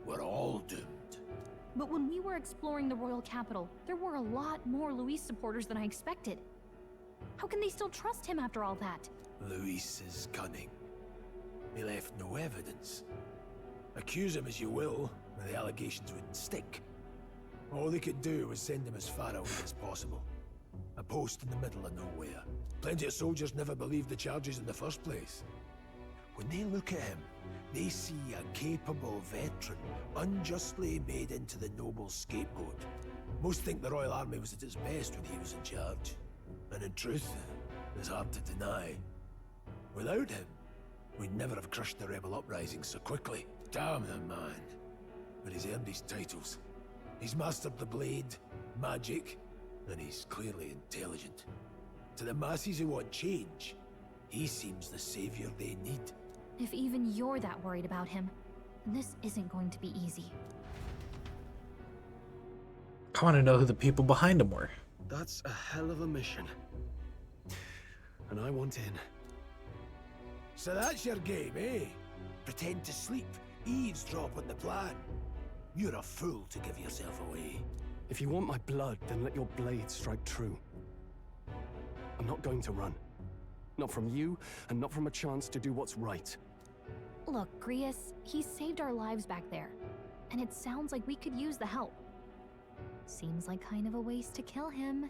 [SPEAKER 12] we're all doomed.
[SPEAKER 10] But when we were exploring the royal capital, there were a lot more Luis supporters than I expected. How can they still trust him after all that?
[SPEAKER 12] Luis is cunning. He left no evidence. Accuse him as you will, the allegations wouldn't stick. All they could do was send him as far away as possible. A post in the middle of nowhere. Plenty of soldiers never believed the charges in the first place. When they look at him, they see a capable veteran unjustly made into the noble scapegoat. Most think the Royal Army was at its best when he was in charge. And in truth, it's hard to deny. Without him, we'd never have crushed the rebel uprising so quickly. Damn the man. But he's earned his titles. He's mastered the blade, magic, and he's clearly intelligent. To the masses who want change, he seems the savior they need.
[SPEAKER 10] If even you're that worried about him, then this isn't going to be easy.
[SPEAKER 8] I want to know who the people behind him were.
[SPEAKER 7] That's a hell of a mission. And I want in.
[SPEAKER 12] So that's your game, eh? Pretend to sleep, eavesdrop on the plan. You're a fool to give yourself away.
[SPEAKER 21] If you want my blood, then let your blade strike true. I'm not going to run. Not from you, and not from a chance to do what's right.
[SPEAKER 10] Look, Grius, he saved our lives back there, and it sounds like we could use the help. Seems like kind of a waste to kill him,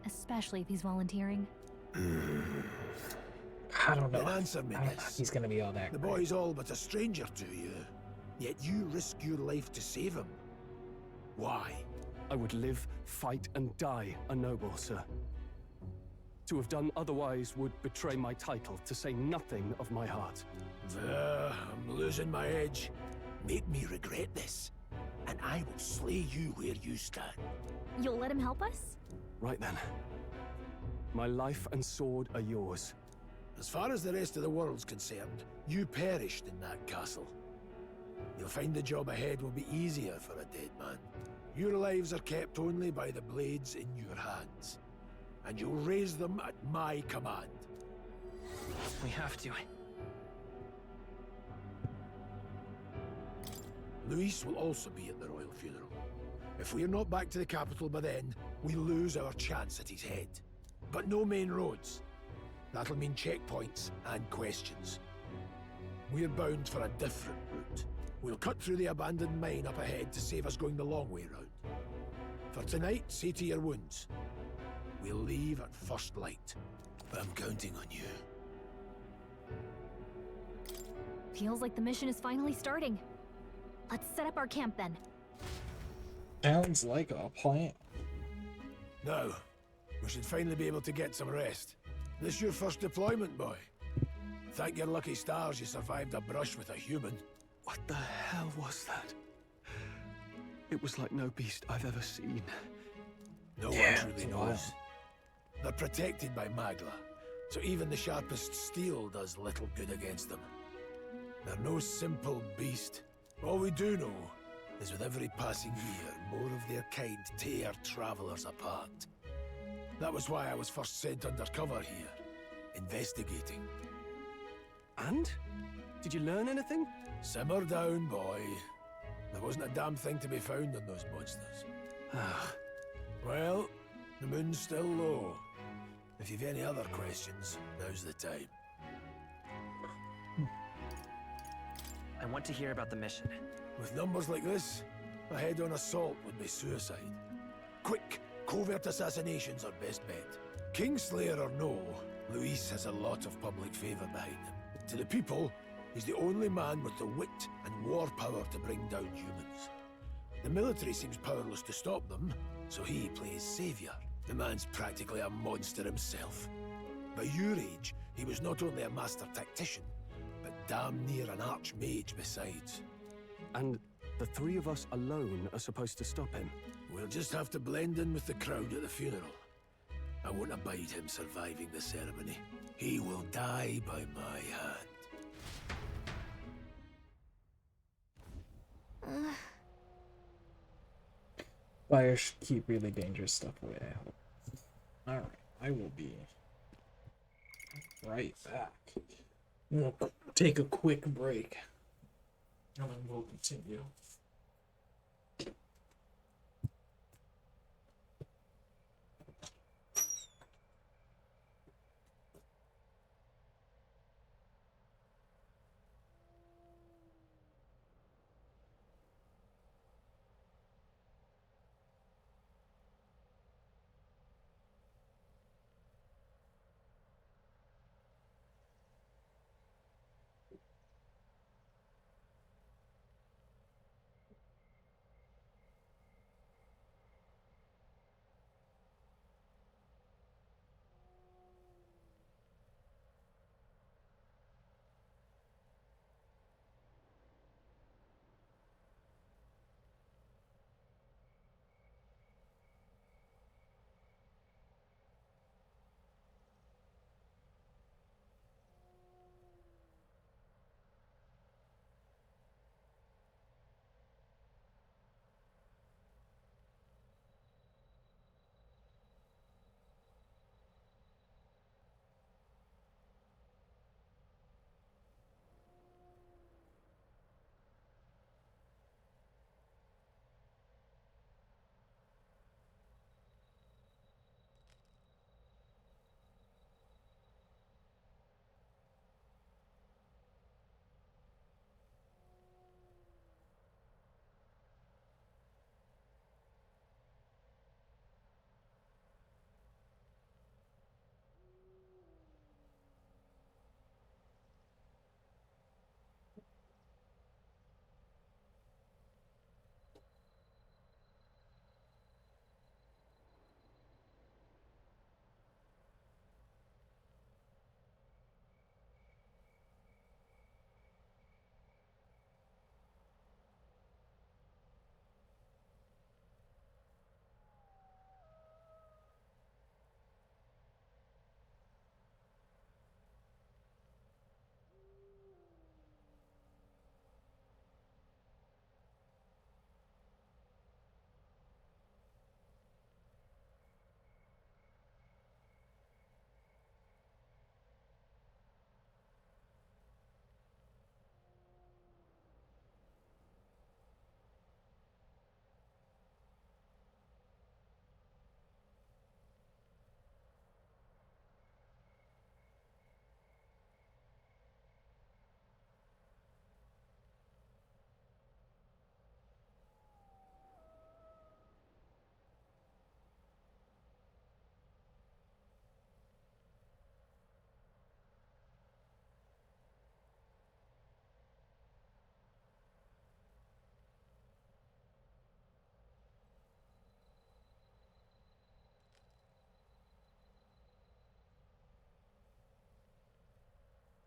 [SPEAKER 10] especially if he's volunteering.
[SPEAKER 8] I don't know.
[SPEAKER 12] Then answer me
[SPEAKER 8] I don't know
[SPEAKER 12] this.
[SPEAKER 8] if he's gonna be all that
[SPEAKER 12] The
[SPEAKER 8] great.
[SPEAKER 12] boy's all but a stranger to you, yet you risk your life to save him. Why?
[SPEAKER 21] I would live, fight, and die a noble, sir. To have done otherwise would betray my title, to say nothing of my heart.
[SPEAKER 12] I'm losing my edge. Make me regret this, and I will slay you where you stand.
[SPEAKER 10] You'll let him help us?
[SPEAKER 21] Right then. My life and sword are yours.
[SPEAKER 12] As far as the rest of the world's concerned, you perished in that castle. You'll find the job ahead will be easier for a dead man. Your lives are kept only by the blades in your hands, and you'll raise them at my command.
[SPEAKER 14] We have to.
[SPEAKER 12] Luis will also be at the royal funeral. If we're not back to the capital by then, we lose our chance at his head. But no main roads. That'll mean checkpoints and questions. We're bound for a different route. We'll cut through the abandoned mine up ahead to save us going the long way round. For tonight, see to your wounds. We'll leave at first light. I'm counting on you.
[SPEAKER 10] Feels like the mission is finally starting. Let's set up our camp then.
[SPEAKER 8] Sounds like a plan.
[SPEAKER 12] Now, we should finally be able to get some rest. This your first deployment, boy? Thank your lucky stars you survived a brush with a human.
[SPEAKER 21] What the hell was that? It was like no beast I've ever seen.
[SPEAKER 12] No one truly knows. They're protected by Magla, so even the sharpest steel does little good against them. They're no simple beast. All we do know is with every passing year, more of their kind tear travelers apart. That was why I was first sent undercover here, investigating.
[SPEAKER 21] And? Did you learn anything?
[SPEAKER 12] Simmer down, boy. There wasn't a damn thing to be found on those monsters. Well, the moon's still low. If you've any other questions, now's the time.
[SPEAKER 14] I want to hear about the mission.
[SPEAKER 12] With numbers like this, a head-on assault would be suicide. Quick, covert assassinations are best bet. Kingslayer or no, Luis has a lot of public favor behind him. To the people, he's the only man with the wit and war power to bring down humans. The military seems powerless to stop them, so he plays savior. The man's practically a monster himself. By your age, he was not only a master tactician, but damn near an archmage besides.
[SPEAKER 21] And the three of us alone are supposed to stop him?
[SPEAKER 12] We'll just have to blend in with the crowd at the funeral. I won't abide him surviving the ceremony. He will die by my hand.
[SPEAKER 8] Fire should keep really dangerous stuff away, I hope. Alright, I will be right back. We'll take a quick break. And then we'll continue.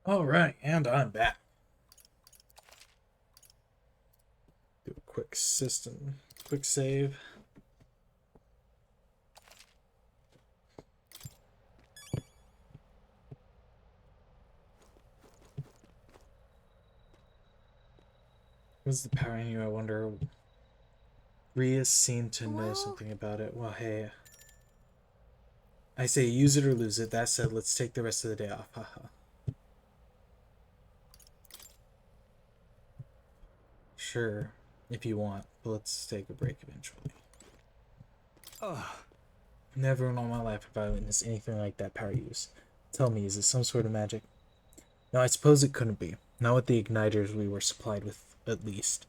[SPEAKER 8] Alright, and I'm back. Do a quick save. What's the power in you, I wonder? Rhea seemed to know something about it. Well, hey. I say use it or lose it. That said, let's take the rest of the day off. Haha. Sure, if you want, but let's take a break eventually. Never in all my life have I witnessed anything like that power use. Tell me, is it some sort of magic? No, I suppose it couldn't be. Not with the igniters we were supplied with, at least.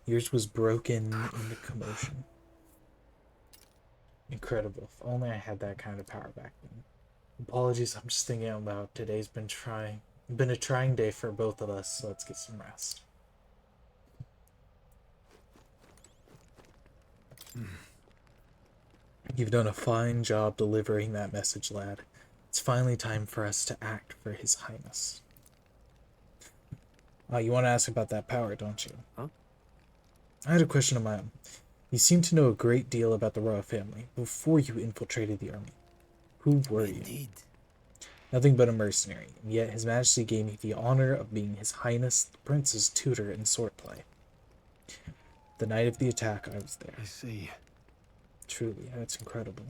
[SPEAKER 8] Yours was broken in the commotion. Incredible. If only I had that kind of power back then. Apologies, I'm just thinking out loud. Today's been a trying day for both of us, so let's get some rest. You've done a fine job delivering that message, lad. It's finally time for us to act for His Highness. You want to ask about that power, don't you?
[SPEAKER 14] Huh?
[SPEAKER 8] I had a question of my own. You seem to know a great deal about the royal family before you infiltrated the army. Who were you?
[SPEAKER 12] Indeed.
[SPEAKER 8] Nothing but a mercenary, and yet His Majesty gave me the honor of being His Highness the Prince's tutor in swordplay. The night of the attack, I was there.
[SPEAKER 7] I see.
[SPEAKER 8] Truly, that's incredible.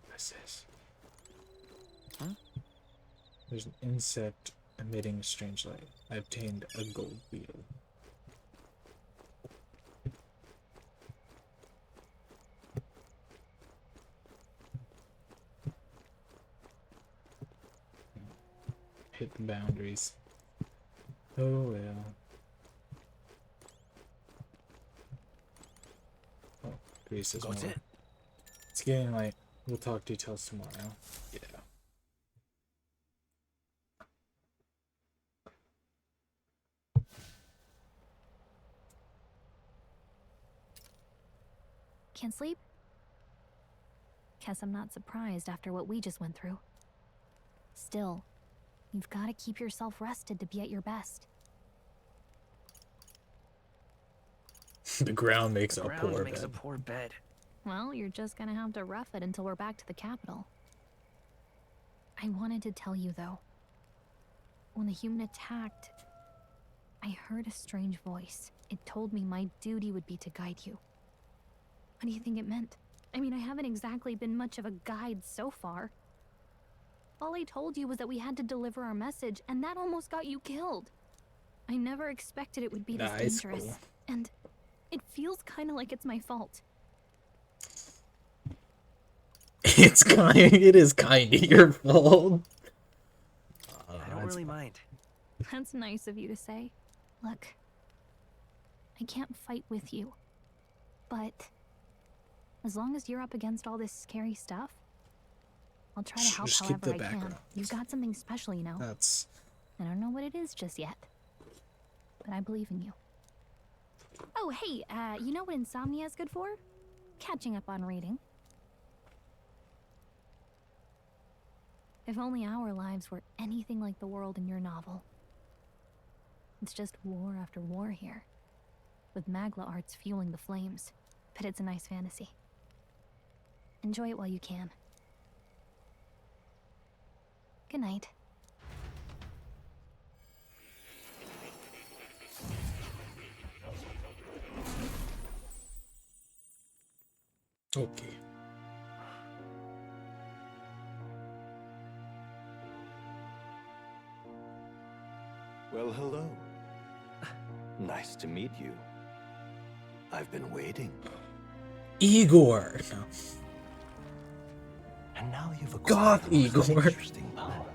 [SPEAKER 8] What's this?
[SPEAKER 14] Huh?
[SPEAKER 8] There's an insect emitting a strange light. I obtained a gold beetle. Hit the boundaries. Oh well. Oh, Grease is more. It's getting late. We'll talk details tomorrow. Yeah.
[SPEAKER 10] Can't sleep? Guess I'm not surprised after what we just went through. Still, you've got to keep yourself rested to be at your best.
[SPEAKER 8] The ground makes
[SPEAKER 14] The
[SPEAKER 8] a
[SPEAKER 14] ground
[SPEAKER 8] poor
[SPEAKER 14] makes
[SPEAKER 8] bed.
[SPEAKER 14] a poor bed.
[SPEAKER 10] Well, you're just gonna have to rough it until we're back to the capital. I wanted to tell you, though. When the human attacked, I heard a strange voice. It told me my duty would be to guide you. What do you think it meant? I mean, I haven't exactly been much of a guide so far. All I told you was that we had to deliver our message, and that almost got you killed. I never expected it would be this dangerous.
[SPEAKER 8] Cool.
[SPEAKER 10] And it feels kind of like it's my fault.
[SPEAKER 8] It is kind of your fault.
[SPEAKER 14] I don't really mind.
[SPEAKER 10] That's nice of you to say. Look, I can't fight with you, but as long as you're up against all this scary stuff, I'll try to help
[SPEAKER 8] Just keep
[SPEAKER 10] however
[SPEAKER 8] the
[SPEAKER 10] I can.
[SPEAKER 8] background.
[SPEAKER 10] You've got something special, you know.
[SPEAKER 8] That's...
[SPEAKER 10] I don't know what it is just yet, but I believe in you. Oh, hey, you know what insomnia is good for? Catching up on reading. If only our lives were anything like the world in your novel. It's just war after war here, with Magla arts fueling the flames, but it's a nice fantasy. Enjoy it while you can. Good night.
[SPEAKER 8] Okay.
[SPEAKER 9] Well, hello. Nice to meet you. I've been waiting.
[SPEAKER 8] Igor. No.
[SPEAKER 9] And now you've
[SPEAKER 8] God,
[SPEAKER 9] acquired a most
[SPEAKER 8] Igor.
[SPEAKER 9] interesting power.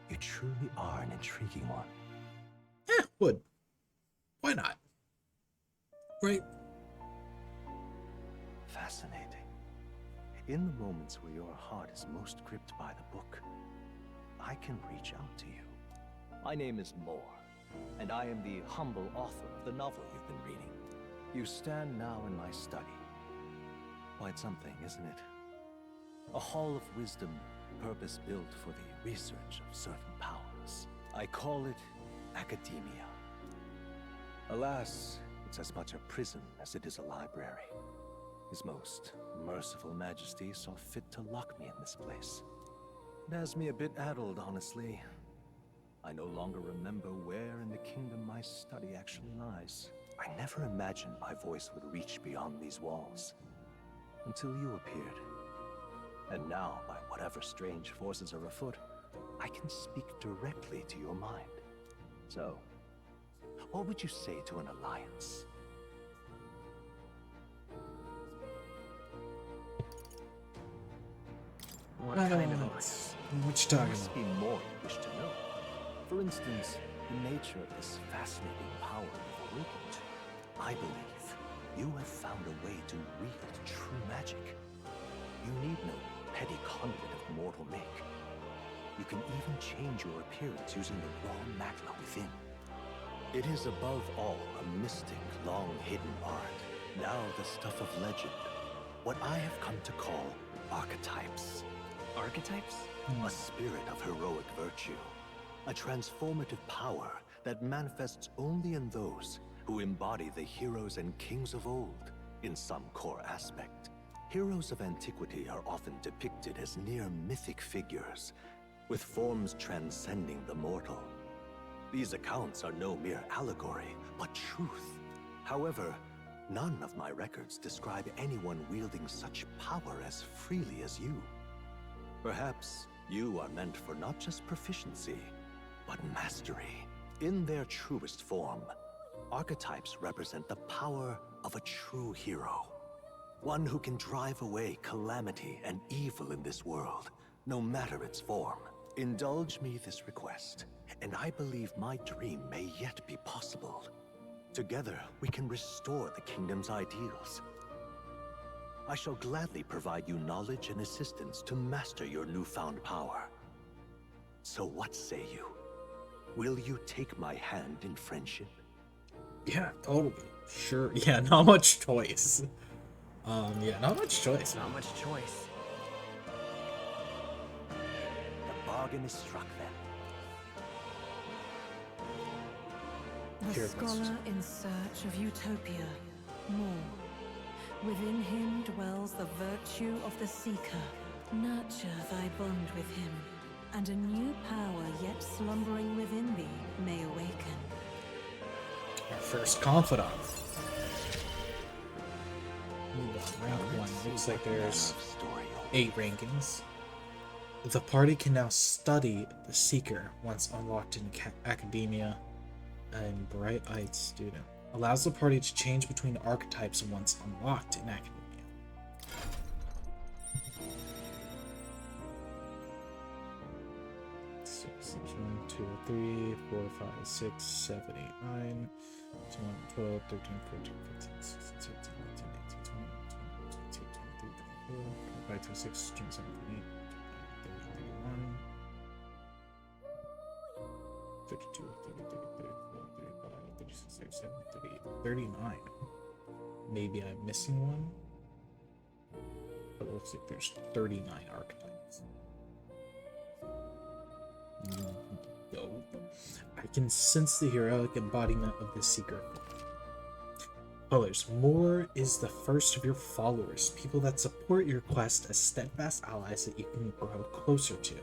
[SPEAKER 9] You truly are an intriguing one.
[SPEAKER 8] Would. Why not? Right?
[SPEAKER 9] fascinating. In the moments where your heart is most gripped by the book, I can reach out to you. My name is Moore, and I am the humble author of the novel you've been reading. You stand now in my study. Quite something, isn't it? A hall of wisdom, purpose-built for the research of certain powers. I call it academia. Alas, it's as much a prison as it is a library. His most merciful majesty saw fit to lock me in this place. It has me a bit addled, honestly. I no longer remember where in the kingdom my study actually lies. I never imagined my voice would reach beyond these walls, until you appeared. And now, by whatever strange forces are afoot, I can speak directly to your mind. So, what would you say to an alliance?
[SPEAKER 14] What kind of alliance?
[SPEAKER 8] What you talking
[SPEAKER 9] There must
[SPEAKER 8] about?
[SPEAKER 9] be more you wish to know. For instance, the nature of this fascinating power you've awakened. I believe you have found a way to wield true magic. You need no petty conduit of mortal make. You can even change your appearance using the raw magma within. It is above all a mystic, long-hidden art, now the stuff of legend. What I have come to call archetypes.
[SPEAKER 14] Archetypes?
[SPEAKER 9] A spirit of heroic virtue. A transformative power that manifests only in those who embody the heroes and kings of old in some core aspect. Heroes of antiquity are often depicted as near mythic figures, with forms transcending the mortal. These accounts are no mere allegory, but truth. However, none of my records describe anyone wielding such power as freely as you. Perhaps you are meant for not just proficiency, but mastery. In their truest form, archetypes represent the power of a true hero. One who can drive away calamity and evil in this world, no matter its form. Indulge me this request, and I believe my dream may yet be possible. Together, we can restore the kingdom's ideals. I shall gladly provide you knowledge and assistance to master your newfound power. So what say you? Will you take my hand in friendship?
[SPEAKER 8] Yeah, totally. Sure. Yeah, not much choice. Yeah, not much choice.
[SPEAKER 14] Not much choice.
[SPEAKER 9] The bargain is struck then.
[SPEAKER 13] The scholar in search of utopia. More. Within him dwells the virtue of the seeker. Nurture thy bond with him, and a new power yet slumbering within thee may awaken.
[SPEAKER 8] Our first confidant. Round 1. Looks like there's 8 rankings. The party can now study the Seeker once unlocked in Academia and Bright-Eyed Student. Allows the party to change between archetypes once unlocked in Academia. Six, 1, 2, 3, 4, 5, 6, 7, 8, 9, 10, 12, 13, 14, 15, 16, 17, 18, 19, 20, 22, 23, 24, 25, 26, 27, 28, 31, 32, 33, 34, 35, 36, 37, 38, 39. Maybe I'm missing one. But it looks like there's 39 archetypes. No. I can sense the heroic embodiment of the Seeker. Colors. Moore is the first of your followers, people that support your quest as steadfast allies that you can grow closer to.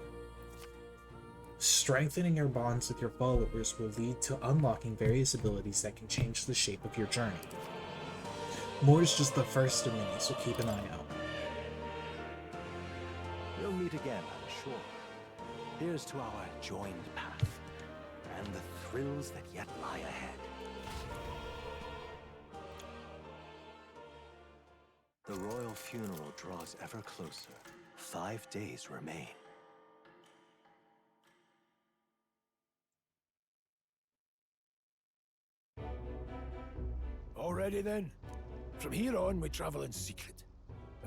[SPEAKER 8] Strengthening your bonds with your followers will lead to unlocking various abilities that can change the shape of your journey. Moore is just the first of many, so keep an eye out.
[SPEAKER 9] We'll meet again, I'm sure. Here's to our joined path, and the thrills that yet lie ahead. The royal funeral draws ever closer. 5 days remain.
[SPEAKER 12] Already then? From here on, we travel in secret.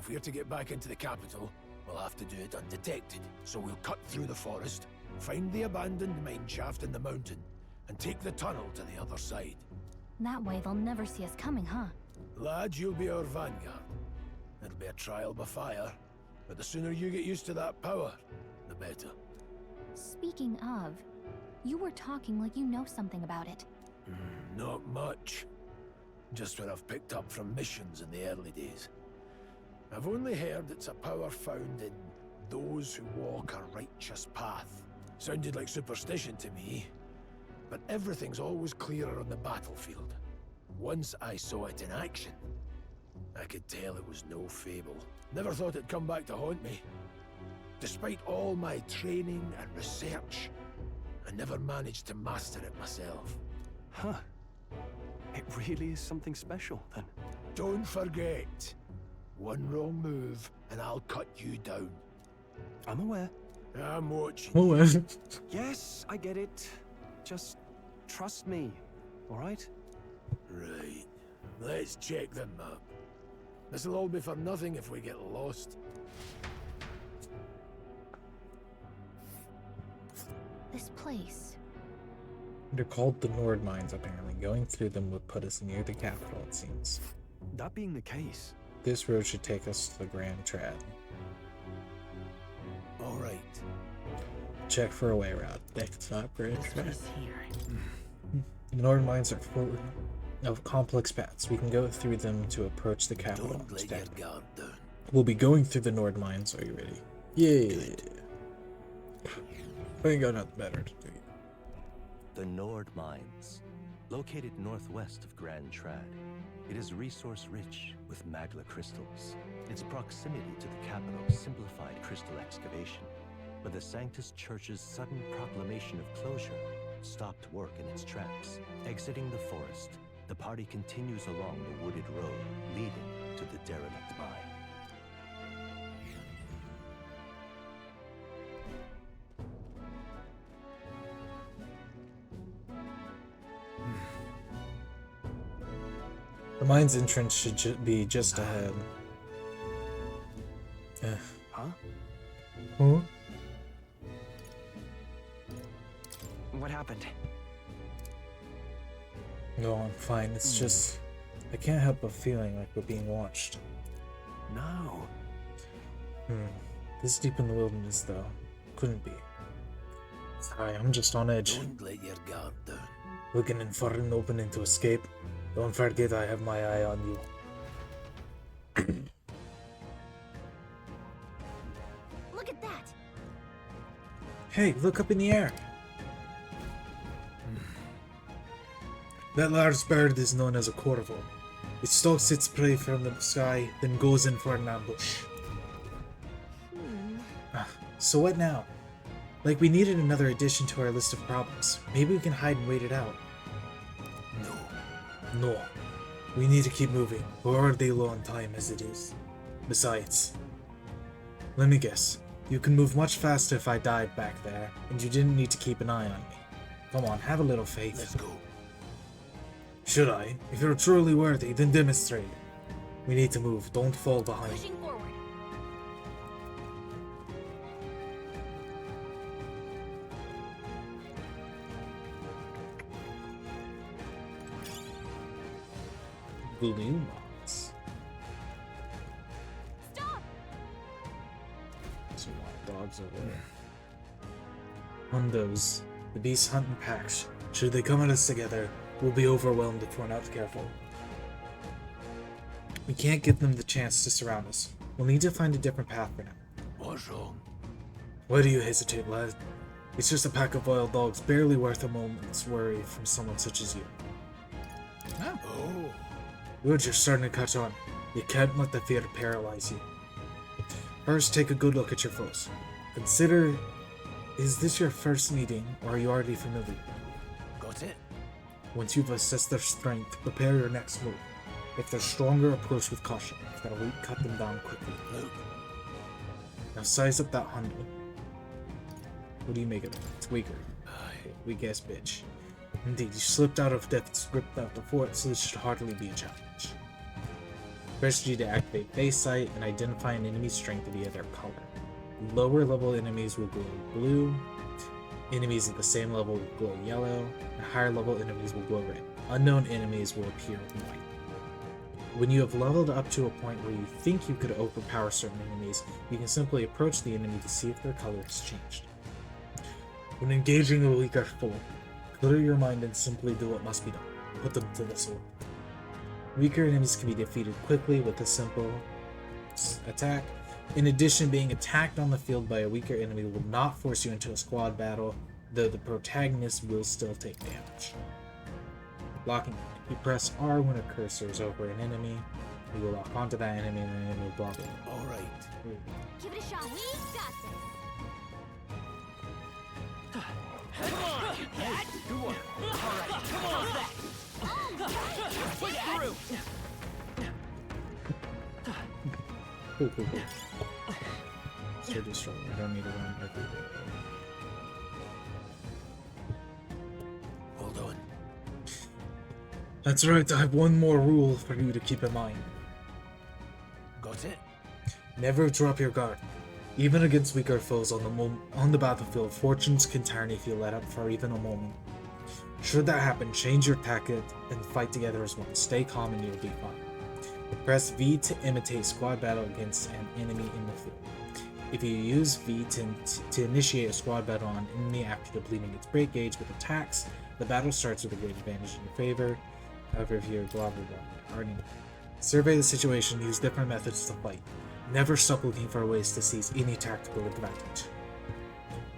[SPEAKER 12] If we're to get back into the capital, we'll have to do it undetected. So we'll cut through the forest, find the abandoned mine shaft in the mountain, and take the tunnel to the other side.
[SPEAKER 10] That way they'll never see us coming, huh?
[SPEAKER 12] Lad, you'll be our vanguard. It'll be a trial by fire, but the sooner you get used to that power, the better.
[SPEAKER 10] Speaking of, you were talking like you know something about it.
[SPEAKER 12] Not much. Just what I've picked up from missions in the early days. I've only heard it's a power found in those who walk a righteous path. Sounded like superstition to me, but everything's always clearer on the battlefield. Once I saw it in action, I could tell it was no fable. Never thought it'd come back to haunt me. Despite all my training and research, I never managed to master it myself.
[SPEAKER 21] Huh. It really is something special, then.
[SPEAKER 12] Don't forget, one wrong move and I'll cut you down.
[SPEAKER 21] I'm aware.
[SPEAKER 12] I'm watching.
[SPEAKER 8] Oh,
[SPEAKER 21] Yes, I get it. Just trust me, all right?
[SPEAKER 12] Right. Let's check the map. This'll all be for nothing if we get lost.
[SPEAKER 10] This place.
[SPEAKER 8] They're called the Nord Mines, apparently. Going through them would put us near the capital, it seems.
[SPEAKER 21] That being the case,
[SPEAKER 8] this road should take us to the Grand Trad.
[SPEAKER 12] All right.
[SPEAKER 8] Check for a way route. Next stop, Grand
[SPEAKER 14] This
[SPEAKER 8] Trad.
[SPEAKER 14] place here.
[SPEAKER 8] The Nord Mines are full of complex paths. We can go through them to approach the capital
[SPEAKER 12] Don't let
[SPEAKER 8] instead.
[SPEAKER 12] your guard down.
[SPEAKER 8] We'll be going through the Nord Mines. Are you ready? Yeah. I ain't got nothing better to do.
[SPEAKER 9] The Nord Mines, located northwest of Grand Trad. It is resource-rich with magla crystals. Its proximity to the capital simplified crystal excavation, but the Sanctus Church's sudden proclamation of closure stopped work in its tracks. Exiting the forest, the party continues along the wooded road leading to the derelict mine.
[SPEAKER 8] The mine's entrance should be just ahead.
[SPEAKER 21] Huh?
[SPEAKER 8] Huh?
[SPEAKER 14] What happened?
[SPEAKER 8] No, I'm fine. It's just... I can't help but feeling like we're being watched.
[SPEAKER 21] No.
[SPEAKER 8] This deep in the wilderness, though. Couldn't be. Sorry, I'm just on edge.
[SPEAKER 12] Don't let your guard down.
[SPEAKER 8] Looking in for an opening to escape. Don't forget I have my eye on you.
[SPEAKER 10] Look at that!
[SPEAKER 8] Hey, look up in the air! That large bird is known as a corvo. It stalks its prey from the sky, then goes in for an ambush. So what now? Like we needed another addition to our list of problems. Maybe we can hide and wait it out. No. We need to keep moving. We're already low on time as it is. Besides, let me guess. You can move much faster if I died back there, and you didn't need to keep an eye on me. Come on, have a little faith.
[SPEAKER 12] Let's go.
[SPEAKER 8] Should I? If you're truly worthy, then demonstrate it. We need to move. Don't fall behind.
[SPEAKER 10] Pushing forward.
[SPEAKER 8] Blue box.
[SPEAKER 10] Stop!
[SPEAKER 8] Some wild dogs over there. Hundos. The beasts hunt in packs. Should they come at us together, we'll be overwhelmed if we're not careful. We can't give them the chance to surround us. We'll need to find a different path for now.
[SPEAKER 12] What's wrong?
[SPEAKER 8] Why do you hesitate, lad? It's just a pack of wild dogs, barely worth a moment's worry from someone such as you.
[SPEAKER 12] Oh.
[SPEAKER 8] Good, you're starting to catch on. You can't let the fear paralyze you. First, take a good look at your foes. Consider, is this your first meeting, or are you already familiar?
[SPEAKER 12] Got it?
[SPEAKER 8] Once you've assessed their strength, prepare your next move. If they're stronger, approach with caution. If they're weak, cut them down quickly. Now size up that Hundo. What do you make of it? It's weaker. Weak ass bitch. Indeed, you slipped out of death's grip out the fort, so this should hardly be a challenge. Press G to activate Face Sight and identify an enemy's strength via their color. Lower level enemies will glow blue, enemies at the same level will glow yellow, and higher level enemies will glow red. Unknown enemies will appear white. When you have leveled up to a point where you think you could overpower certain enemies, you can simply approach the enemy to see if their color has changed. When engaging a weaker foe, clear your mind and simply do what must be done. Put them to the sword. Weaker enemies can be defeated quickly with a simple attack. In addition, being attacked on the field by a weaker enemy will not force you into a squad battle, though the protagonist will still take damage. Locking. If you press R when a cursor is over an enemy, you will lock onto that enemy and the enemy will block it.
[SPEAKER 12] Alright.
[SPEAKER 10] Give it a shot. We got this.
[SPEAKER 12] Come on! Good one. Alright, come on! Push through!
[SPEAKER 8] Cool. So destroyed. I don't need to run everywhere.
[SPEAKER 12] Well done.
[SPEAKER 8] That's right, I have one more rule for you to keep in mind.
[SPEAKER 12] Got it?
[SPEAKER 8] Never drop your guard. Even against weaker foes on the battlefield, fortunes can turn if you let up for even a moment. Should that happen, change your tactic and fight together as one. Stay calm and you'll be fine. Press V to imitate squad battle against an enemy in the field. If you use V to initiate a squad battle on an enemy after depleting its break gauge with attacks, the battle starts with a great advantage in your favor. However, if you're blah blah blah, already survey the situation, use different methods to fight. Never stop looking for ways to seize any tactical advantage.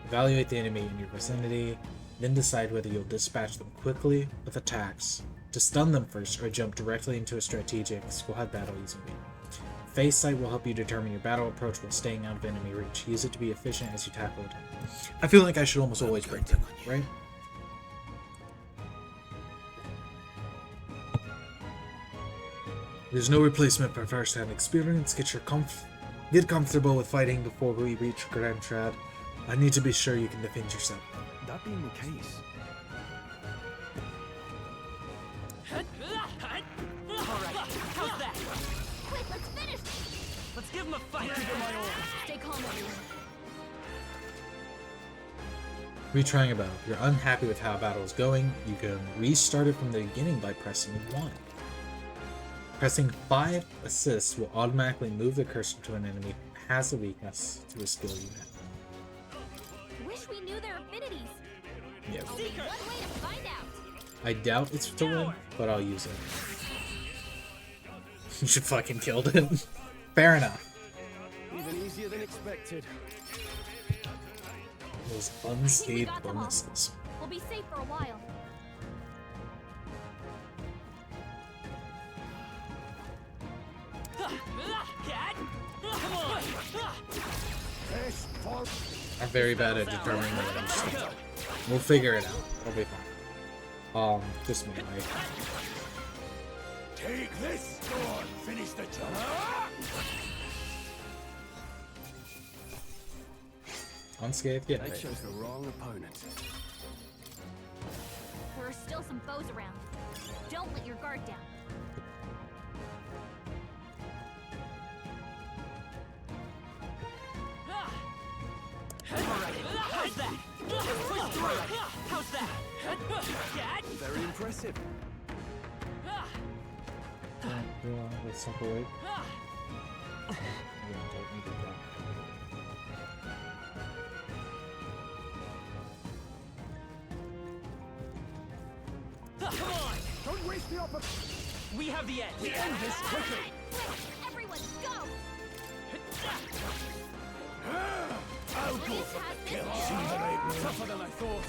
[SPEAKER 8] Evaluate the enemy in your vicinity, then decide whether you'll dispatch them quickly with attacks, to stun them first, or jump directly into a strategic squad battle using V. Face Sight will help you determine your battle approach while staying out of enemy reach. Use it to be efficient as you tackle it. I feel like I should almost always break them, right? There's no replacement for first-hand experience. Get comfortable with fighting before we reach Grand Trad. I need to be sure you can defend yourself.
[SPEAKER 9] That being the case,
[SPEAKER 14] Alright, how's that?
[SPEAKER 10] Quick, let's finish.
[SPEAKER 14] Let's give him a fight.
[SPEAKER 10] Stay calm, everyone.
[SPEAKER 8] Retrying a battle. If you're unhappy with how a battle is going, you can restart it from the beginning by pressing 1. Pressing 5 assists will automatically move the cursor to an enemy who has a weakness to a skill you have.
[SPEAKER 10] Wish we knew their affinities.
[SPEAKER 8] Yep.
[SPEAKER 10] Only one way to find out.
[SPEAKER 8] I doubt it's to win, but I'll use it. You should fucking killed it. Fair enough.
[SPEAKER 7] Even easier than expected.
[SPEAKER 8] Those unscathed bonuses.
[SPEAKER 10] We'll be safe for a while.
[SPEAKER 8] I'm very bad at determining what I'm saying. We'll figure it out. It'll be fine. Just me, right?
[SPEAKER 12] Take this! Go on, finish the job.
[SPEAKER 8] Unscathed? Yeah.
[SPEAKER 7] They chose the wrong opponent.
[SPEAKER 10] There are still some foes around. Don't let your guard down.
[SPEAKER 14] How's that? How's that?
[SPEAKER 7] Very impressive.
[SPEAKER 8] With simple weight.
[SPEAKER 14] Come on!
[SPEAKER 12] Don't waste the opportunity.
[SPEAKER 14] We have the edge.
[SPEAKER 12] We end this quickly.
[SPEAKER 10] Everyone, go!
[SPEAKER 12] I'll go for the kill.
[SPEAKER 7] Tougher than I thought.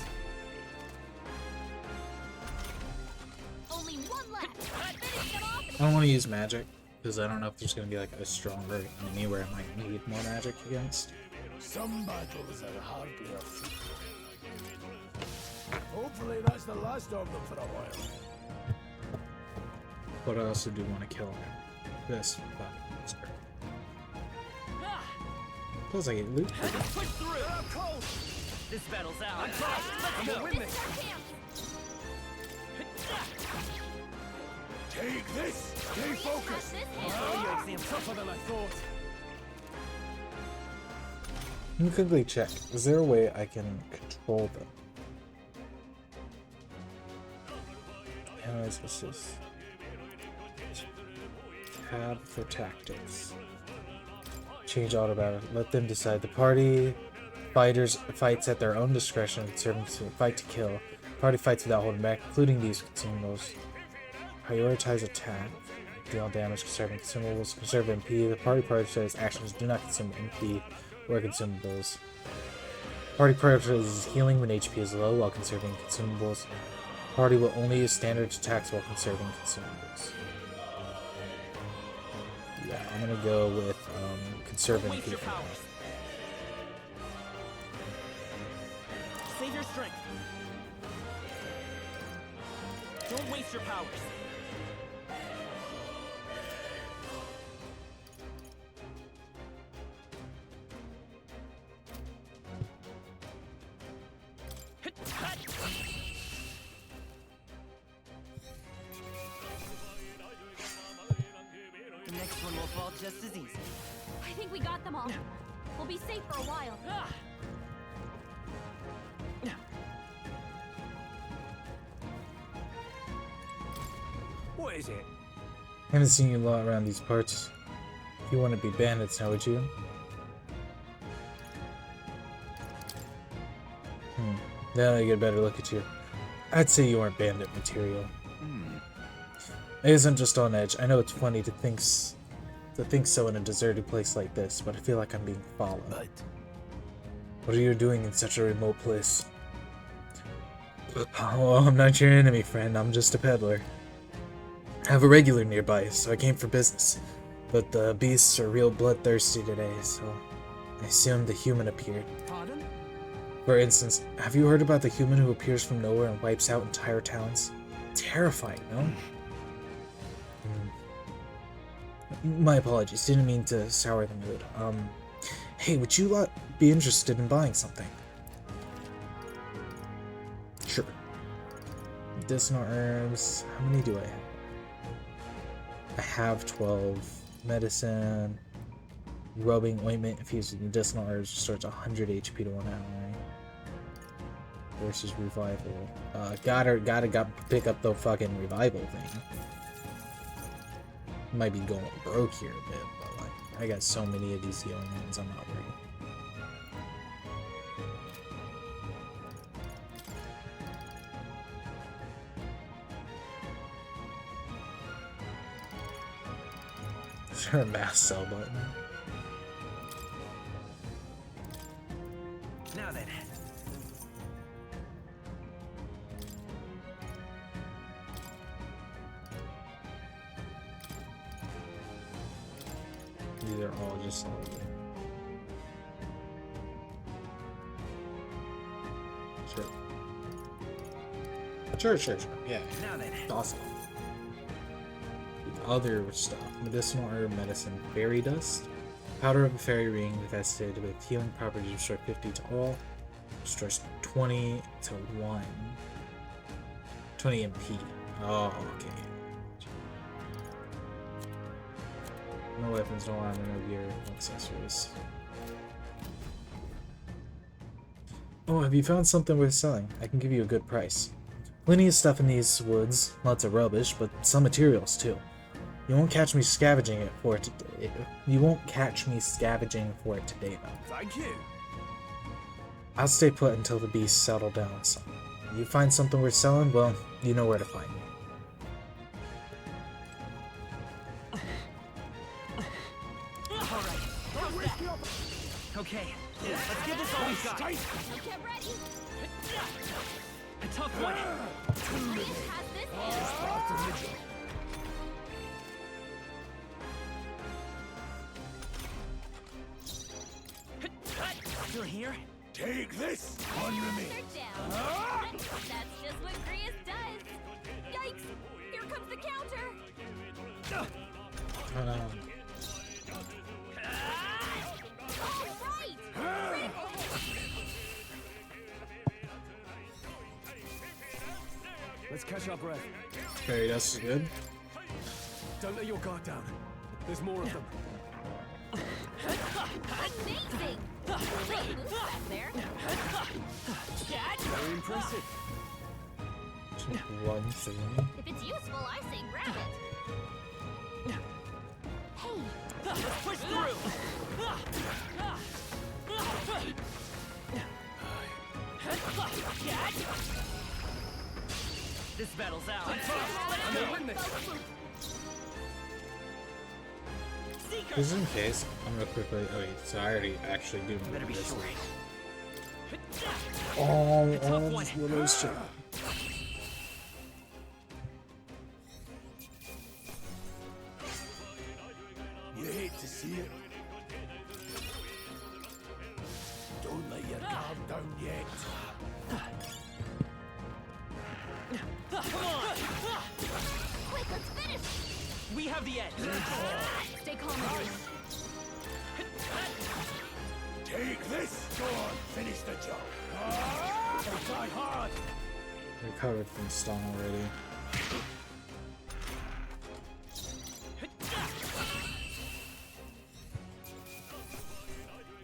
[SPEAKER 10] Only one left. Finish them off.
[SPEAKER 8] I don't want to use magic, because I don't know if there's going to be like a stronger enemy where I might need more magic against.
[SPEAKER 12] Some battles are hardly a feat. Hopefully that's the last of them for a while.
[SPEAKER 8] But I also do want to kill this. Plus I get loot.
[SPEAKER 14] Push through. This battle's out. Let's go.
[SPEAKER 12] Win this. Take this! Stay focused!
[SPEAKER 14] Oh, your exam tougher than I thought.
[SPEAKER 8] Let me quickly check. Is there a way I can control them? Analyze assist. Tab for tactics. Change auto battle. Let them decide. The party fighters fights at their own discretion, conserving to fight to kill. Party fights without holding back, including these consumables. Prioritize attack. Deal damage, conserving consumables. Conserve MP. The party prioritizes actions do not consume MP or consumables. Party prioritizes healing when HP is low while conserving consumables. Party will only use standard attacks while conserving consumables. Yeah, I'm gonna go with conserving MP.
[SPEAKER 14] Save your strength. Don't waste your powers.
[SPEAKER 15] The next one will fall just as easy. I think we got them all. We'll be safe for a while.
[SPEAKER 14] What is it?
[SPEAKER 8] I haven't seen you a lot around these parts. You want to be bandits now, would you? Now I get a better look at you. I'd say you aren't bandit material. It isn't just on edge. I know it's funny to think so in a deserted place like this, but I feel like I'm being followed. What are you doing in such a remote place? Oh, I'm not your enemy, friend. I'm just a peddler. I have a regular nearby, so I came for business. But the beasts are real bloodthirsty today, so I assumed the human appeared.
[SPEAKER 14] Pardon?
[SPEAKER 8] For instance, have you heard about the human who appears from nowhere and wipes out entire towns? Terrifying, no? My apologies, didn't mean to sour the mood. Hey, would you lot be interested in buying something? Sure. Medicinal herbs, how many do I have? I have 12. Medicine, rubbing ointment infused with medicinal herbs restores 100 HP to 1 ally. Versus revival. Gotta pick up the fucking revival thing. Might be going broke here a bit, but like I got so many of these healing ones, I'm not worried. Is there a mass sell button?
[SPEAKER 14] Now then.
[SPEAKER 8] These are all just Sure. Yeah.
[SPEAKER 14] Now then.
[SPEAKER 8] Awesome. Other stuff. Medicinal herb medicine. Fairy dust. Powder of a fairy ring invested with healing properties. Restore 50 to all. Restores 20 to 1. 20 MP. Oh, okay. No weapons, no armor, no gear, no accessories. Oh, have you found something worth selling? I can give you a good price. Plenty of stuff in these woods, lots of rubbish, but some materials too. You won't catch me scavenging it for it today. You won't catch me scavenging for it today, though.
[SPEAKER 12] Thank you.
[SPEAKER 8] I'll stay put until the beasts settle down some. You find something worth selling, well, you know where to find me.
[SPEAKER 14] Okay, let's give this all we got.
[SPEAKER 15] Get ready.
[SPEAKER 14] A tough one. Still here?
[SPEAKER 12] Take this on your me.
[SPEAKER 15] That's just what Grius does. Yikes! Here comes the counter.
[SPEAKER 8] Oh no.
[SPEAKER 21] Let's catch our breath.
[SPEAKER 8] Fairy dust is good.
[SPEAKER 7] Don't let your guard down. There's more of them.
[SPEAKER 15] Amazing! Great move back there.
[SPEAKER 7] Very impressive.
[SPEAKER 8] One thing.
[SPEAKER 15] If it's useful, I say grab it. Hey, let's push through.
[SPEAKER 14] This battle's out.
[SPEAKER 7] I'm gonna win this.
[SPEAKER 8] Just in case, I'm gonna quickly. Oh wait, so I already actually do know this one. Oh, just Widow's Child.
[SPEAKER 12] You hate to see it. Don't let your guard down yet.
[SPEAKER 14] Come on!
[SPEAKER 15] Quick, let's finish.
[SPEAKER 14] We have the edge.
[SPEAKER 15] Stay calm.
[SPEAKER 12] Take this. Go on, finish the job. Try hard.
[SPEAKER 8] Recovered from stun already.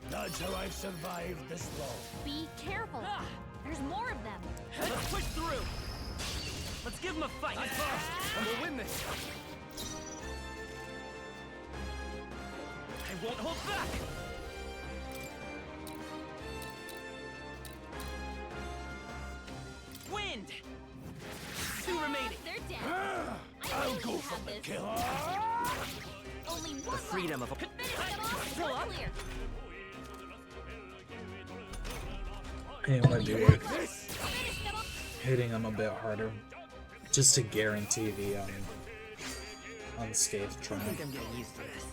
[SPEAKER 12] That's how I've survived this long.
[SPEAKER 15] Be careful. There's more of them.
[SPEAKER 14] Let's push through. Let's give him a fight.
[SPEAKER 7] I'm fast, and we'll win this.
[SPEAKER 14] I won't hold back. Wind. 2 remaining.
[SPEAKER 15] They're dead.
[SPEAKER 12] I'll go for the kill.
[SPEAKER 15] Only one
[SPEAKER 14] The freedom of a.
[SPEAKER 15] finish them off. We're clear.
[SPEAKER 8] It might be worth hitting him a bit harder, just to guarantee the unscathed
[SPEAKER 14] I
[SPEAKER 8] triumph.
[SPEAKER 14] think I'm getting used to this.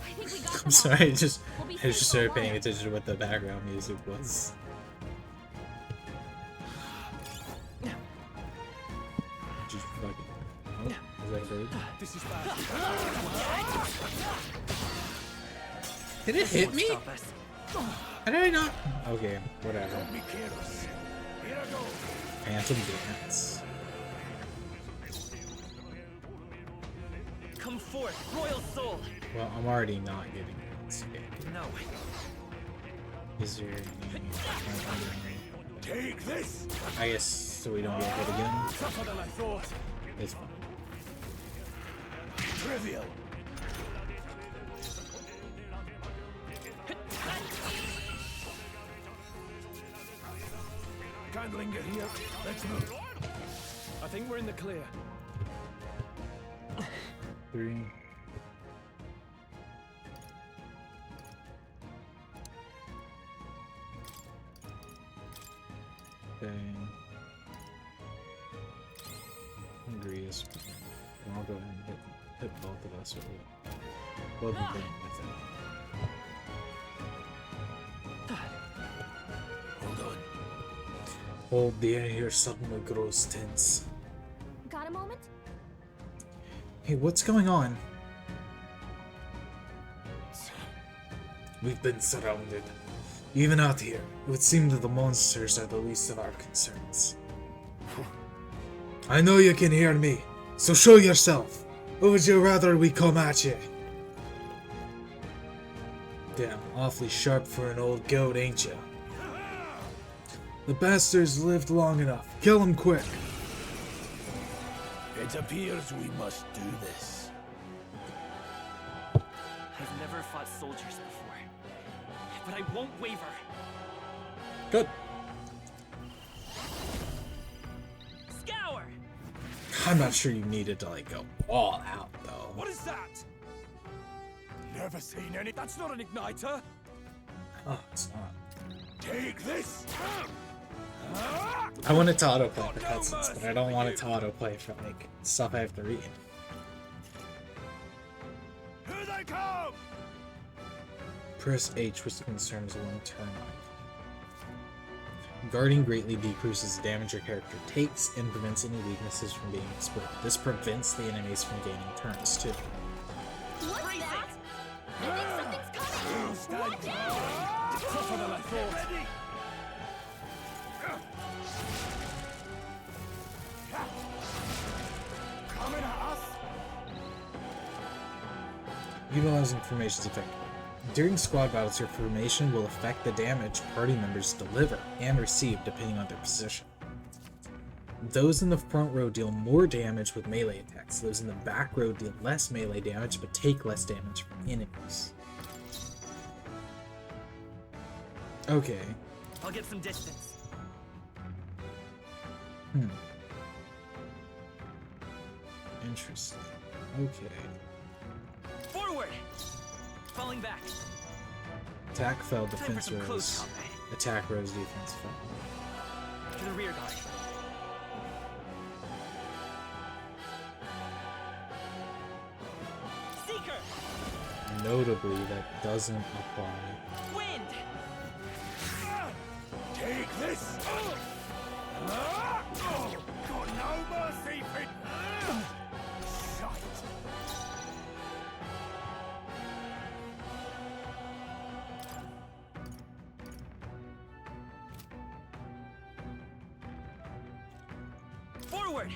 [SPEAKER 15] I think we got them
[SPEAKER 8] I'm sorry,
[SPEAKER 15] all.
[SPEAKER 8] I just
[SPEAKER 15] We'll be safe for a
[SPEAKER 8] started paying
[SPEAKER 15] while.
[SPEAKER 8] attention to what the background music was. Just fucking. Oh, is that a bird?
[SPEAKER 7] This is bad.
[SPEAKER 8] Did it hit me?
[SPEAKER 14] Stop us.
[SPEAKER 8] How did I not? Okay, whatever.
[SPEAKER 12] Don't be careless. Here I go.
[SPEAKER 8] Phantom Dance.
[SPEAKER 14] Come forth, royal soul.
[SPEAKER 8] Well, I'm already not getting unscathed.
[SPEAKER 14] No.
[SPEAKER 8] Is there any...
[SPEAKER 12] Take this.
[SPEAKER 8] I guess so we don't get hit again.
[SPEAKER 7] Tougher than I thought.
[SPEAKER 8] It's fine.
[SPEAKER 12] Trivial. Can't linger here. Let's move.
[SPEAKER 7] I think we're in the clear.
[SPEAKER 8] 3. Okay. Hungry is. I'll go ahead and hit both of us with it. Both of them with it.
[SPEAKER 12] Hold on.
[SPEAKER 8] Oh, the air here suddenly grows tense.
[SPEAKER 15] Got a moment?
[SPEAKER 8] Hey, what's going on? We've been surrounded. Even out here, it would seem that the monsters are the least of our concerns. I know you can hear me, so show yourself. Or would you rather we come at you? Damn, awfully sharp for an old goat, ain't ya? The bastards lived long enough. Kill them quick.
[SPEAKER 12] It appears we must do this.
[SPEAKER 14] I've never fought soldiers before, but I won't waver.
[SPEAKER 8] Good.
[SPEAKER 14] Scour.
[SPEAKER 8] I'm not sure you needed to like go all out though.
[SPEAKER 7] What is that? Never seen any. That's not an igniter.
[SPEAKER 8] Oh, it's not.
[SPEAKER 12] Take this.
[SPEAKER 8] I want it to autoplay for cutscenes, but I don't want it to autoplay for like stuff I have to read.
[SPEAKER 12] Here they come.
[SPEAKER 8] Press H, which concerns one turn. Guarding greatly decreases the damage your character takes and prevents any weaknesses from being exploited. This prevents the enemies from gaining turns too.
[SPEAKER 15] What's that? I think something's coming. Watch out!
[SPEAKER 7] Tougher than I thought.
[SPEAKER 8] Utilizing formations effectively. During squad battles, your formation will affect the damage party members deliver and receive depending on their position. Those in the front row deal more damage with melee attacks. Those in the back row deal less melee damage but take less damage from enemies. Okay.
[SPEAKER 14] I'll get some distance.
[SPEAKER 8] Interesting. Okay.
[SPEAKER 14] Forward! Falling back.
[SPEAKER 8] Attack fell,
[SPEAKER 14] Time for
[SPEAKER 8] defense
[SPEAKER 14] some close
[SPEAKER 8] rose.
[SPEAKER 14] combat.
[SPEAKER 8] Attack rose, defense fell.
[SPEAKER 14] To the rear guard. Seeker!
[SPEAKER 8] Notably, that doesn't apply.
[SPEAKER 14] Wind!
[SPEAKER 12] Take this! Got no mercy for shite.
[SPEAKER 14] Forward!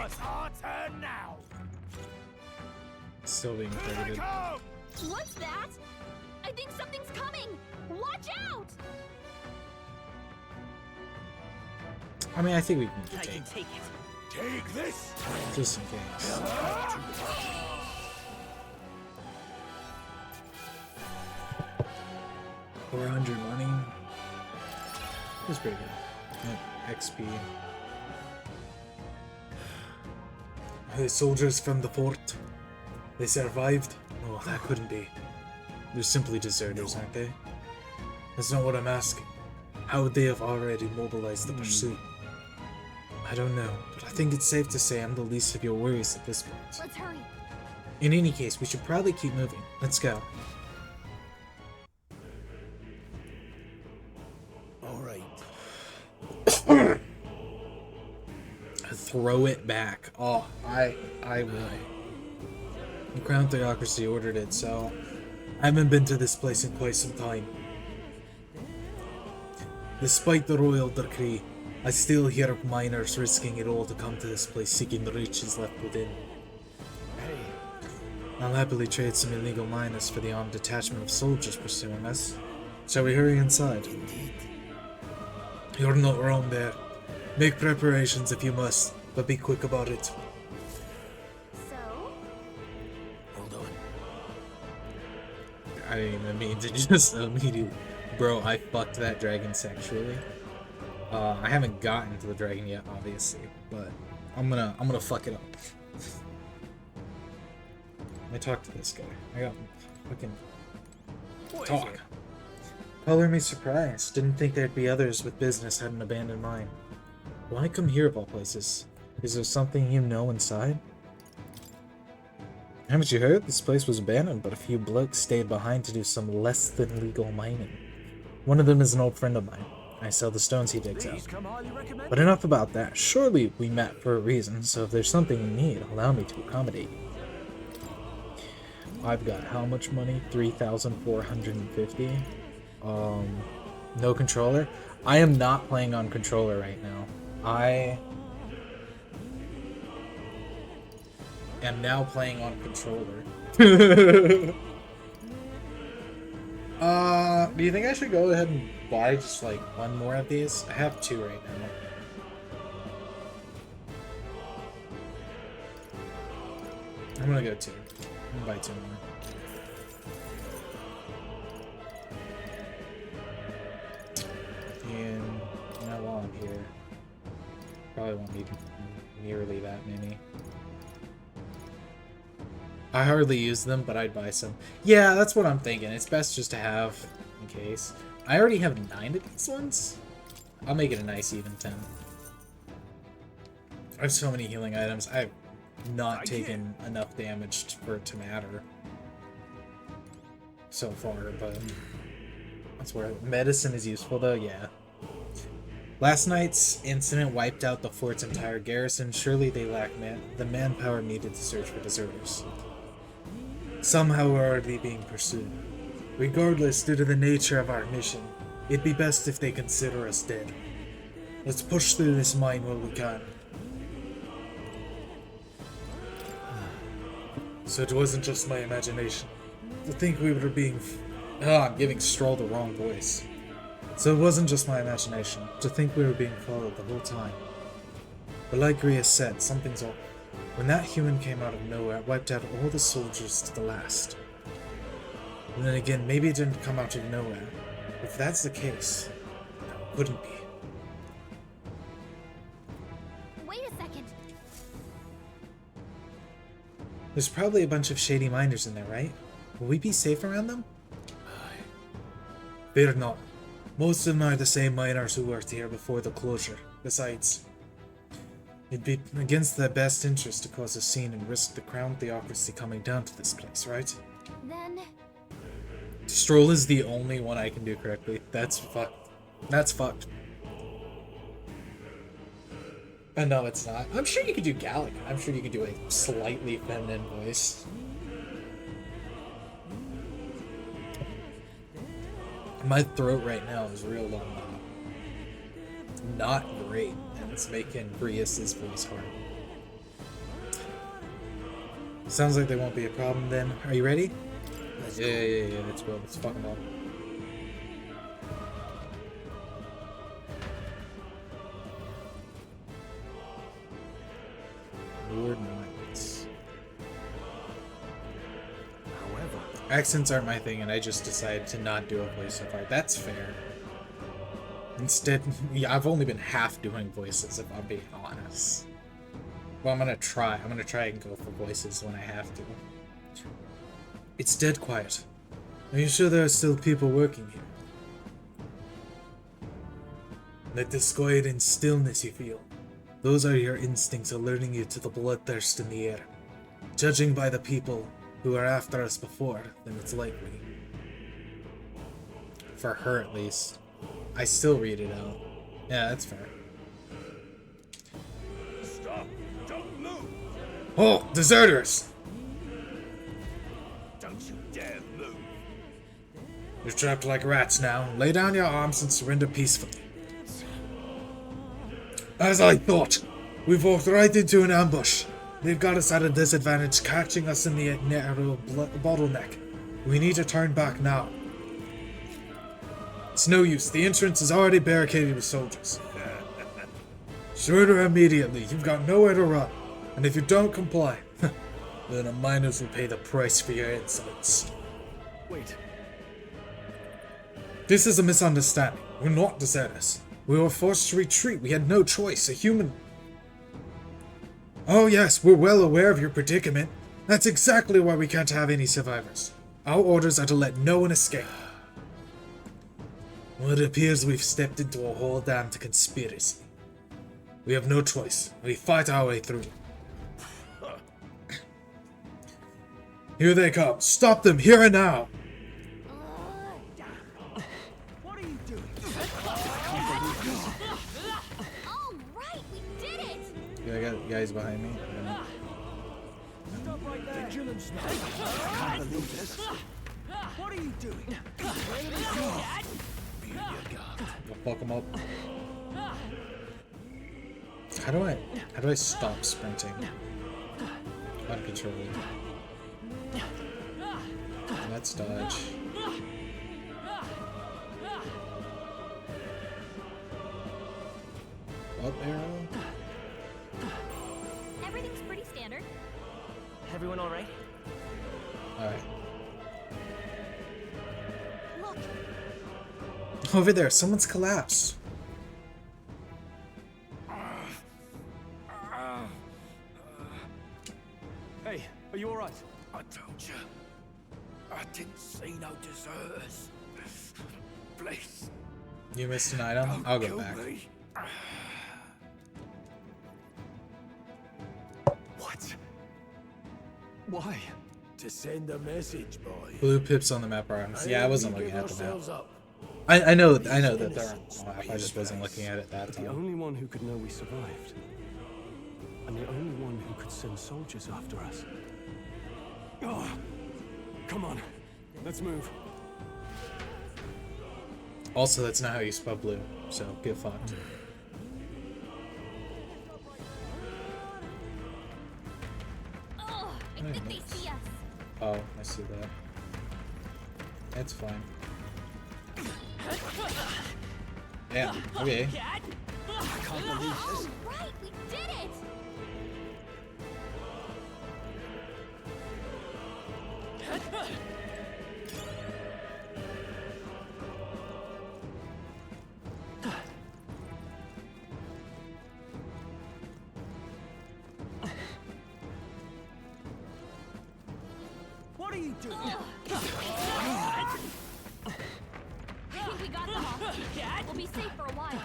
[SPEAKER 12] It's our turn now.
[SPEAKER 8] Still being targeted.
[SPEAKER 15] What's that? I think something's coming! Watch out!
[SPEAKER 8] I mean, I think we can
[SPEAKER 14] I
[SPEAKER 8] take
[SPEAKER 14] can take it.
[SPEAKER 12] Take this!
[SPEAKER 8] just in case. 400 money. That's pretty good. Yep, XP. The soldiers from the fort. They survived? Oh, that couldn't be. They're simply deserters, aren't they? That's not what I'm asking. How would they have already mobilized the pursuit? I don't know, but I think it's safe to say I'm the least of your worries at this point.
[SPEAKER 15] Let's hurry.
[SPEAKER 8] In any case, we should probably keep moving. Let's go.
[SPEAKER 12] Alright.
[SPEAKER 8] Throw it back. Oh, I will. The Crown Theocracy ordered it, so I haven't been to this place in quite some time. Despite the royal decree, I still hear of miners risking it all to come to this place seeking the riches left within.
[SPEAKER 12] Hey.
[SPEAKER 8] I'll happily trade some illegal miners for the armed detachment of soldiers pursuing us. Shall we hurry inside?
[SPEAKER 12] Indeed.
[SPEAKER 8] You're not wrong there. Make preparations if you must, but be quick about it.
[SPEAKER 15] So?
[SPEAKER 12] Hold on.
[SPEAKER 8] I didn't even mean to just immediately... Bro, I fucked that dragon sexually. I haven't gotten to the dragon yet, obviously, but I'm gonna fuck it up. Let me talk to this guy. I got fucking talk. Color me surprised. Didn't think there'd be others with business hadn't abandoned mine. Why come here of all places? Is there something you know inside? Haven't you heard? This place was abandoned, but a few blokes stayed behind to do some less than legal mining. One of them is an old friend of mine. I sell the stones he digs out. But enough about that. Surely we met for a reason, so if there's something you need, allow me to accommodate you. I've got how much money? 3,450. No controller. I am not playing on controller right now. I am now playing on controller. Do you think I should go ahead and buy just like one more of these? I have two right now. I'm gonna go two. I'm gonna buy two more. And now while I'm here, probably won't need nearly that many. I hardly use them, but I'd buy some. Yeah, that's what I'm thinking. It's best just to have in case. I already have 9 of these ones. I'll make it a nice even 10. I have so many healing items. I've not taken enough damage for it to matter so far, but that's where medicine is useful though, yeah. Last night's incident wiped out the fort's entire garrison. Surely they lack the manpower needed to search for deserters. Somehow we're already being pursued. Regardless, due to the nature of our mission, it'd be best if they consider us dead. Let's push through this mine while we can. So it wasn't just my imagination. To think we were being... Oh, I'm giving Stroll the wrong voice. So it wasn't just my imagination. To think we were being followed the whole time. But like Grius said, something's off. When that human came out of nowhere, it wiped out all the soldiers to the last. And then again, maybe it didn't come out of nowhere. If that's the case, it wouldn't be.
[SPEAKER 10] Wait a second.
[SPEAKER 8] There's probably a bunch of shady miners in there, right? Will we be safe around them? Fear not. Most of them are the same miners who worked here before the closure. Besides, it'd be against their best interest to cause a scene and risk the crown theocracy coming down to this place, right?
[SPEAKER 10] Then...
[SPEAKER 8] Stroll is the only one I can do correctly. That's fucked. That's fucked. No, it's not. I'm sure you could do Gallic. I'm sure you could do a slightly feminine voice. My throat right now is real long. Not great. And it's making Grius' voice hard. Sounds like there won't be a problem then. Are you ready? Yeah. Let's go. Let's fuck them up. Lord Knights.
[SPEAKER 9] However,
[SPEAKER 8] accents aren't my thing, and I just decided to not do a voice so far. That's fair. Instead, yeah, I've only been half doing voices, if I'm being honest. Well, I'm gonna try. I'm gonna try and go for voices when I have to. It's dead quiet. Are you sure there are still people working here? That disquieting stillness you feel. Those are your instincts alerting you to the bloodthirst in the air. Judging by the people who are after us before, then it's likely. For her, at least. I still read it out. Yeah, that's fair.
[SPEAKER 22] Stop! Don't move!
[SPEAKER 8] Oh, deserters!
[SPEAKER 22] Don't you dare move!
[SPEAKER 8] You're trapped like rats now. Lay down your arms and surrender peacefully. As I thought, we've walked right into an ambush. They've got us at a disadvantage, catching us in the narrow bottleneck. We need to turn back now. It's no use. The entrance is already barricaded with soldiers. Surrender immediately. You've got nowhere to run. And if you don't comply, then the miners will pay the price for your insolence.
[SPEAKER 7] Wait.
[SPEAKER 8] This is a misunderstanding. We're not deserters. We were forced to retreat. We had no choice. A human... Oh yes, we're well aware of your predicament. That's exactly why we can't have any survivors. Our orders are to let no one escape. Well, it appears we've stepped into a whole damned conspiracy. We have no choice. We fight our way through. Here they come. Stop them here and now.
[SPEAKER 12] What are you doing?
[SPEAKER 10] All right, we did it.
[SPEAKER 8] Yeah, I got guys behind me.
[SPEAKER 12] Stop right there. Vigilance, man. I can't believe this. What are you doing?
[SPEAKER 8] We'll fuck them up. How do I stop sprinting? Uncontrollably. Let's dodge. Up arrow.
[SPEAKER 10] Everything's pretty standard.
[SPEAKER 14] Everyone all right?
[SPEAKER 8] All right.
[SPEAKER 10] Look,
[SPEAKER 8] Over there, someone's collapsed.
[SPEAKER 21] Hey, are you all right?
[SPEAKER 12] I told you. I didn't see no deserters. Please.
[SPEAKER 8] You missed an item? I'll go back.
[SPEAKER 12] Me.
[SPEAKER 7] What? Why? To send a message, boy.
[SPEAKER 8] Blue pips on the map are... Yeah, I wasn't looking at the map. I know that they're on the map. I just wasn't looking at it that
[SPEAKER 21] The
[SPEAKER 8] time.
[SPEAKER 21] only one who could know we survived. And the only one who could send soldiers after us. Oh, come on. Let's move.
[SPEAKER 8] Also, that's not how you spell blue, so get fucked.
[SPEAKER 10] I think they see us.
[SPEAKER 8] Oh, I see that. It's fine. Yeah, okay.
[SPEAKER 12] I can't believe this.
[SPEAKER 10] Right, we did it!
[SPEAKER 12] What are you doing?
[SPEAKER 10] I think we got them all. We'll be safe for a while.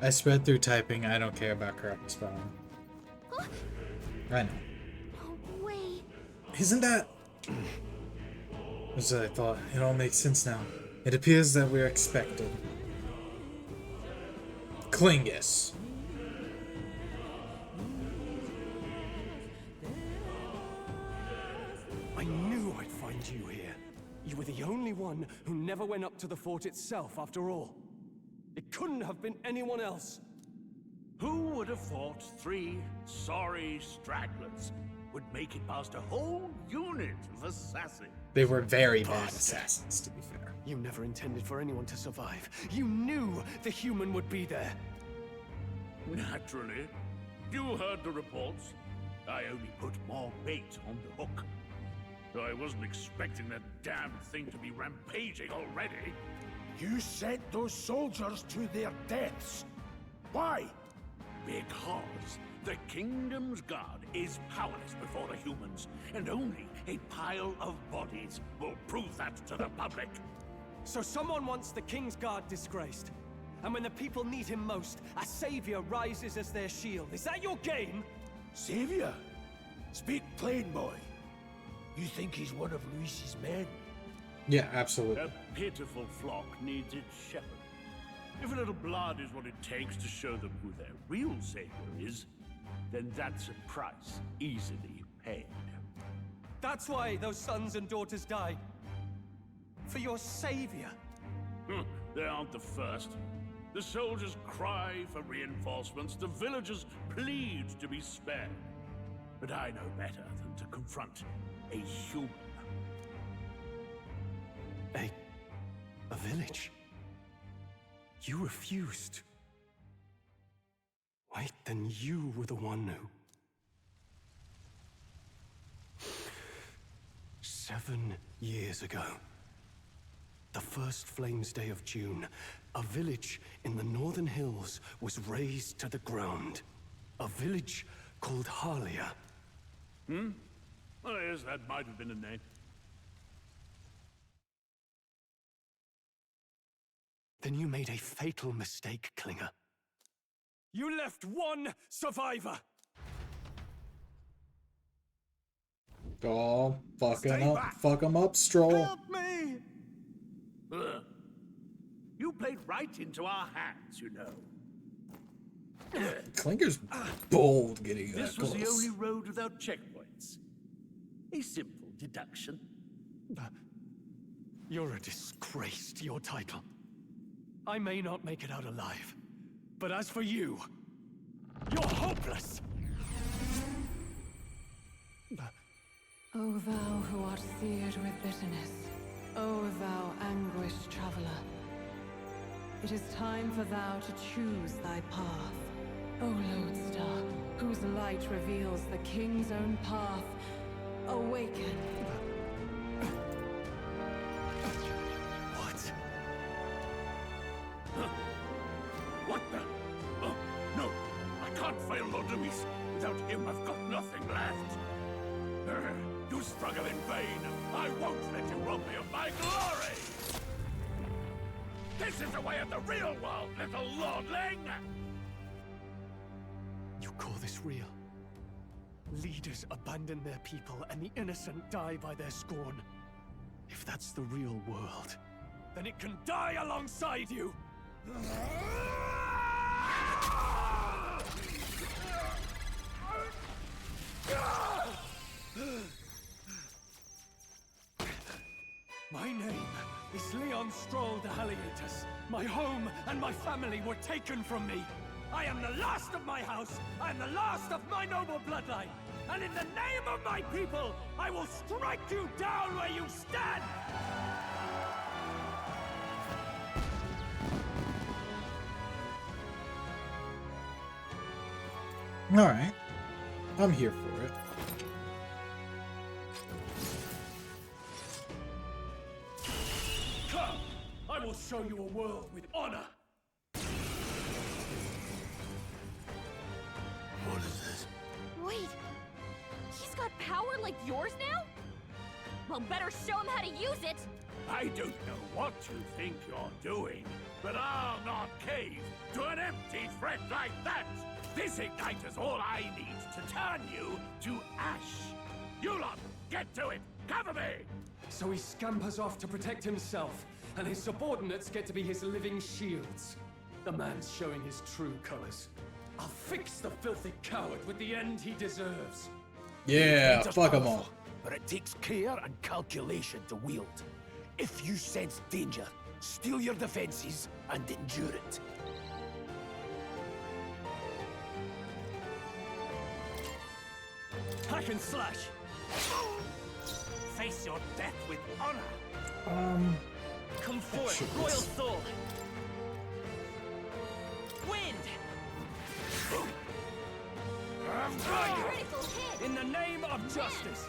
[SPEAKER 8] I sped through typing. I don't care about correct spelling. I know.
[SPEAKER 10] No way.
[SPEAKER 8] Isn't that... As I thought, it all makes sense now. It appears that we're expected. Klingus.
[SPEAKER 21] I knew I'd find you here. You were the only one who never went up to the fort itself, after all. It couldn't have been anyone else.
[SPEAKER 20] Who would have thought 3 sorry stragglers would make it past a whole unit of assassins?
[SPEAKER 8] They were very bad assassins, to be fair.
[SPEAKER 21] You never intended for anyone to survive. You knew the human would be there.
[SPEAKER 20] Naturally. You heard the reports. I only put more bait on the hook. I wasn't expecting that damn thing to be rampaging already.
[SPEAKER 12] You sent those soldiers to their deaths. Why?
[SPEAKER 20] Because the Kingdom's Guard is powerless before the humans, and only a pile of bodies will prove that to the public.
[SPEAKER 21] So someone wants the King's Guard disgraced. And when the people need him most, a savior rises as their shield. Is that your game?
[SPEAKER 12] Savior? Speak plain, boy. You think he's one of Luis's men?
[SPEAKER 8] Yeah, absolutely.
[SPEAKER 20] A pitiful flock needs its shepherd. If a little blood is what it takes to show them who their real savior is, then that's a price easily paid.
[SPEAKER 21] That's why those sons and daughters died. For your savior.
[SPEAKER 20] They aren't the first. The soldiers cry for reinforcements, the villagers plead to be spared. But I know better than to confront a human.
[SPEAKER 21] A village? You refused. Wait, then you were the one who... 7 years ago. The first Flames Day of June, a village in the northern hills was razed to the ground. A village called Harlia.
[SPEAKER 20] Oh, yes, that might have been a name.
[SPEAKER 21] Then you made a fatal mistake, Klinger. You left one survivor!
[SPEAKER 8] Oh, fuck him up, Stroll.
[SPEAKER 20] Help me! You played right into our hands, you know.
[SPEAKER 8] Klinger's bold getting that
[SPEAKER 20] This was
[SPEAKER 8] close.
[SPEAKER 20] the only road without checkpoints. A simple deduction.
[SPEAKER 21] You're a disgrace to your title. I may not make it out alive, but as for you, you're hopeless!
[SPEAKER 13] O thou who art seared with bitterness, O thou anguished traveler, it is time for thou to choose thy path. O lodestar, whose light reveals the king's own path, awaken.
[SPEAKER 21] What?
[SPEAKER 20] What the? Oh, no! I can't fail Lord Luis. Without him, I've got nothing left. You struggle in vain. I won't let you rob me of my glory! This is the way of the real world, little lordling!
[SPEAKER 21] You call this real? Leaders abandon their people and the innocent die by their scorn. If that's the real world, then it can die alongside you! My name is Leon Stroll de Halietus. My home and my family were taken from me. I am the last of my house. I am the last of my noble bloodline. And in the name of my people, I will strike you down where you stand!
[SPEAKER 8] Alright. I'm here for it.
[SPEAKER 21] Come! I will show you a world with honor!
[SPEAKER 12] What is this?
[SPEAKER 15] Wait, he's got power like yours now? Well, better show him how to use it!
[SPEAKER 20] I don't know what you think you're doing, but I'll not cave to an empty threat like that! This ignite is all I need to turn you to ash! You lot, get to it! Cover me!
[SPEAKER 21] So he scampers off to protect himself, and his subordinates get to be his living shields. The man's showing his true colors. I'll fix the filthy coward with the end he deserves.
[SPEAKER 8] Yeah, fuck them all.
[SPEAKER 12] But it takes care and calculation to wield. If you sense danger, steel your defenses and endure it.
[SPEAKER 21] Hack and slash! Face your death with honor!
[SPEAKER 14] Come forth, royal soul! Wind!
[SPEAKER 15] Critical hit!
[SPEAKER 21] In the name of justice!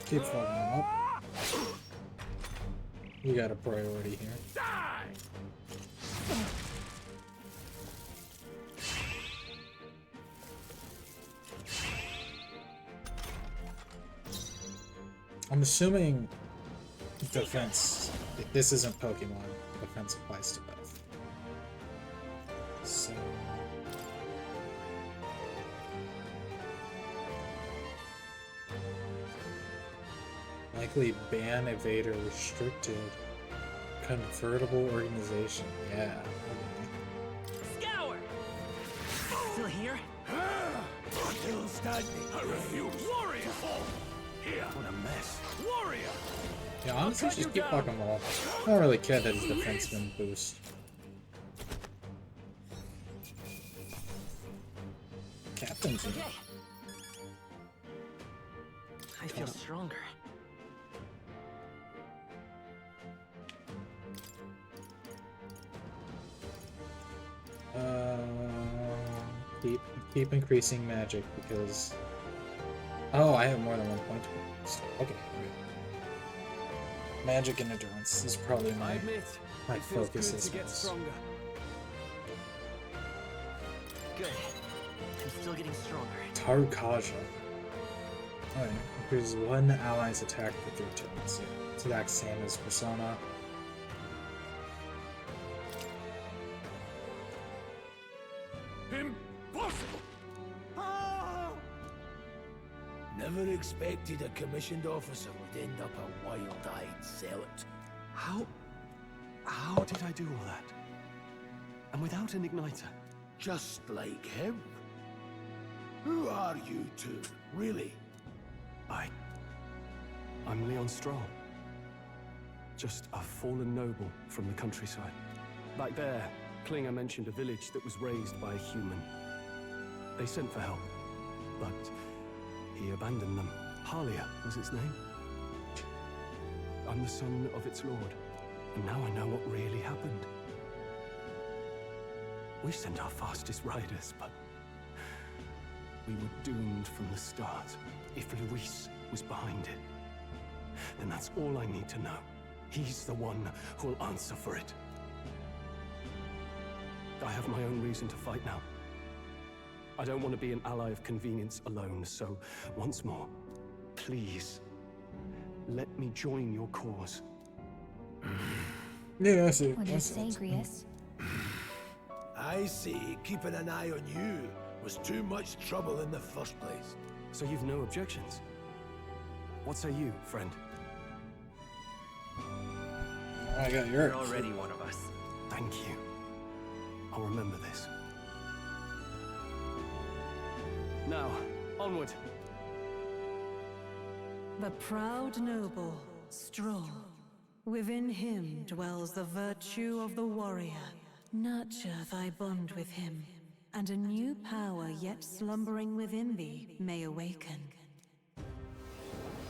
[SPEAKER 8] Keep fucking them up. We got a priority here.
[SPEAKER 20] Die!
[SPEAKER 8] I'm assuming defense. This isn't Pokemon. Defense applies to both. So. Likely ban, evader, restricted. Convertible organization. Yeah. Okay.
[SPEAKER 14] Scour! Still here?
[SPEAKER 12] Still standing.
[SPEAKER 20] I refuse. Warrior! Here.
[SPEAKER 12] What a mess.
[SPEAKER 20] Warrior!
[SPEAKER 8] Yeah, honestly, just keep fucking them all. I don't really care that his defense been boost. Captain's in.
[SPEAKER 14] Okay. I feel stronger.
[SPEAKER 8] Keep increasing magic because. Oh, I have more than 1 point. Okay. Magic and endurance is probably my focus as well.
[SPEAKER 14] Good. I'm still getting stronger.
[SPEAKER 8] Tarukaja. Alright, increases one ally's attack for 3 turns. Yeah, it's the same as Persona.
[SPEAKER 20] Impossible!
[SPEAKER 12] Never expected a commissioned officer would end up a wild-eyed zealot.
[SPEAKER 21] How did I do all that? And without an igniter?
[SPEAKER 12] Just like him. Who are you two, really?
[SPEAKER 21] I'm Leon Stroll. Just a fallen noble from the countryside. Back there, Klinger mentioned a village that was raised by a human. They sent for help, but he abandoned them. Halia was its name. I'm the son of its lord, and now I know what really happened. We sent our fastest riders, but we were doomed from the start. If Luis was behind it, then that's all I need to know. He's the one who'll answer for it. I have my own reason to fight now. I don't want to be an ally of convenience alone, so once more, please, let me join your cause.
[SPEAKER 8] Yeah, I see.
[SPEAKER 10] What do you say, Grius?
[SPEAKER 12] I see keeping an eye on you was too much trouble in the first place.
[SPEAKER 21] So you've no objections? What say you, friend?
[SPEAKER 8] I got
[SPEAKER 14] You're already one of us.
[SPEAKER 21] Thank you. I'll remember this. Now, onward.
[SPEAKER 13] The proud noble, Stroll. Within him dwells the virtue of the warrior. Nurture thy bond with him, and a new power yet slumbering within thee may awaken.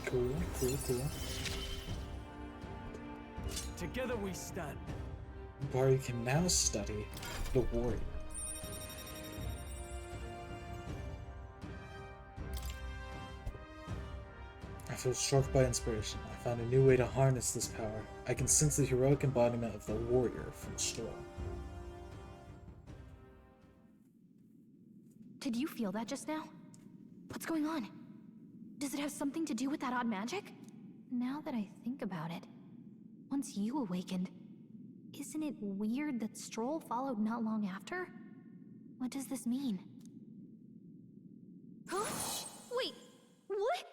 [SPEAKER 8] Cool, cool, cool.
[SPEAKER 21] Together we stand.
[SPEAKER 8] Barry can now study the warrior. I feel struck by inspiration. I found a new way to harness this power. I can sense the heroic embodiment of the warrior from Straw.
[SPEAKER 10] Did you feel that just now? What's going on? Does it have something to do with that odd magic? Now that I think about it, once you awakened, isn't it weird that Stroll followed not long after? What does this mean? Huh? Wait, what?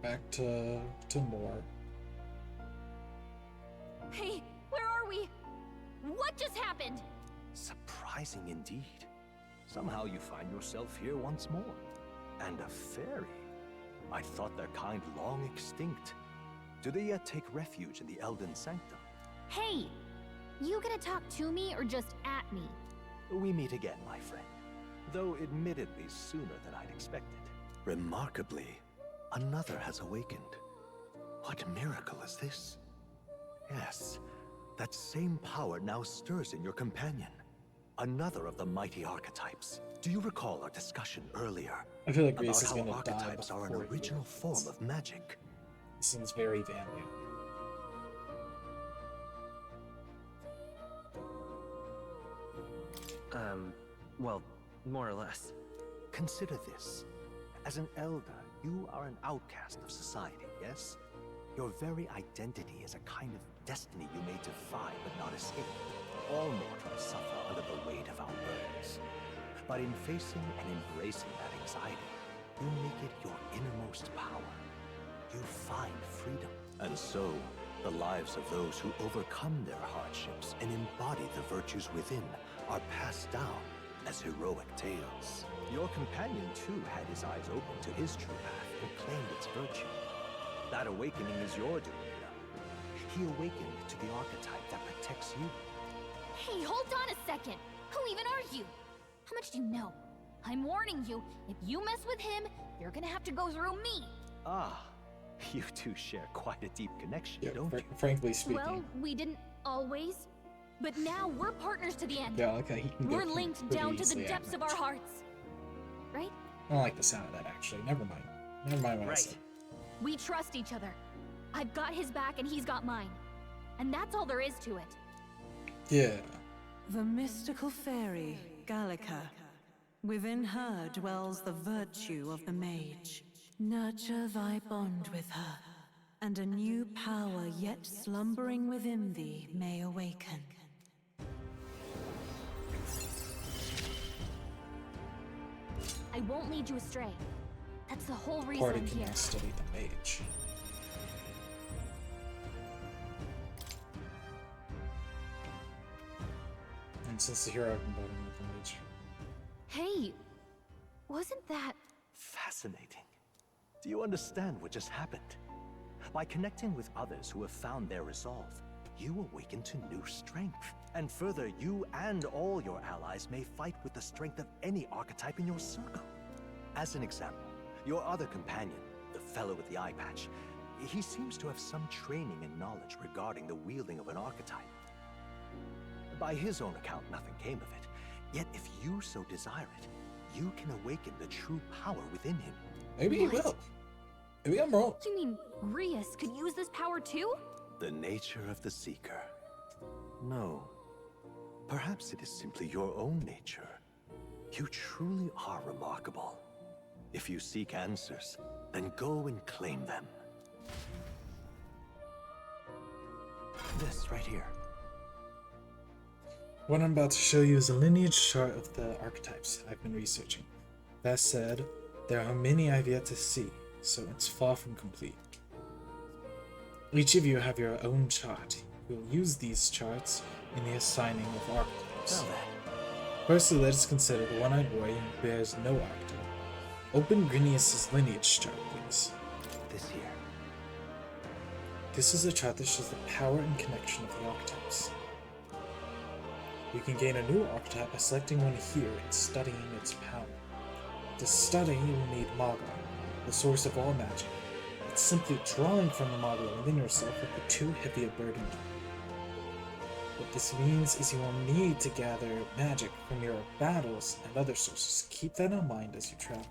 [SPEAKER 8] Back to more.
[SPEAKER 10] Hey, where are we? What just happened?
[SPEAKER 9] Surprising indeed. Somehow you find yourself here once more. And a fairy. I thought their kind long extinct. Do they yet take refuge in the Elden Sanctum?
[SPEAKER 10] Hey! You gonna talk to me or just at me?
[SPEAKER 9] We meet again, my friend. Though admittedly sooner than I'd expected. Remarkably, another has awakened. What miracle is this? Yes, that same power now stirs in your companion. Another of the mighty archetypes. Do you recall our discussion earlier?
[SPEAKER 8] I feel like
[SPEAKER 9] about
[SPEAKER 8] Grace is
[SPEAKER 9] how
[SPEAKER 8] gonna die
[SPEAKER 9] archetypes are an
[SPEAKER 8] before
[SPEAKER 9] original form of magic?
[SPEAKER 8] This seems very Vandy.
[SPEAKER 14] Well, more or less.
[SPEAKER 9] Consider this. As an elder, you are an outcast of society, yes? Your very identity is a kind of destiny you may defy but not escape. All mortals suffer under the weight of our burdens. But in facing and embracing that anxiety, you make it your innermost power. You find freedom. And so, the lives of those who overcome their hardships and embody the virtues within are passed down as heroic tales. Your companion, too, had his eyes open to his true path and claimed its virtue. That awakening is your doing now. He awakened to the archetype that protects you.
[SPEAKER 10] Hey, hold on a second! Who even are you? How much do you know? I'm warning you, if you mess with him, you're gonna have to go through me!
[SPEAKER 9] Ah, you two share quite a deep connection, don't you?
[SPEAKER 8] Frankly speaking.
[SPEAKER 10] Well, we didn't always. But now we're partners to the end.
[SPEAKER 8] Yeah, okay, he can go
[SPEAKER 10] We're linked
[SPEAKER 8] pretty
[SPEAKER 10] down to the
[SPEAKER 8] easily,
[SPEAKER 10] depths of our hearts. Right?
[SPEAKER 8] I don't like the sound of that, actually. Never mind. Never mind what I said.
[SPEAKER 10] We trust each other. I've got his back and he's got mine. And that's all there is to it.
[SPEAKER 8] Yeah.
[SPEAKER 13] The mystical fairy, Gallica. Within her dwells the virtue of the mage. Nurture thy bond with her, and a new power yet slumbering within thee may awaken.
[SPEAKER 10] I won't lead you astray. That's the whole reason
[SPEAKER 8] Party
[SPEAKER 10] I'm
[SPEAKER 8] can
[SPEAKER 10] here.
[SPEAKER 8] now study the mage. And since the hero embodiment of the mage.
[SPEAKER 10] Hey, wasn't that...
[SPEAKER 9] Fascinating. Do you understand what just happened? By connecting with others who have found their resolve, you awaken to new strength. And further, you and all your allies may fight with the strength of any archetype in your circle. As an example, your other companion, the fellow with the eye patch, he seems to have some training and knowledge regarding the wielding of an archetype. By his own account, nothing came of it. Yet if you so desire it, you can awaken the true power within him.
[SPEAKER 8] Maybe he will. Maybe I'm wrong.
[SPEAKER 10] You mean Rias could use this power too?
[SPEAKER 9] The nature of the Seeker. No. Perhaps it is simply your own nature. You truly are remarkable. If you seek answers, then go and claim them. This right here.
[SPEAKER 8] What I'm about to show you is a lineage chart of the archetypes I've been researching. That said, there are many I've yet to see, so it's far from complete. Each of you have your own chart. We'll use these charts in the assigning of archetypes.
[SPEAKER 9] Well then,
[SPEAKER 8] Firstly, let us consider the one-eyed warrior who bears no archetype. Open Grinius' lineage chart, please.
[SPEAKER 9] This here.
[SPEAKER 8] This is a chart that shows the power and connection of the archetypes. You can gain a new archetype by selecting one here and studying its power. To study, you will need Magla, the source of all magic. But simply drawing from the Magla within yourself will be too heavy a burden. What this means is you will need to gather magic from your battles and other sources. Keep that in mind as you travel.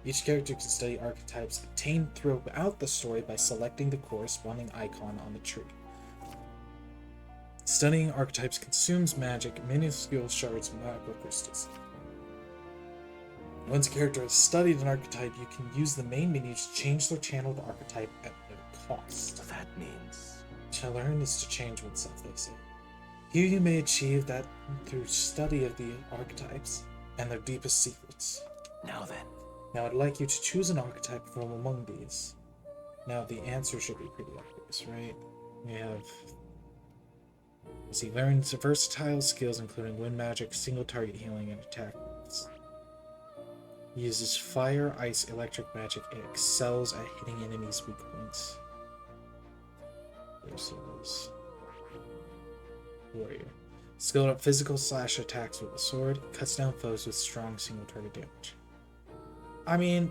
[SPEAKER 8] Each character can study archetypes obtained throughout the story by selecting the corresponding icon on the tree. Studying archetypes consumes magic, minuscule shards of magma crystals. Once a character has studied an archetype, you can use the main menu to change their channeled archetype at no cost.
[SPEAKER 9] That means...
[SPEAKER 8] To learn is to change oneself, they say. Here you may achieve that through study of the archetypes and their deepest secrets.
[SPEAKER 9] Now then.
[SPEAKER 8] Now I'd like you to choose an archetype from among these. Now the answer should be pretty obvious, right? We have... He learns versatile skills including wind magic, single target healing, and attack moves. He uses fire, ice, electric magic, and excels at hitting enemies' weak points. Versus warrior. Skilled up physical slash attacks with a sword, cuts down foes with strong single target damage. I mean,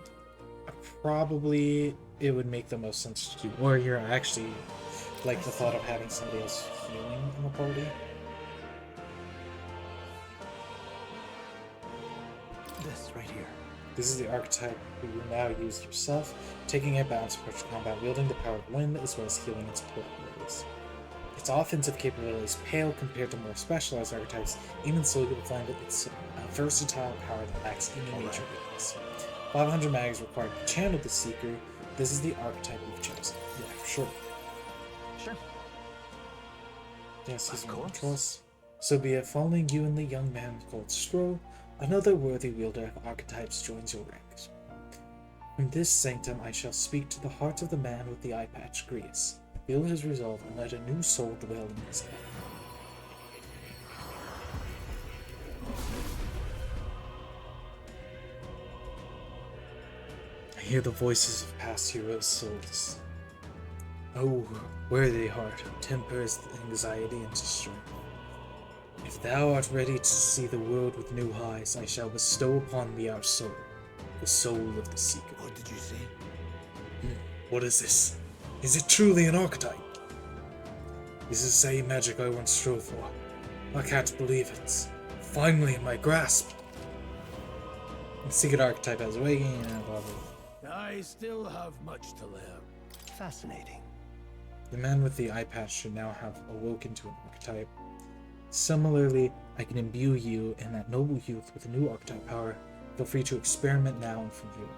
[SPEAKER 8] probably it would make the most sense to do warrior. I actually like the thought of having somebody else healing in the party.
[SPEAKER 9] This right here.
[SPEAKER 8] This is the archetype that you now use yourself, taking a balanced approach to combat, wielding the power of wind as well as healing and support abilities. Its offensive capabilities pale compared to more specialized archetypes, even so you will find that it's a versatile power that lacks any major weakness. 500 mags required to channel the Seeker. This is the archetype you've chosen. Yeah, sure.
[SPEAKER 14] Sure.
[SPEAKER 8] Yes, he's one choice. So be it, following you and the young man called Stro, another worthy wielder of archetypes joins your ranks. In this sanctum I shall speak to the heart of the man with the eye patch, Grius. Feel his resolve and let a new soul dwell in his head. I hear the voices of past heroes' souls. Oh, worthy heart, tempers anxiety into strength. If thou art ready to see the world with new eyes, I shall bestow upon thee our soul, the soul of the Seeker.
[SPEAKER 12] What did you say?
[SPEAKER 8] What is this? Is it truly an archetype? This is the same magic I once strove for. I can't believe it's finally in my grasp. The secret archetype has awakening and blah blah.
[SPEAKER 12] I still have much to learn.
[SPEAKER 9] Fascinating.
[SPEAKER 8] The man with the eye patch should now have awoken to an archetype. Similarly, I can imbue you and that noble youth with a new archetype power. Feel free to experiment now and from here.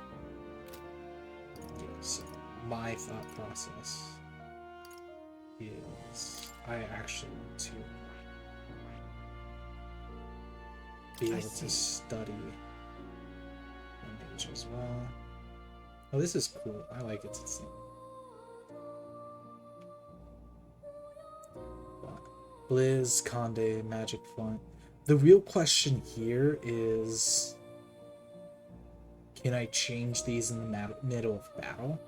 [SPEAKER 8] Yes, my thought process is I actually want to be able to study lineage as well. Oh, this is cool. I like it. Blizz, Conde, Magic Font. The real question here is, can I change these in the middle of battle?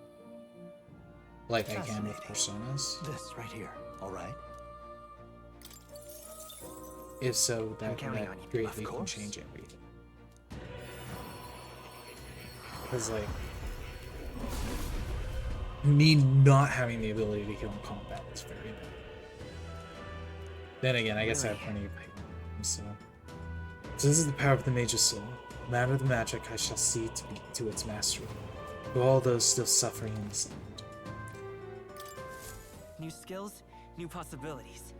[SPEAKER 8] Like I can with personas?
[SPEAKER 9] This right here, alright?
[SPEAKER 8] If so, that greatly can change everything. Because, like, me not having the ability to kill in combat is very bad. Then again, I guess I have plenty of items, so this is the power of the Mage's Soul. Matter the magic I shall see to its mastery. For all those still suffering in this land.
[SPEAKER 14] New skills, new possibilities.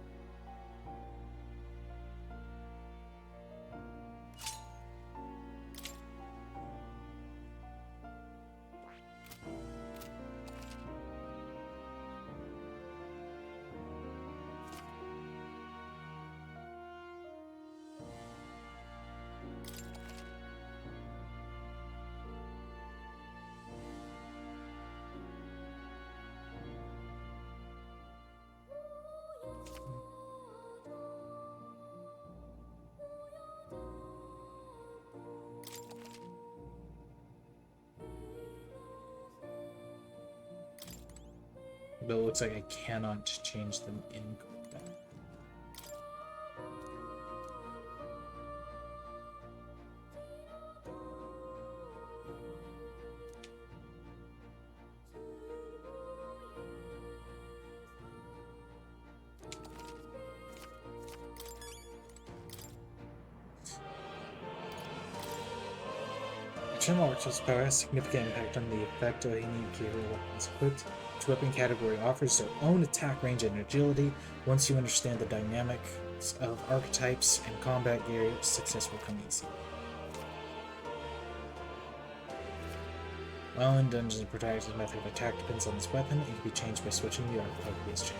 [SPEAKER 8] But it looks like I cannot change them in combat. Marshall's power has significant impact on the effect of any gear weapons equipped. Each weapon category offers their own attack range and agility. Once you understand the dynamics of archetypes and combat gear, success will come easy. While in Dungeons & Dragons, method of attack depends on this weapon and can be changed by switching the archetype base chain.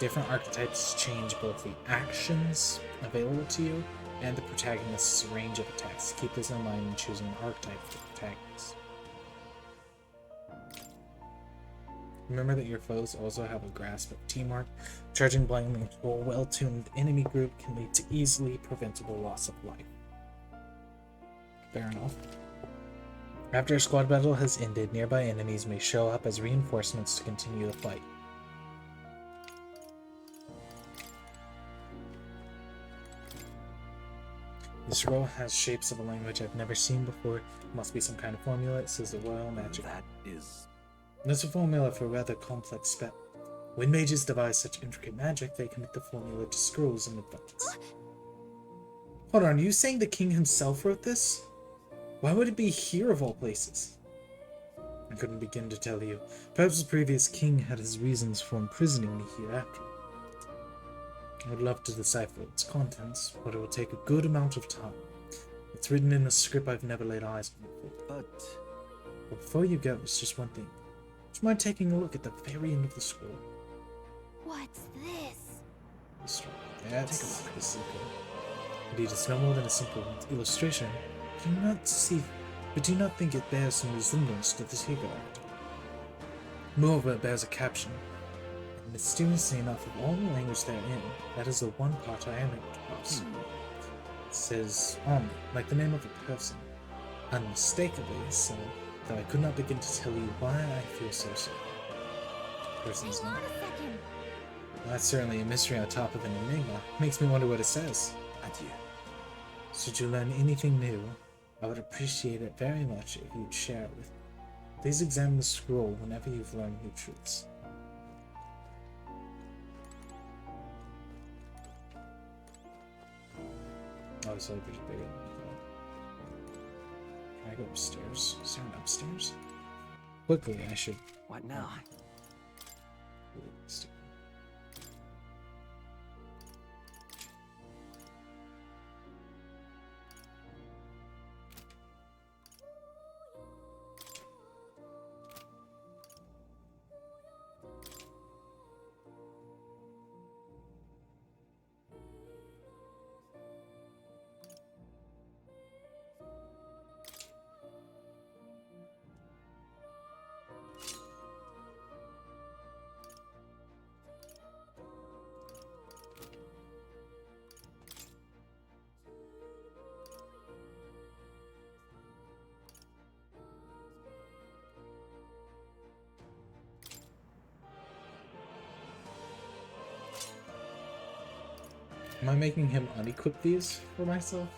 [SPEAKER 8] Different archetypes change both the actions available to you and the protagonist's range of attacks. Keep this in mind when choosing an archetype for the protagonist. Remember that your foes also have a grasp of teamwork. Charging blindly into a well-tuned enemy group can lead to easily preventable loss of life. Fair enough. After a squad battle has ended, nearby enemies may show up as reinforcements to continue the fight. The scroll has shapes of a language I've never seen before. It must be some kind of formula. It says the royal magic.
[SPEAKER 9] That is...
[SPEAKER 8] That's a formula for a rather complex spell. When mages devise such intricate magic, they commit the formula to scrolls in advance. Hold on, are you saying the king himself wrote this? Why would it be here of all places? I couldn't begin to tell you. Perhaps the previous king had his reasons for imprisoning me here after. I would love to decipher its contents, but it will take a good amount of time. It's written in a script I've never laid eyes on before. But before you go, there's just one thing. Would you mind taking a look at the very end of the scroll?
[SPEAKER 10] What's this?
[SPEAKER 8] The scroll. That's the secret. Indeed, it's no more than a simple illustration. But do not think it bears some resemblance to the Tiger Act. Moreover, it bears a caption. And mysteriously enough, of all the language therein, that is the one part I am able to parse. It says on, like the name of a person. Unmistakably so, though I could not begin to tell you why I feel so certain. Person's name. Well, that's certainly a mystery on top of an enigma. Makes me wonder what it says.
[SPEAKER 9] Adieu.
[SPEAKER 8] Should you learn anything new, I would appreciate it very much if you'd share it with me. Please examine the scroll whenever you've learned new truths. Oh, this library's bigger than I thought. Can I go upstairs? Is there an upstairs? Quickly, I should...
[SPEAKER 14] What now?
[SPEAKER 8] Am I making him unequip these for myself?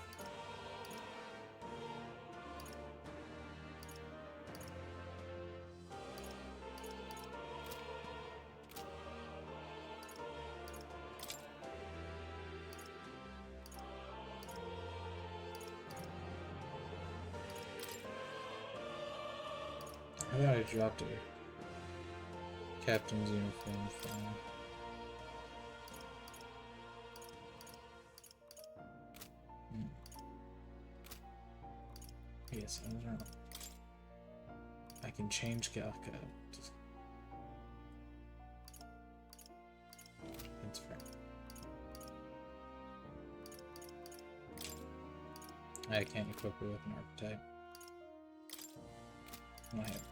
[SPEAKER 8] I thought I dropped it. Captain's uniform file. Yes, I don't know. I can change Galka. That's fair. I can't equip it with an archetype. I have,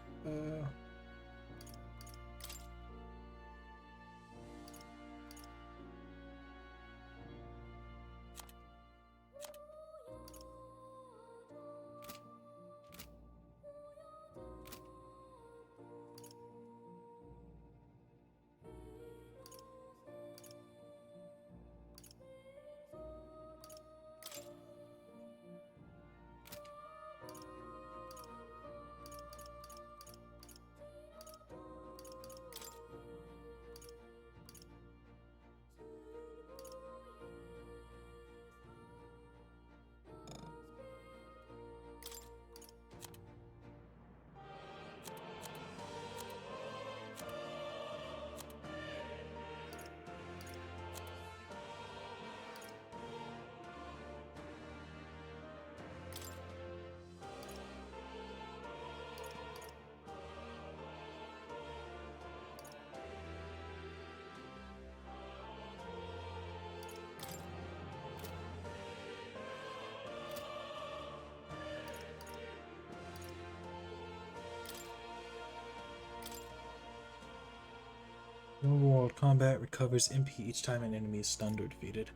[SPEAKER 8] Overworld combat recovers MP each time an enemy is stunned or defeated.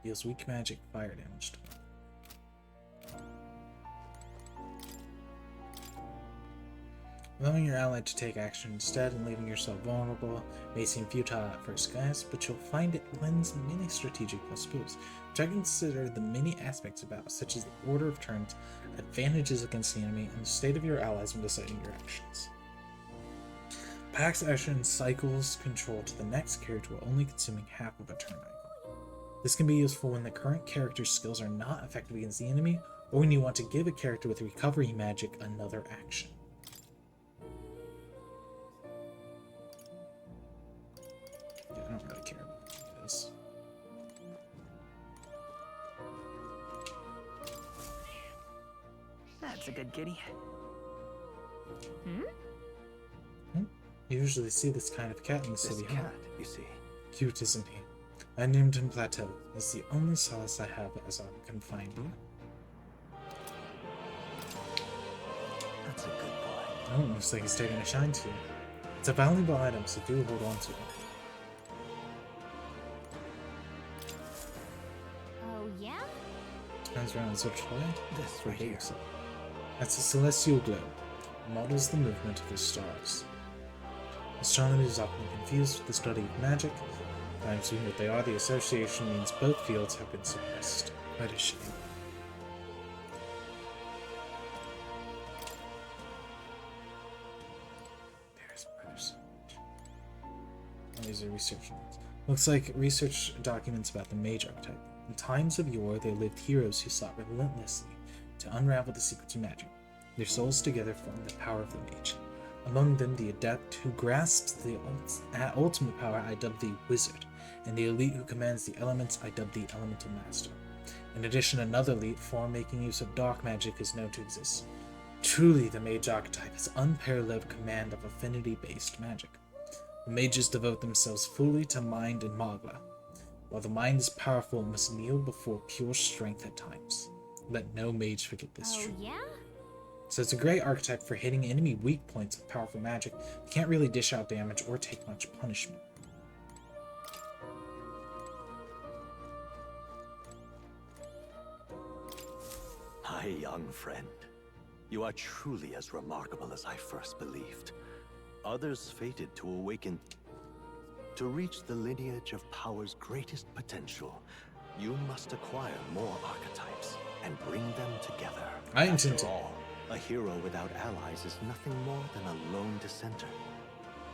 [SPEAKER 8] Deals weak magic fire damage to them. Allowing your ally to take action instead and leaving yourself vulnerable may seem futile at first glance, but you'll find it lends many strategic possibilities, which I consider the many aspects about, such as the order of turns, advantages against the enemy, and the state of your allies when deciding your actions. Pax action cycles control to the next character while only consuming half of a turn icon. This can be useful when the current character's skills are not effective against the enemy, or when you want to give a character with recovery magic another action. Yeah, I don't really care about this.
[SPEAKER 14] That's a good kitty.
[SPEAKER 8] You usually see this kind of cat in the city.
[SPEAKER 9] This cat, you see.
[SPEAKER 8] Cute, isn't he? I named him Plateau. It's the only solace I have as I'm confined here.
[SPEAKER 9] That's a good boy.
[SPEAKER 8] Oh, looks like he's taking a shine to you. It's a valuable item, so do hold on to it.
[SPEAKER 10] Oh, yeah?
[SPEAKER 8] Turns around and switches away.
[SPEAKER 9] This right here.
[SPEAKER 8] That's a celestial globe. It models the movement of the stars. Astronomy is often confused with the study of magic. I'm seeing what they are. The association means both fields have been suppressed. Quite a shame. There's others. These are research notes. Looks like research documents about the mage archetype. In times of yore, there lived heroes who sought relentlessly to unravel the secrets of magic. Their souls together formed the power of the mage. Among them, the adept who grasps the ultimate power I dubbed the wizard, and the elite who commands the elements I dubbed the elemental master. In addition, another elite form making use of dark magic is known to exist. Truly, the mage archetype has unparalleled command of affinity-based magic. The mages devote themselves fully to mind and magla. While the mind is powerful, it must kneel before pure strength at times. Let no mage forget this truth.
[SPEAKER 10] Oh, yeah?
[SPEAKER 8] So it's a great archetype for hitting enemy weak points with powerful magic. You can't really dish out damage or take much punishment.
[SPEAKER 9] My young friend, you are truly as remarkable as I first believed. Others fated to awaken. To reach the lineage of power's greatest potential, you must acquire more archetypes and bring them together.
[SPEAKER 8] I intend to.
[SPEAKER 9] After all, a hero without allies is nothing more than a lone dissenter.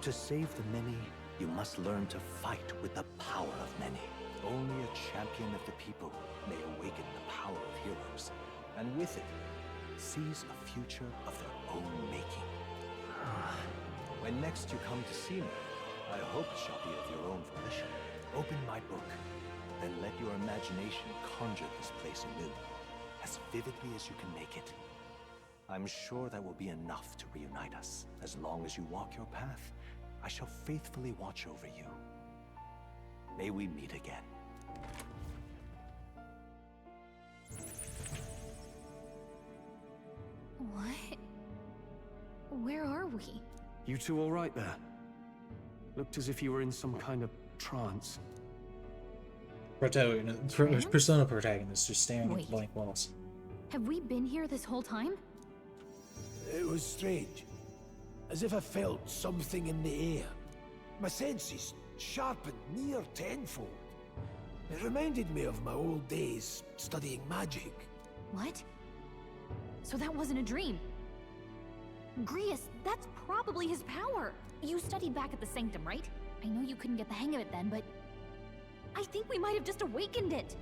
[SPEAKER 9] To save the many, you must learn to fight with the power of many. Only a champion of the people may awaken the power of heroes, and with it, seize a future of their own making. When next you come to see me, I hope it shall be of your own volition. Open my book, then let your imagination conjure this place anew, as vividly as you can make it. I'm sure that will be enough to reunite us. As long as you walk your path, I shall faithfully watch over you. May we meet again.
[SPEAKER 10] What? Where are we?
[SPEAKER 21] You two all right there? Looked as if you were in some kind of trance.
[SPEAKER 8] Persona protagonist just staring at the blank walls.
[SPEAKER 10] Have we been here this whole time?
[SPEAKER 12] It was strange. As if I felt something in the air. My senses sharpened near tenfold. It reminded me of my old days studying magic.
[SPEAKER 10] What? So that wasn't a dream. Grius, that's probably his power. You studied back at the Sanctum, right? I know you couldn't get the hang of it then, but I think we might have just awakened it.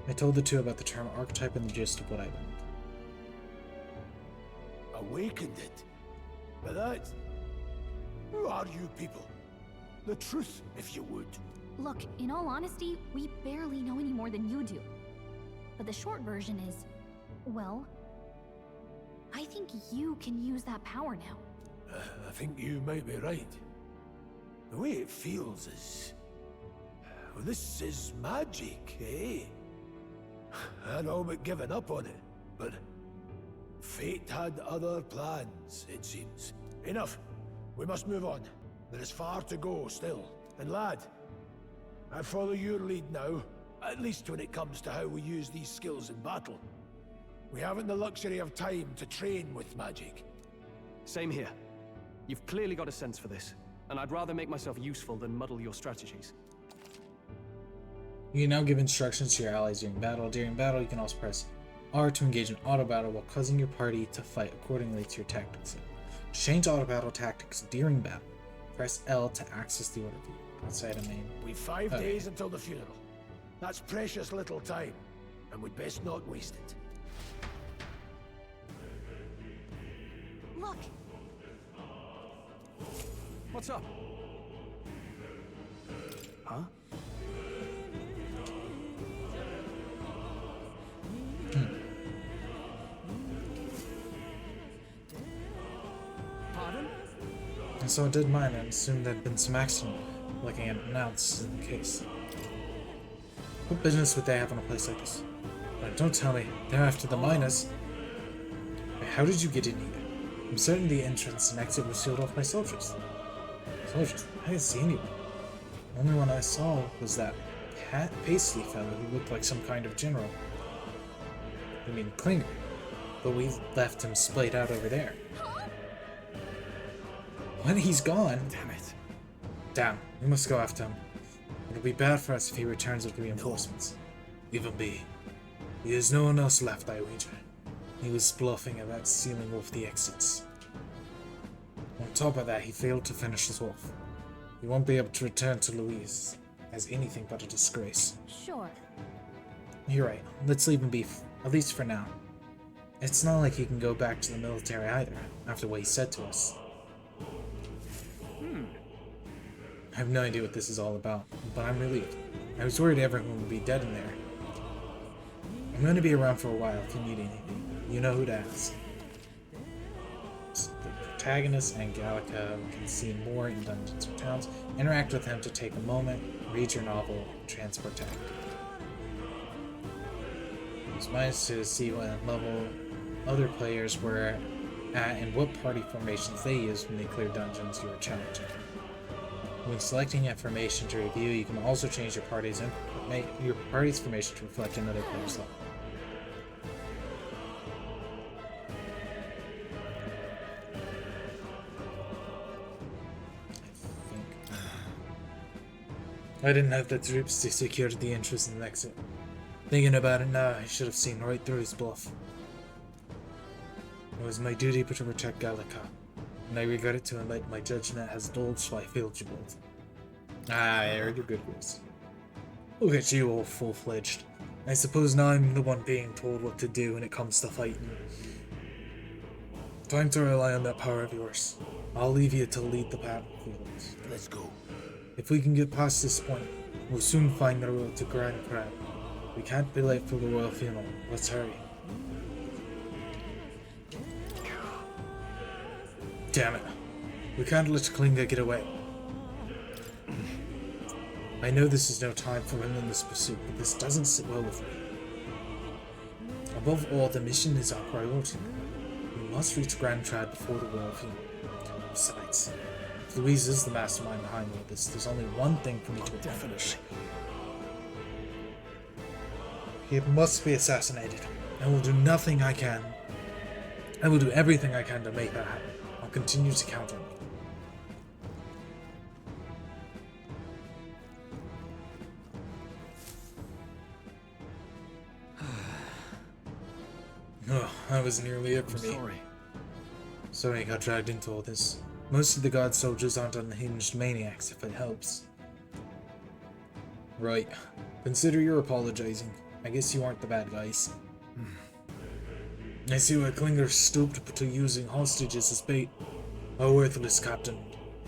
[SPEAKER 8] I told the two about the term archetype and the gist of what I learned.
[SPEAKER 12] Awakened it? But that... Who are you people? The truth, if you would.
[SPEAKER 10] Look, in all honesty, we barely know any more than you do. But the short version is, well, I think you can use that power now.
[SPEAKER 12] I think you might be right. The way it feels is... Well, this is magic, eh? I'd all but given up on it, but... Fate had other plans, it seems. Enough. We must move on. There is far to go still. And lad, I follow your lead now, at least when it comes to how we use these skills in battle. We haven't the luxury of time to train with magic.
[SPEAKER 21] Same here. You've clearly got a sense for this, and I'd rather make myself useful than muddle your strategies.
[SPEAKER 8] You can now give instructions to your allies during battle. During battle, you can also press R to engage in auto battle while causing your party to fight accordingly to your tactics. To change auto battle tactics during battle, press L to access the order view outside of main.
[SPEAKER 12] We've 5 days until the funeral. That's precious little time, and we'd best not waste it.
[SPEAKER 15] Look!
[SPEAKER 21] What's up?
[SPEAKER 12] Huh?
[SPEAKER 15] Pardon?
[SPEAKER 8] And so I did mine and assumed there'd been some accident, looking at notes in the case. What business would they have in a place like this? But don't tell me, they're after the miners. Wait, how did you get in here? I'm certain the entrance and exit was sealed off by soldiers. Soldiers? I didn't see anyone. The only one I saw was that pasty fellow who looked like some kind of general. I mean, Klinger. But we left him splayed out over there. When he's gone.
[SPEAKER 12] Damn it.
[SPEAKER 8] Damn, we must go after him. It'll be bad for us if he returns with reinforcements. Leave him be. There's no one else left, I wager. He was bluffing about sealing off the exits. On top of that, he failed to finish us off. He won't be able to return to Louise as anything but a disgrace.
[SPEAKER 10] Sure.
[SPEAKER 8] You're right. Let's leave him be, at least for now. It's not like he can go back to the military either, after what he said to us. I have no idea what this is all about, but I'm relieved. I was worried everyone would be dead in there. I'm going to be around for a while if you need anything. You know who to ask. The protagonist and Gallica can see more in Dungeons or Towns. Interact with him to take a moment, read your novel, and transport tag. Use minus to see what level other players were at and what party formations they used when they cleared dungeons you were challenging. When selecting information to review, you can also change your party's formation to reflect another player's level. I didn't have the troops to secure the entrance and exit. Thinking about it now, I should have seen right through his bluff. It was my duty to protect Gallica, and I regret it to admit my judgment has dulled, so I failed you both. I heard your good words. Look at you, all full-fledged. I suppose now I'm the one being told what to do when it comes to fighting. Time to rely on that power of yours. I'll leave you to lead the battlefield.
[SPEAKER 12] Let's go.
[SPEAKER 8] If we can get past this point, we'll soon find the road to Grand Crab. We can't be late for the royal funeral. Let's hurry. Damn it. We can't let Klinger get away. I know this is no time for relentless pursuit, but this doesn't sit well with me. Above all, the mission is our priority. We must reach Grand Trad before the royal funeral. Besides, if Louise is the mastermind behind all this, there's only one thing for me to accomplish. He must be assassinated. I will do nothing I can. I will do everything I can to make that happen. I'll continue to count on you. Oh, that was nearly it for me. Sorry I got dragged into all this. Most of the god soldiers aren't unhinged maniacs, if it helps. Right. Consider you're apologizing. I guess you aren't the bad guys. I see why Klinger stooped to using hostages as bait. A worthless captain.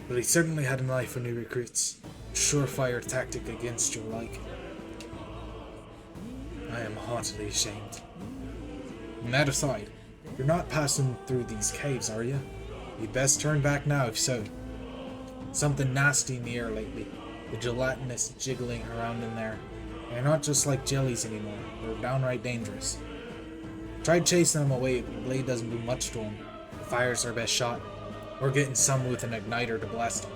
[SPEAKER 8] But he certainly had an eye for new recruits. A surefire tactic against your like. I am heartily ashamed. And that aside, you're not passing through these caves, are you? You'd best turn back now if so. Something nasty in the air lately. The gelatinous jiggling around in there. They're not just like jellies anymore. They're downright dangerous. Tried chasing them away, but the blade doesn't do much to them. The fire's our best shot. Or getting some with an igniter to blast them.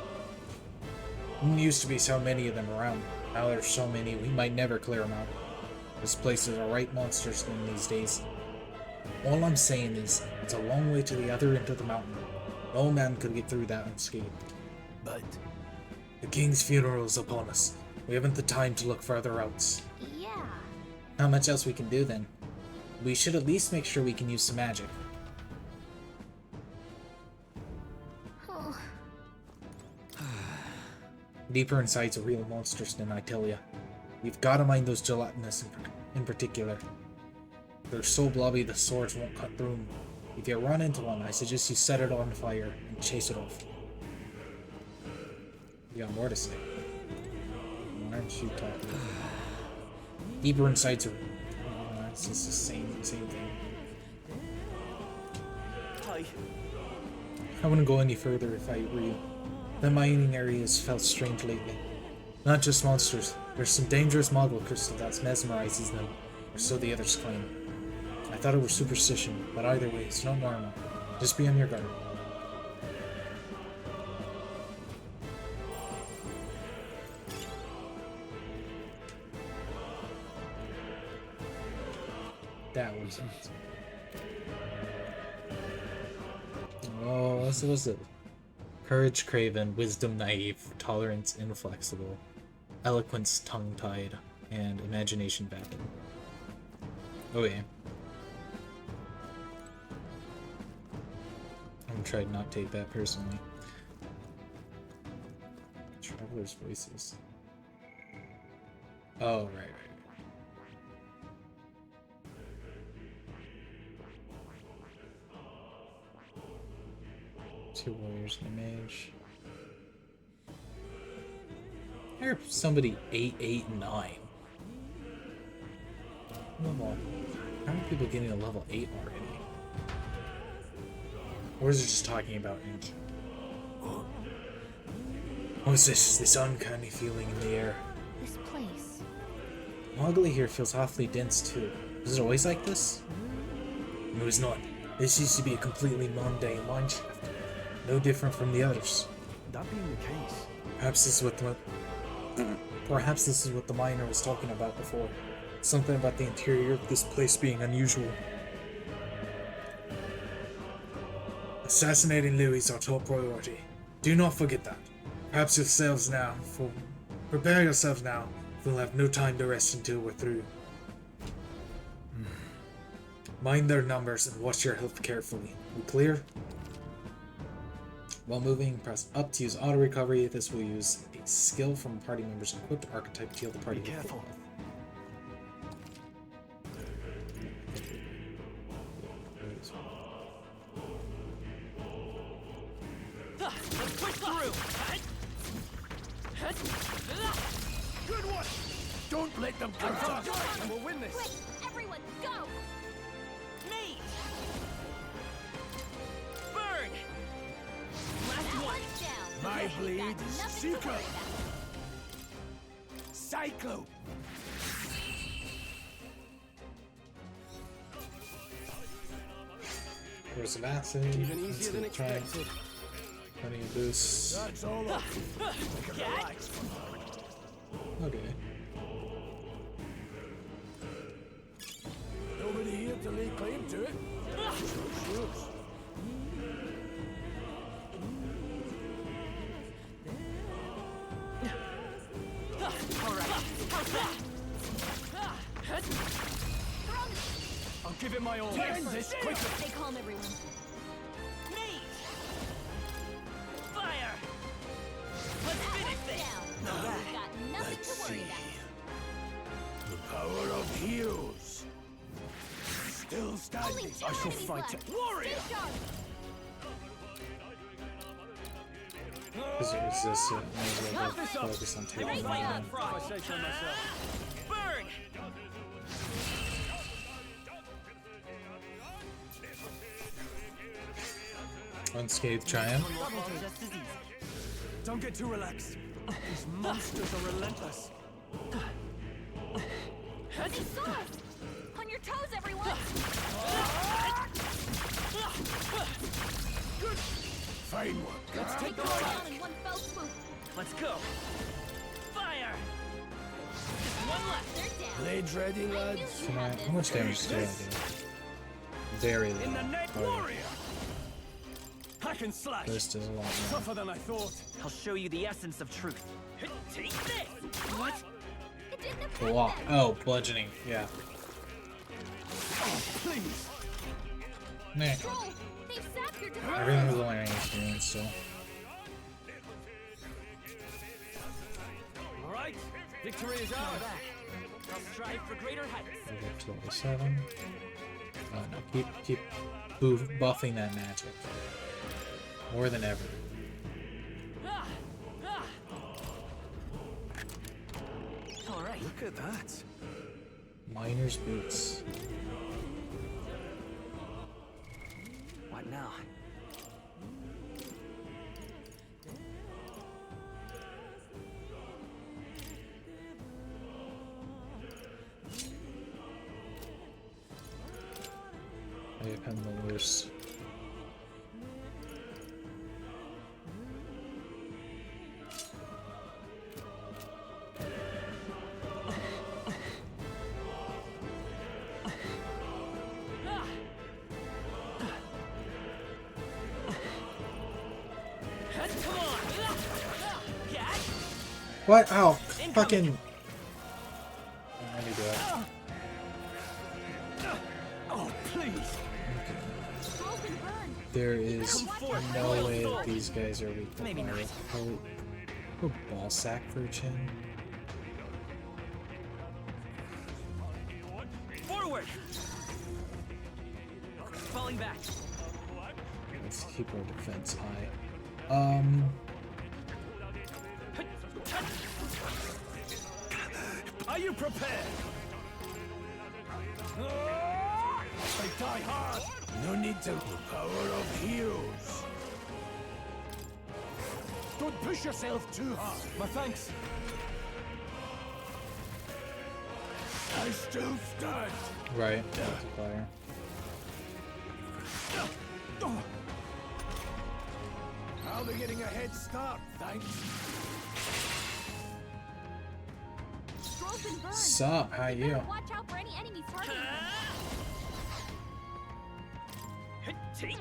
[SPEAKER 8] There used to be so many of them around. Now there's so many, we might never clear them out. This place is alright monsters in these days. All I'm saying is, it's a long way to the other end of the mountain. No man could get through that unscathed.
[SPEAKER 12] But
[SPEAKER 8] the king's funeral is upon us. We haven't the time to look further out.
[SPEAKER 10] Yeah.
[SPEAKER 8] Not much else we can do then. We should at least make sure we can use some magic.
[SPEAKER 10] Oh.
[SPEAKER 8] Deeper inside's a real monsters than I tell ya. You've gotta mind those gelatinous in particular. They're so blobby the swords won't cut through them. If you run into one, I suggest you set it on fire and chase it off. You got more to say. Why aren't you talking? Deeper insights are... it's just the same thing.
[SPEAKER 12] Hi.
[SPEAKER 8] I wouldn't go any further if I were you. The mining areas felt strange lately. Not just monsters. There's some dangerous Moggle crystal that mesmerizes them, or so the others claim. I thought it was superstition, but either way, it's not normal. Just be on your guard. That was it. Oh, what was it? Courage craven, wisdom naive, tolerance inflexible, eloquence tongue-tied, and imagination vapid. Oh yeah. I'm gonna try to not take that personally. Traveler's voices. Oh, right. Two warriors and a mage. I heard somebody 8, 8, and 9. Level. How many people getting a level 8 already? Or is it just talking about int? What is this? This uncanny feeling in the air.
[SPEAKER 10] This place.
[SPEAKER 8] Moggly here feels awfully dense too. Is it always like this? No, it's not. This used to be a completely mundane mineshaft. No different from the others.
[SPEAKER 9] That being the case,
[SPEAKER 8] perhaps this is what the miner was talking about before. Something about the interior of this place being unusual. Assassinating Louis is our top priority. Do not forget that. Prepare yourselves now. We'll have no time to rest until we're through. Mind their numbers and watch your health carefully. We clear? While moving, press up to use auto recovery. This will use a skill from a party member's equipped archetype to heal the party. Be careful.
[SPEAKER 12] Let's push through. Good one. Don't let them come to us, and we'll win this.
[SPEAKER 15] Quick, everyone, go!
[SPEAKER 12] Me. Burn. Last one. My blade is Seeker. Cyclo.
[SPEAKER 8] There's an acid.
[SPEAKER 12] Even easier than expected.
[SPEAKER 8] Running a boost.
[SPEAKER 12] That's all up. We can relax for now.
[SPEAKER 8] Okay.
[SPEAKER 12] Nobody here to lay claim to it. Shoot. I'll give it my all. End this quickly.
[SPEAKER 15] Stay calm, everyone.
[SPEAKER 12] Fire! Let's finish this!
[SPEAKER 15] Now we've got nothing to worry about.
[SPEAKER 12] The power of heroes. Still standing. I shall fight it. Warrior!
[SPEAKER 8] Is this maybe I'll go focus on taking them down.
[SPEAKER 12] Burn!
[SPEAKER 8] Unscathed triumph.
[SPEAKER 12] Don't get too relaxed. These monsters are relentless.
[SPEAKER 15] They saw us! On your toes, everyone!
[SPEAKER 12] Good fine work.
[SPEAKER 15] Let's take them all down in one fell swoop.
[SPEAKER 14] Let's go. Fire! Just one left.
[SPEAKER 15] They're down.
[SPEAKER 12] Blades ready, lads.
[SPEAKER 8] Can I? How much damage do I do? Very low.
[SPEAKER 12] In the net,
[SPEAKER 8] Oh,
[SPEAKER 12] warrior. Hack and slash.
[SPEAKER 8] this does a lot more.
[SPEAKER 12] Tougher than I thought.
[SPEAKER 14] I'll show you the essence of truth. Take this! What?
[SPEAKER 15] It didn't affect
[SPEAKER 8] Block.
[SPEAKER 15] them.
[SPEAKER 8] Oh, bludgeoning. Yeah.
[SPEAKER 12] Oh, please.
[SPEAKER 8] Nah.
[SPEAKER 15] Troll, they've sapped your
[SPEAKER 8] I
[SPEAKER 15] defense.
[SPEAKER 8] really have the learning experience still.
[SPEAKER 12] All right. Victory is ours.
[SPEAKER 14] I'll strive for greater heights.
[SPEAKER 8] We'll get to level 7. No, keep buffing that magic. More than ever.
[SPEAKER 14] All right.
[SPEAKER 21] Look at that.
[SPEAKER 8] Miner's boots.
[SPEAKER 14] What now?
[SPEAKER 8] I have him the worst. What? Ow! Fucking. Let me do it.
[SPEAKER 12] Oh, please.
[SPEAKER 8] There is no way that these guys are weak to
[SPEAKER 14] Maybe
[SPEAKER 8] fire.
[SPEAKER 14] not.
[SPEAKER 8] Holy. Oh, ball sack for a chin.
[SPEAKER 14] Forward! Falling back.
[SPEAKER 8] Let's keep our defense high.
[SPEAKER 12] Are you prepared? They die hard. No need to. The power of heroes. Don't push yourself too hard. My thanks. I still stand.
[SPEAKER 8] Right. Multiplier.
[SPEAKER 12] Now they're getting a head start, thanks.
[SPEAKER 15] Scroll's been burned.
[SPEAKER 8] Sup? How you?
[SPEAKER 15] Better watch out for any enemies targeting them.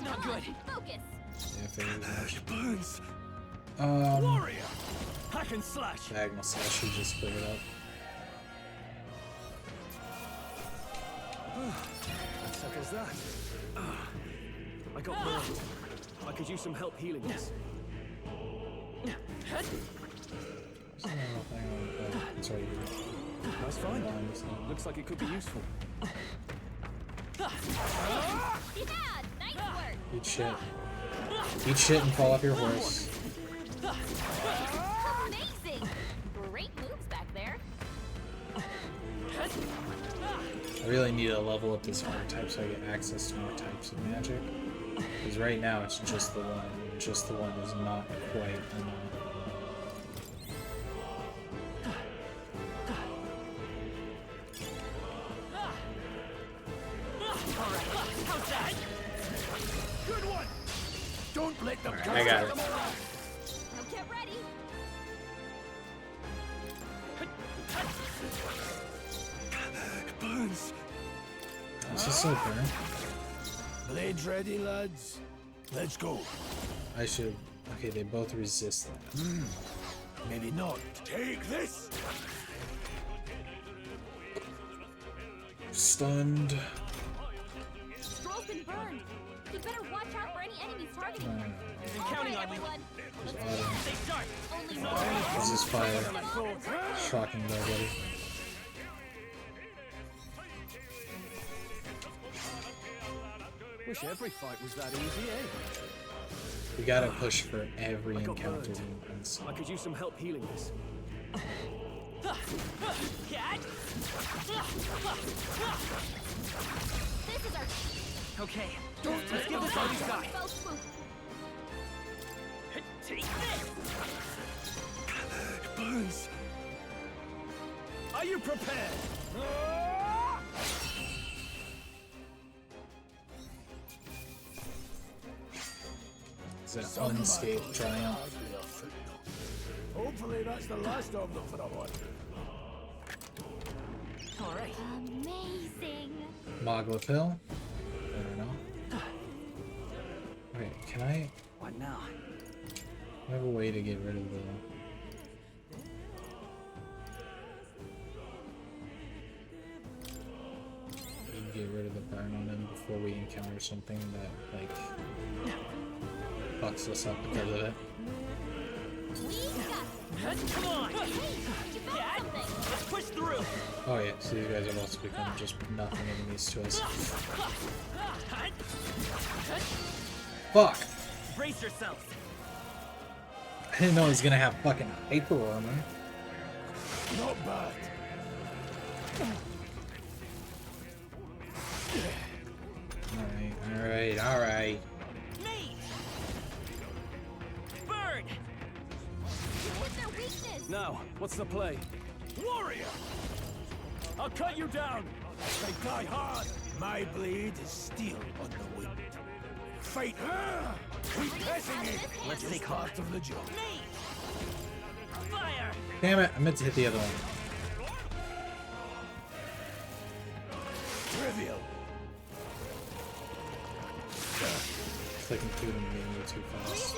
[SPEAKER 14] Not good.
[SPEAKER 15] Focus.
[SPEAKER 8] Yeah, figures much.
[SPEAKER 12] Burns.
[SPEAKER 8] Warrior.
[SPEAKER 12] Hack and slash.
[SPEAKER 8] Diagonal slash should just clear it up.
[SPEAKER 21] That settles that. I got burned. I could use some help healing this.
[SPEAKER 8] Sorry.
[SPEAKER 21] That's fine. Looks like it could be useful.
[SPEAKER 15] Yeah, nice work.
[SPEAKER 8] Eat shit. Eat shit and fall off your horse.
[SPEAKER 15] Amazing. Great moves back there.
[SPEAKER 8] I really need to level up this archetype so I get access to more types of magic. Because right now it's just the one. And just the one is not quite enough.
[SPEAKER 12] Good one. Don't let them
[SPEAKER 8] I got it.
[SPEAKER 15] Now get ready.
[SPEAKER 12] Burns.
[SPEAKER 8] This is so fair.
[SPEAKER 12] Blades ready, lads. Let's go.
[SPEAKER 8] I should. Okay, they both resist that.
[SPEAKER 12] Maybe not. Take this.
[SPEAKER 8] Stunned.
[SPEAKER 15] Scroll's been burned. You better watch out for any enemies targeting
[SPEAKER 8] No, no,
[SPEAKER 15] them.
[SPEAKER 8] no.
[SPEAKER 15] All right, everyone. Let's
[SPEAKER 14] Stay sharp.
[SPEAKER 15] only more.
[SPEAKER 8] This is fire. Shocking nobody.
[SPEAKER 21] Wish every fight was that easy, eh?
[SPEAKER 8] We gotta push for every
[SPEAKER 21] I got
[SPEAKER 8] encounter
[SPEAKER 21] burned.
[SPEAKER 8] we can see.
[SPEAKER 21] I could use some help healing this.
[SPEAKER 15] This is our
[SPEAKER 14] Okay. Let's give this all we got.
[SPEAKER 15] fell swoop.
[SPEAKER 14] Take this!
[SPEAKER 12] Burns. Are you prepared?
[SPEAKER 8] Is it an unscathed triumph?
[SPEAKER 12] Hopefully that's the last of them for a while.
[SPEAKER 15] Alright. Amazing.
[SPEAKER 8] Mogla pill? I don't know. Okay, can I...
[SPEAKER 14] What now?
[SPEAKER 8] I have a way to get rid of the... Get rid of the burn on them before we encounter something that, like, fucks us up because of it.
[SPEAKER 15] Come on! Hey, you found something! Let's push through!
[SPEAKER 8] Oh yeah, so these guys have also become just nothing enemies to us. Fuck!
[SPEAKER 14] Brace yourselves!
[SPEAKER 8] I didn't know he was gonna have fucking hyper armor.
[SPEAKER 12] Not bad.
[SPEAKER 8] Alright.
[SPEAKER 14] Bird!
[SPEAKER 15] What's their weakness?
[SPEAKER 21] Now, what's the play?
[SPEAKER 12] Warrior!
[SPEAKER 21] I'll cut you down!
[SPEAKER 12] They die hard. My blade is steel on the wind. Fight her! Keep pressing it!
[SPEAKER 14] Let's
[SPEAKER 12] It's
[SPEAKER 14] take
[SPEAKER 12] part of the job.
[SPEAKER 14] Fire!
[SPEAKER 8] Damn it, I meant to hit the other one.
[SPEAKER 12] Trivial.
[SPEAKER 8] Clicking through them being a little too fast.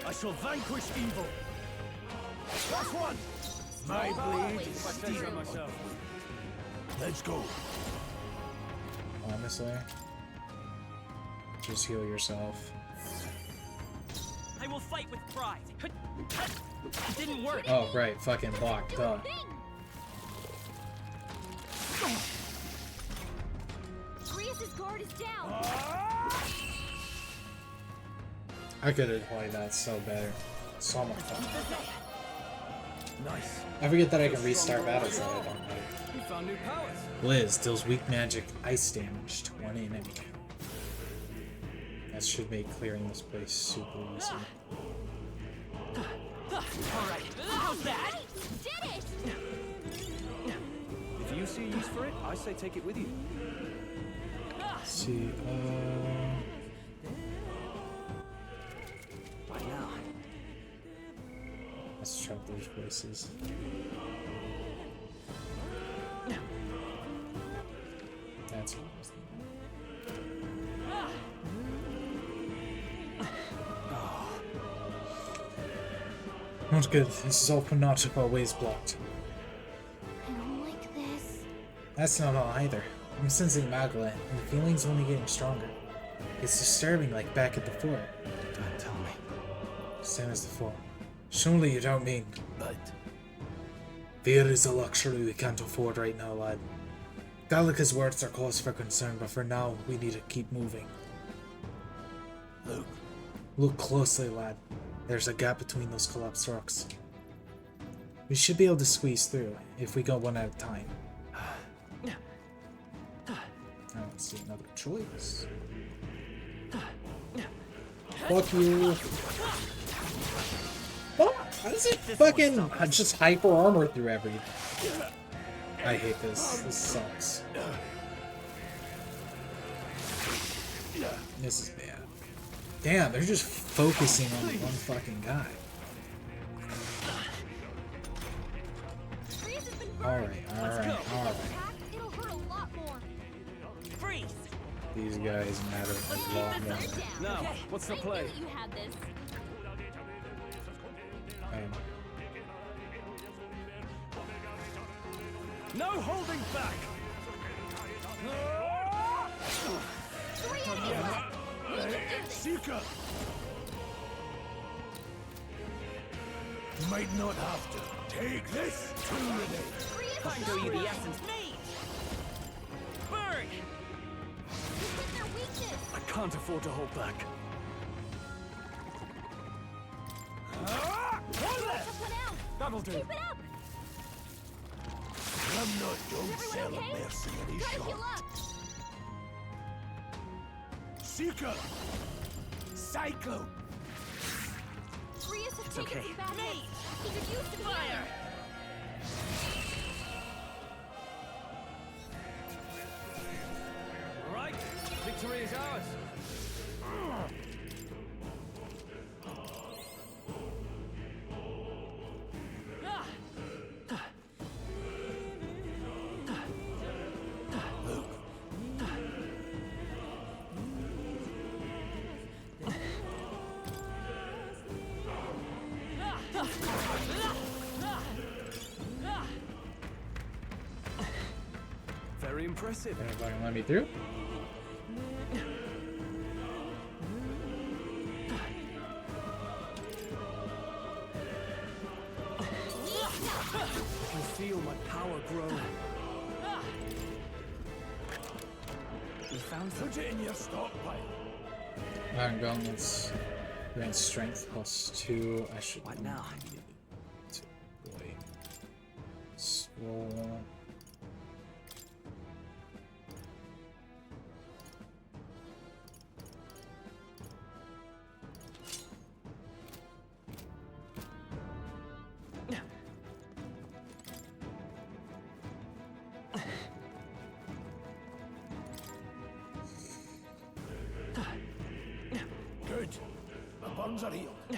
[SPEAKER 12] I shall vanquish evil. Last one. My blade is steel on the wind. Let's go.
[SPEAKER 8] Honestly, just heal yourself.
[SPEAKER 14] I will fight with pride. It didn't work.
[SPEAKER 8] Oh, right, fucking block, duh.
[SPEAKER 15] Grius' guard is down.
[SPEAKER 8] I could have played that so better. So much fun.
[SPEAKER 12] Nice.
[SPEAKER 8] I forget that I can restart battles that I don't know.
[SPEAKER 21] You found new powers.
[SPEAKER 8] Liz deals weak magic ice damage to one enemy. That should make clearing this place super easy.
[SPEAKER 14] Alright, how's that?
[SPEAKER 15] Did it!
[SPEAKER 21] If you see use for it, I say take it with you.
[SPEAKER 8] Let's see,
[SPEAKER 14] What now?
[SPEAKER 8] let's check those places. That's what I was thinking. Not good. This is all not always blocked.
[SPEAKER 15] I don't like this.
[SPEAKER 8] That's not all either. I'm sensing Magla, and the feeling's only getting stronger. It's disturbing like back at the fort.
[SPEAKER 3] Don't tell me.
[SPEAKER 8] Same as the fort. Surely you don't mean...
[SPEAKER 12] But
[SPEAKER 8] Fear is a luxury we can't afford right now, lad. Gallica's words are cause for concern, but for now, we need to keep moving. Look closely, lad. There's a gap between those collapsed rocks. We should be able to squeeze through, if we go one at a time. I don't see another choice. Fuck you. Oh, how does it fucking just hyper armor through everything? I hate this. This sucks. This is bad. Damn, they're just focusing on one fucking guy. Alright.
[SPEAKER 15] It'll hurt a lot more.
[SPEAKER 14] Freeze!
[SPEAKER 8] These guys matter a lot more.
[SPEAKER 21] Now, what's the play?
[SPEAKER 15] You had this.
[SPEAKER 21] No holding back!
[SPEAKER 12] Seeker! Might not have to. Take this! Two remain.
[SPEAKER 14] I'll show you the essence. Bird!
[SPEAKER 21] I can't afford to hold back.
[SPEAKER 12] That'll do.
[SPEAKER 15] Keep it up!
[SPEAKER 12] I'm not don't sell a mercenary shot. Seeker! Cyclone!
[SPEAKER 15] Grius has
[SPEAKER 14] It's
[SPEAKER 15] taken
[SPEAKER 14] okay.
[SPEAKER 15] some bad hits. He could use some fire.
[SPEAKER 21] All right, victory is ours. Very impressive.
[SPEAKER 8] Everybody let me through?
[SPEAKER 21] I can feel my power grow.
[SPEAKER 14] We found
[SPEAKER 12] Put it in your stockpile.
[SPEAKER 8] Iron Gauntlets grant strength +2. I should.
[SPEAKER 14] What now?
[SPEAKER 8] Boy. Scroll.
[SPEAKER 12] Good. My burns are healed.
[SPEAKER 10] I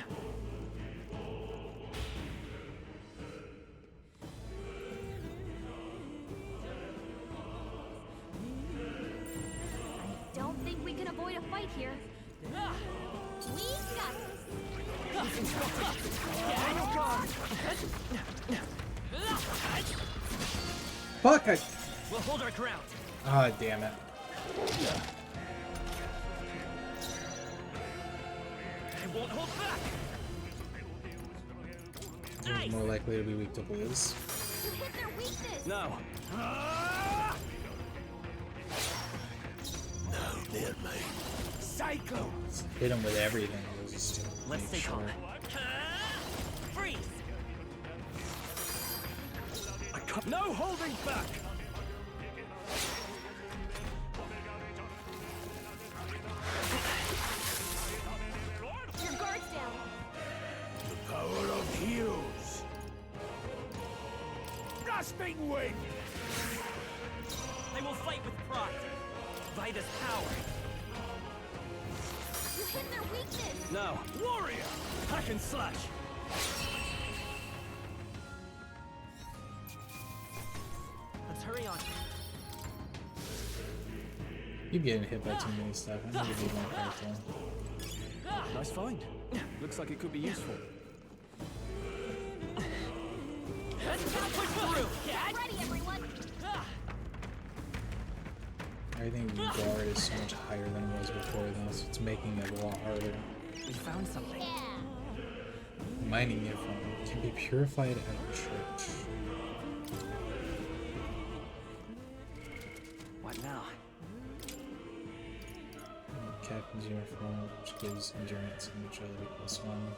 [SPEAKER 10] don't think we can avoid a fight here. We got
[SPEAKER 8] Fuck!
[SPEAKER 14] We'll hold our ground.
[SPEAKER 8] Ah, damn it.
[SPEAKER 14] I won't hold back.
[SPEAKER 8] He's more likely to be weak to Blizz.
[SPEAKER 10] You hit their weakness.
[SPEAKER 21] No.
[SPEAKER 12] No, near me. Cyclones.
[SPEAKER 8] Hit him with everything. Just to
[SPEAKER 14] Let's
[SPEAKER 8] make
[SPEAKER 14] stay calm.
[SPEAKER 8] sure.
[SPEAKER 14] Freeze.
[SPEAKER 21] No holding back.
[SPEAKER 10] Your guard's down.
[SPEAKER 12] The power of heroes. Grasping wind.
[SPEAKER 14] I will fight with pride. By this power.
[SPEAKER 10] You hit their weakness.
[SPEAKER 21] No.
[SPEAKER 14] Warrior.
[SPEAKER 21] Hack and slash.
[SPEAKER 14] Let's hurry on.
[SPEAKER 8] You're getting hit by too many stuff. I need to be more careful.
[SPEAKER 21] Nice find. Looks like it could be useful.
[SPEAKER 14] Push through.
[SPEAKER 10] Get ready, everyone.
[SPEAKER 8] Everything we guard is so much higher than it was before, though, so it's making it a lot harder.
[SPEAKER 14] We found something.
[SPEAKER 8] Mining it from can be purified at church.
[SPEAKER 14] What now?
[SPEAKER 8] Captain's uniform, which gives endurance and agility +1.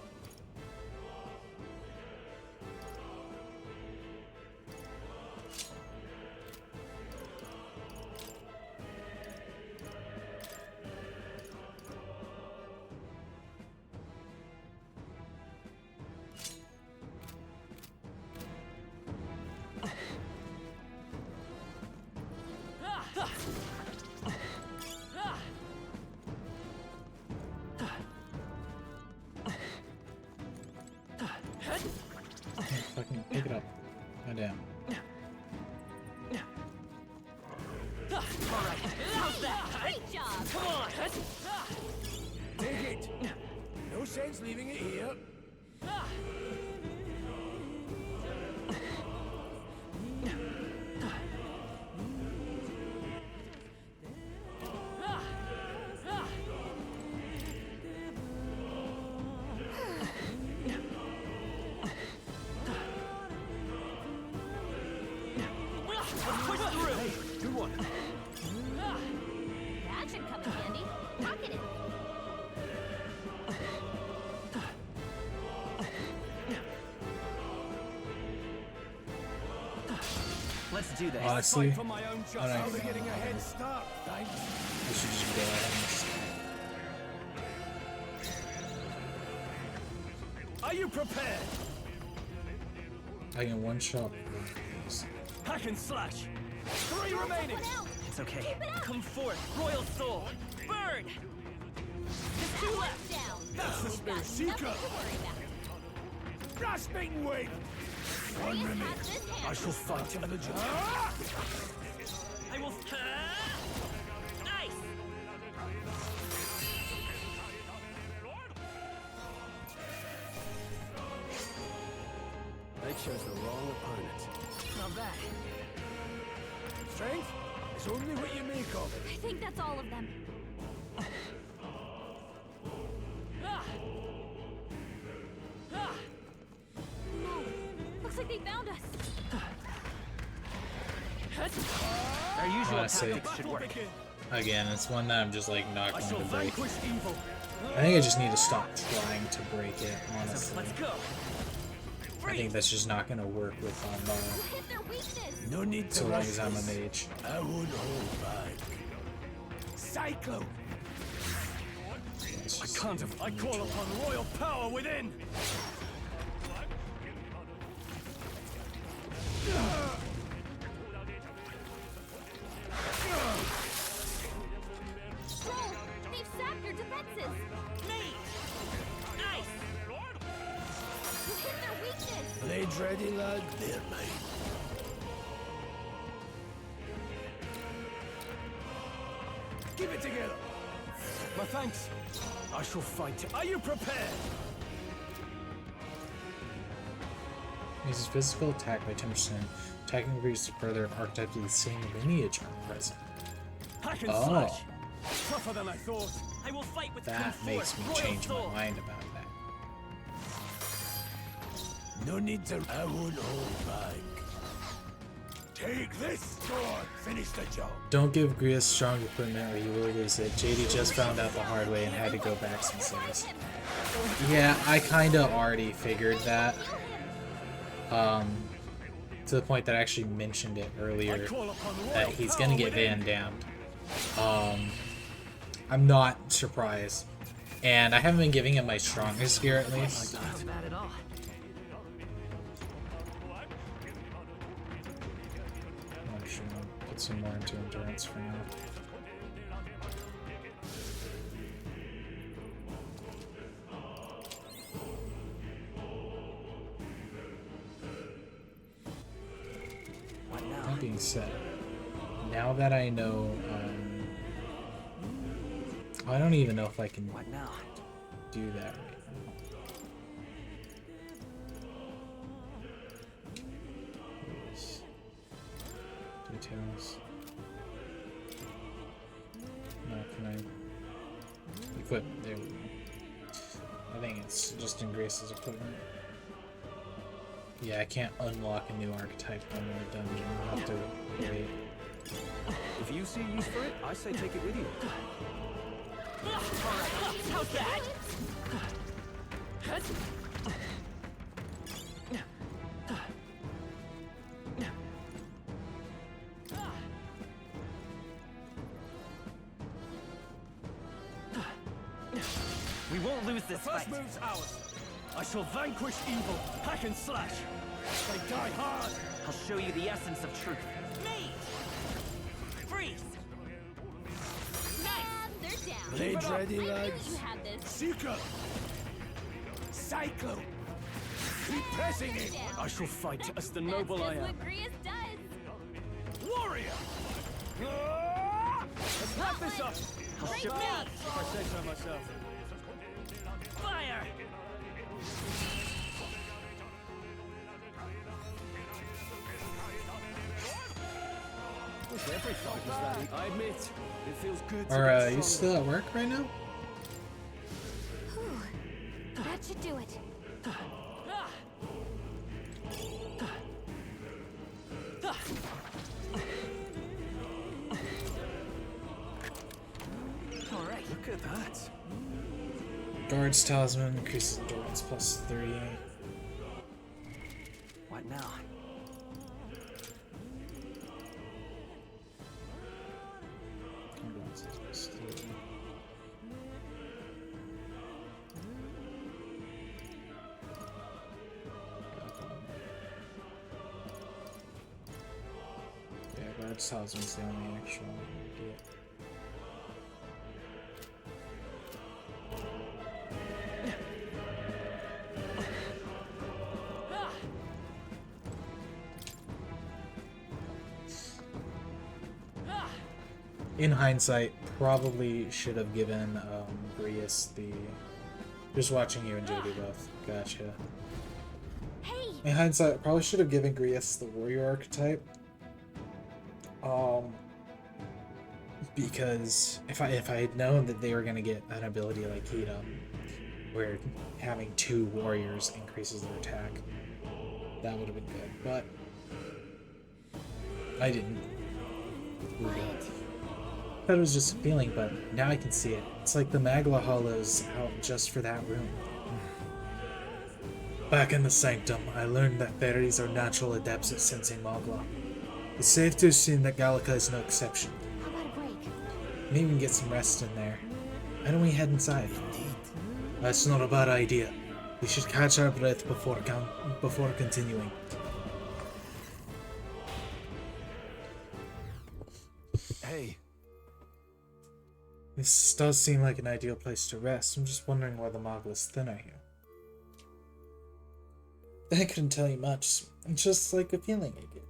[SPEAKER 8] Fucking pick it up. God damn.
[SPEAKER 14] Alright, how's that?
[SPEAKER 10] Great job.
[SPEAKER 14] Come on!
[SPEAKER 12] Take it. No sense leaving it here.
[SPEAKER 14] Push through!
[SPEAKER 21] Hey, good one.
[SPEAKER 10] That should come in handy. Pocket it.
[SPEAKER 14] Let's do this.
[SPEAKER 8] Honestly,
[SPEAKER 12] For my own
[SPEAKER 8] I don't
[SPEAKER 12] I'll be
[SPEAKER 8] even
[SPEAKER 12] getting
[SPEAKER 8] know.
[SPEAKER 12] a head start. Thanks.
[SPEAKER 8] I should just go ahead and just...
[SPEAKER 21] Are you prepared?
[SPEAKER 8] I can one-shot.
[SPEAKER 21] Hack and slash. 3 remaining.
[SPEAKER 14] It's okay. Come forth, royal soul. Burn!
[SPEAKER 10] Just 2 left. Down.
[SPEAKER 12] That's the spirit
[SPEAKER 10] Got
[SPEAKER 12] seeker.
[SPEAKER 10] nothing to worry about.
[SPEAKER 12] Grasping wind. One
[SPEAKER 10] Radius
[SPEAKER 12] minute.
[SPEAKER 10] has this
[SPEAKER 21] I
[SPEAKER 10] handled.
[SPEAKER 21] shall fight to the job.
[SPEAKER 14] I will. Nice!
[SPEAKER 7] Chose the wrong opponent.
[SPEAKER 15] Not bad.
[SPEAKER 7] Strength is only what you make of it.
[SPEAKER 10] I think that's all of them. No, looks like they found us.
[SPEAKER 14] Our usual
[SPEAKER 8] Honestly,
[SPEAKER 14] tactics should work.
[SPEAKER 8] again, it's one that I'm just like not going to break. I think I just need to stop trying to break it, honestly.
[SPEAKER 14] Let's go.
[SPEAKER 8] I think that's just not going to work with
[SPEAKER 10] Hit their weakness.
[SPEAKER 7] No need to
[SPEAKER 8] so long
[SPEAKER 7] rush
[SPEAKER 8] as I'm a
[SPEAKER 7] this.
[SPEAKER 8] mage.
[SPEAKER 7] I won't hold back. Cyclone!
[SPEAKER 21] I can't have. I call upon royal power within!
[SPEAKER 10] Troll, they've sapped your defenses.
[SPEAKER 15] Me! Nice!
[SPEAKER 10] You hit their weakness.
[SPEAKER 7] Blades ready, lad? They're mine. Keep it together.
[SPEAKER 21] My thanks. I shall fight. Are you prepared?
[SPEAKER 8] Uses physical attack by 10%. Attacking increases to further an archetype of the same lineage are present.
[SPEAKER 21] Hack and
[SPEAKER 8] Oh,
[SPEAKER 21] slash. Tougher than I thought.
[SPEAKER 15] I will fight with
[SPEAKER 8] that
[SPEAKER 15] full
[SPEAKER 8] makes
[SPEAKER 15] force,
[SPEAKER 8] me
[SPEAKER 15] royal
[SPEAKER 8] change my
[SPEAKER 15] soul.
[SPEAKER 8] mind about that.
[SPEAKER 7] No need to. I won't hold back. Take this sword. Finish the job.
[SPEAKER 8] Don't give Grius strong equipment or you will lose it. JD just found out the hard way and had to go back some saves. Yeah, I kinda already figured that. To the point that I actually mentioned it earlier that he's gonna get Van Damned. I'm not surprised. And I haven't been giving him my strongest gear at least.
[SPEAKER 5] Not bad at all.
[SPEAKER 8] I'm sure I'll put some more into endurance for now. That being said, now that I know, I don't even know if I can do that right now. Details. No, can I equip? There we go. I think it's just in Grace's equipment. Yeah, I can't unlock a new archetype when in the dungeon. I'll have to wait.
[SPEAKER 21] If you see use for it, I say take it with you.
[SPEAKER 15] How's that?
[SPEAKER 14] We won't lose this
[SPEAKER 21] The first
[SPEAKER 14] fight.
[SPEAKER 21] move's ours. I shall vanquish evil. Hack and slash. They die hard.
[SPEAKER 14] I'll show you the essence of truth.
[SPEAKER 15] Me! Freeze! Nice! They're down.
[SPEAKER 7] Blades ready,
[SPEAKER 15] I knew
[SPEAKER 7] lads?
[SPEAKER 15] you had this.
[SPEAKER 7] Seeker! Cyclone! Keep pressing it!
[SPEAKER 21] I shall fight as the noble I
[SPEAKER 15] That's
[SPEAKER 21] am.
[SPEAKER 15] what Grius does.
[SPEAKER 21] Warrior! Let's wrap this up.
[SPEAKER 15] I'll
[SPEAKER 21] Not
[SPEAKER 15] show
[SPEAKER 21] bad,
[SPEAKER 15] me.
[SPEAKER 21] if I say so myself.
[SPEAKER 15] Fire!
[SPEAKER 21] Every fight was that. I admit, it feels good to
[SPEAKER 8] Are
[SPEAKER 21] get
[SPEAKER 8] you
[SPEAKER 21] stronger.
[SPEAKER 8] still at work right now?
[SPEAKER 10] Whew. That should do it.
[SPEAKER 15] All right.
[SPEAKER 21] Look at that.
[SPEAKER 8] Guard's Talisman increases endurance plus 3.
[SPEAKER 14] What now?
[SPEAKER 8] Endurance plus 3. Yeah, Guard's Talisman's the only actual one to do it. In hindsight, probably should have given Grius the. Just watching you and JD both. Gotcha.
[SPEAKER 10] Hey,
[SPEAKER 8] In hindsight, I probably should have given Grius the warrior archetype. Because if I had known that they were gonna get an ability like Heat Up, where having 2 warriors increases their attack, that would have been good. But I didn't. I thought it was just a feeling, but now I can see it. It's like the Magla Hollows out just for that room. Back in the Sanctum, I learned that fairies are natural adepts at sensing Magla. It's safe to assume that Gallica is no exception.
[SPEAKER 10] How about a break?
[SPEAKER 8] Maybe we can get some rest in there. Why don't we head inside? That's not a bad idea. We should catch our breath before continuing.
[SPEAKER 9] Hey.
[SPEAKER 8] This does seem like an ideal place to rest. I'm just wondering why the Magla's thin are here. I couldn't tell you much. It's just like a feeling I get.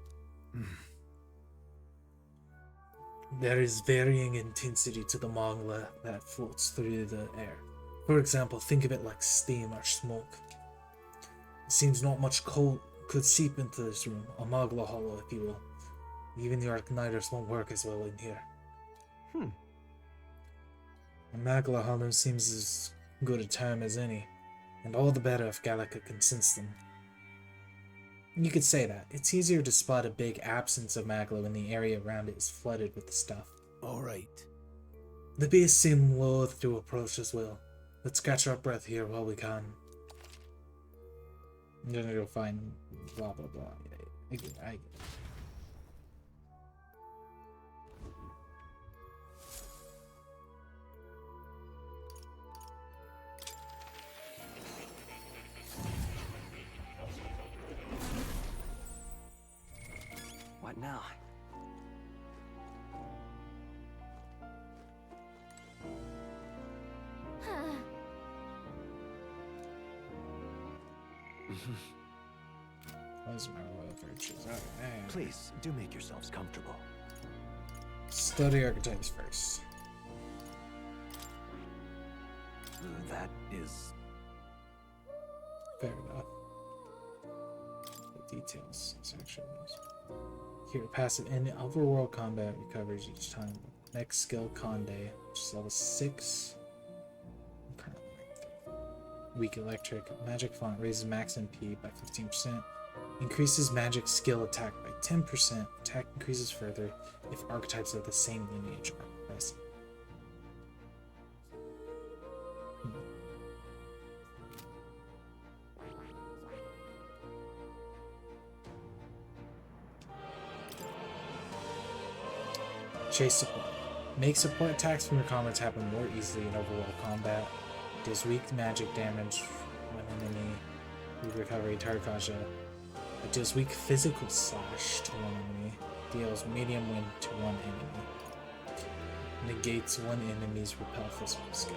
[SPEAKER 8] There is varying intensity to the Magla that floats through the air. For example, think of it like steam or smoke. It seems not much cold could seep into this room, a Magla hollow if you will. Even your igniters won't work as well in here. A Magla hollow seems as good a term as any, and all the better if Gallica can sense them. You could say that. It's easier to spot a big absence of Magla when the area around it is flooded with the stuff.
[SPEAKER 9] Alright.
[SPEAKER 8] The beasts seem loath to approach as well. Let's catch our breath here while we can. I'm gonna go find blah blah blah. I get it.
[SPEAKER 14] What now?
[SPEAKER 8] Those are my royal virtues. Oh, man.
[SPEAKER 9] Please, do make yourselves comfortable.
[SPEAKER 8] Study archetypes first.
[SPEAKER 9] That is...
[SPEAKER 8] Fair enough. The details sections. Here, passive in overworld combat recovers each time. Next skill, Conde, which is level 6. Weak electric. Magic font raises max MP by 15%. Increases magic skill attack by 10%. Attack increases further if archetypes of the same lineage are present. Chase support. Make support attacks from your comrades happen more easily in overworld combat. Deals weak magic damage when enemy recovery Tarkaja. It deals weak physical slash to one enemy. Deals medium wind to one enemy. Negates one enemy's repel physical skill.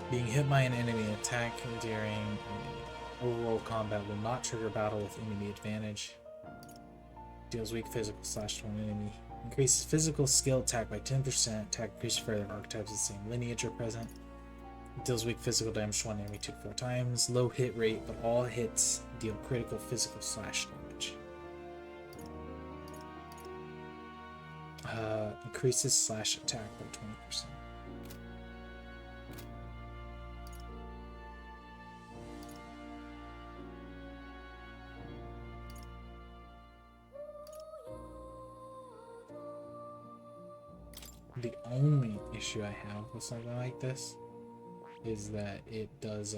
[SPEAKER 8] Being hit by an enemy attack during overworld combat will not trigger battle with enemy advantage. Deals weak physical slash to one enemy. Increases physical skill attack by 10%. Attack increases further archetypes of the same lineage are present. Deals weak physical damage to one enemy 2 to 4 times. Low hit rate, but all hits deal critical physical slash damage. Increases slash attack by 20%. The only issue I have with something like this is that it does,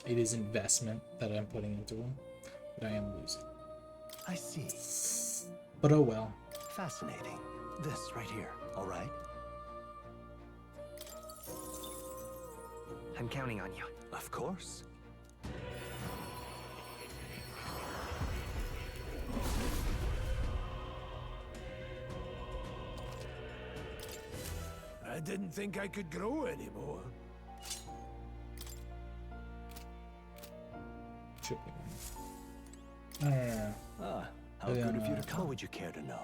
[SPEAKER 8] it is investment that I'm putting into them that I am losing.
[SPEAKER 9] I see.
[SPEAKER 8] But oh well.
[SPEAKER 9] Fascinating. This right here, alright?
[SPEAKER 14] I'm counting on you.
[SPEAKER 9] Of course.
[SPEAKER 7] I didn't think I could grow anymore.
[SPEAKER 9] Ah, how good of you to come. What would you care to know?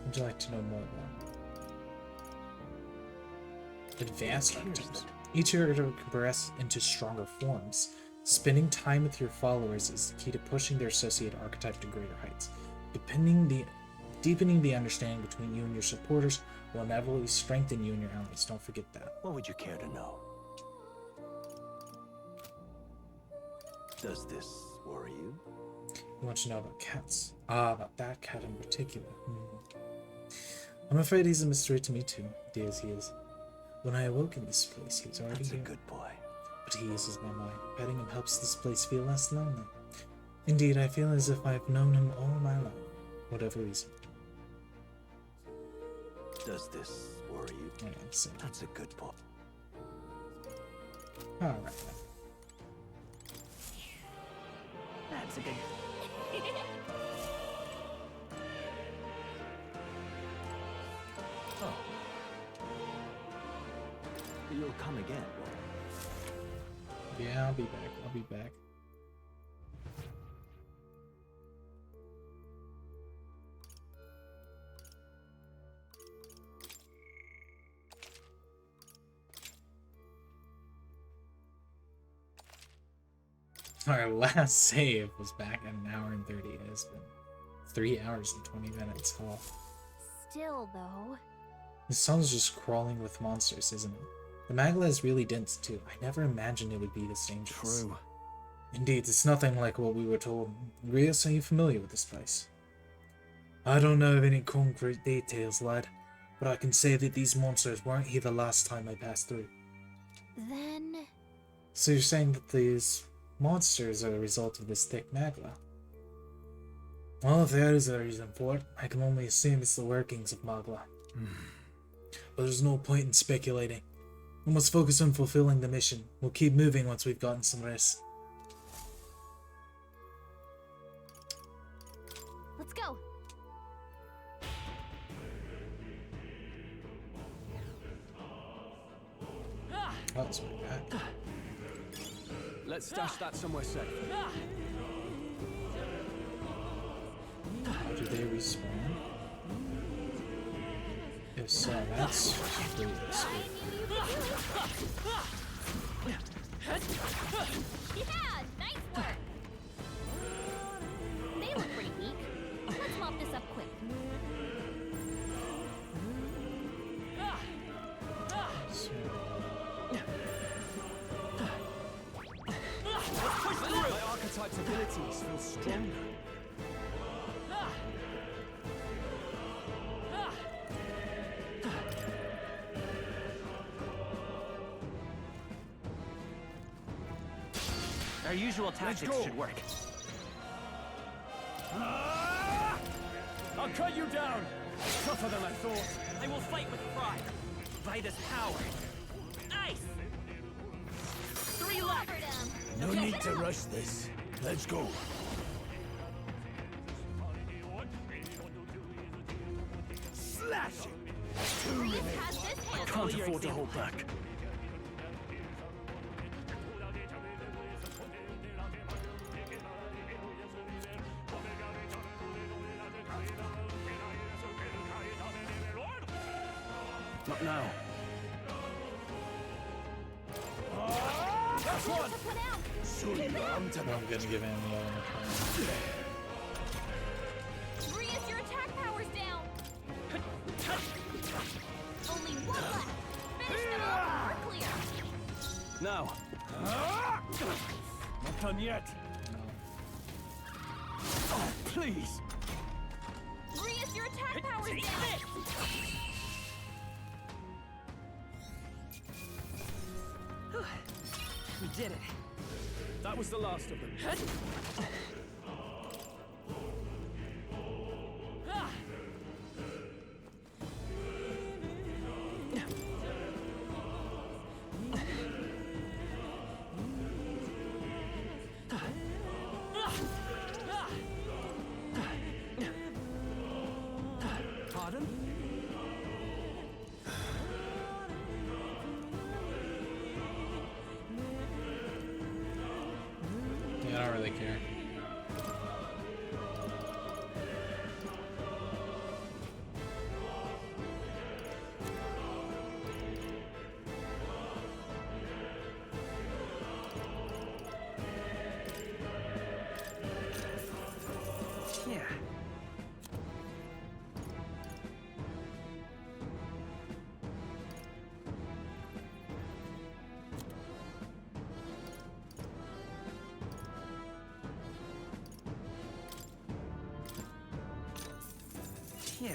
[SPEAKER 8] Would you like to know more about? Advanced archetypes. Each archetype can progress into stronger forms. Spending time with your followers is the key to pushing their associated archetype to greater heights. Deepening the understanding between you and your supporters will inevitably strengthen you and your allies. Don't forget that.
[SPEAKER 9] What would you care to know? Does this worry you?
[SPEAKER 8] You want to know about cats? Ah, about that cat in particular. I'm afraid he's a mystery to me too, dear as he is. When I awoke in this place, he was already here.
[SPEAKER 9] That's a good boy.
[SPEAKER 8] But he eases my mind. Petting him helps this place feel less lonely. Indeed, I feel as if I've known him all my life, whatever reason.
[SPEAKER 9] Does this worry you?
[SPEAKER 8] Yeah, so.
[SPEAKER 9] That's a good boy.
[SPEAKER 8] Alright.
[SPEAKER 14] That's a good...
[SPEAKER 9] Oh. You'll come again,
[SPEAKER 8] Yeah, I'll be back. I'll be back. Our last save was back at 1 hour and 30. It has been 3 hours and 20 minutes. Oh.
[SPEAKER 10] Still, though.
[SPEAKER 8] This tunnel's just crawling with monsters, isn't it? The Magla is really dense too. I never imagined it would be this dangerous.
[SPEAKER 9] True.
[SPEAKER 8] Indeed, it's nothing like what we were told. Rios, are you familiar with this place? I don't know of any concrete details, lad, but I can say that these monsters weren't here the last time I passed through.
[SPEAKER 10] Then...
[SPEAKER 8] So you're saying that these monsters are a result of this thick Magla? Well, if there is a reason for it, I can only assume it's the workings of Magla. But there's no point in speculating. We must focus on fulfilling the mission. We'll keep moving once we've gotten some rest.
[SPEAKER 10] Let's go.
[SPEAKER 8] That's right back.
[SPEAKER 21] Let's stash that somewhere safe.
[SPEAKER 8] How do they respawn? If so, that's really sweet.
[SPEAKER 10] Yeah, nice work. They look pretty weak. Let's mop this up quick.
[SPEAKER 21] My archetype's abilities feel stronger.
[SPEAKER 14] Our usual tactics should work.
[SPEAKER 21] I'll cut you down! Tougher than I thought.
[SPEAKER 14] I will fight with pride. By this power. Nice! 3 left!
[SPEAKER 7] No need to rush this. Let's go.
[SPEAKER 12] Slash it!
[SPEAKER 7] 2 minutes.
[SPEAKER 21] I can't afford to hold back. Not now.
[SPEAKER 12] That's one!
[SPEAKER 7] Soon I'm to
[SPEAKER 8] I'm gonna give him the other
[SPEAKER 10] Rias, your attack power's down. Only one left. Finish them off and we're clear.
[SPEAKER 21] Now.
[SPEAKER 12] Not done yet.
[SPEAKER 21] Oh, please.
[SPEAKER 10] Rias, your attack power's down.
[SPEAKER 14] We did it.
[SPEAKER 21] That was the last of them.
[SPEAKER 14] Pardon?
[SPEAKER 8] Yeah, I don't really care.
[SPEAKER 14] Yeah.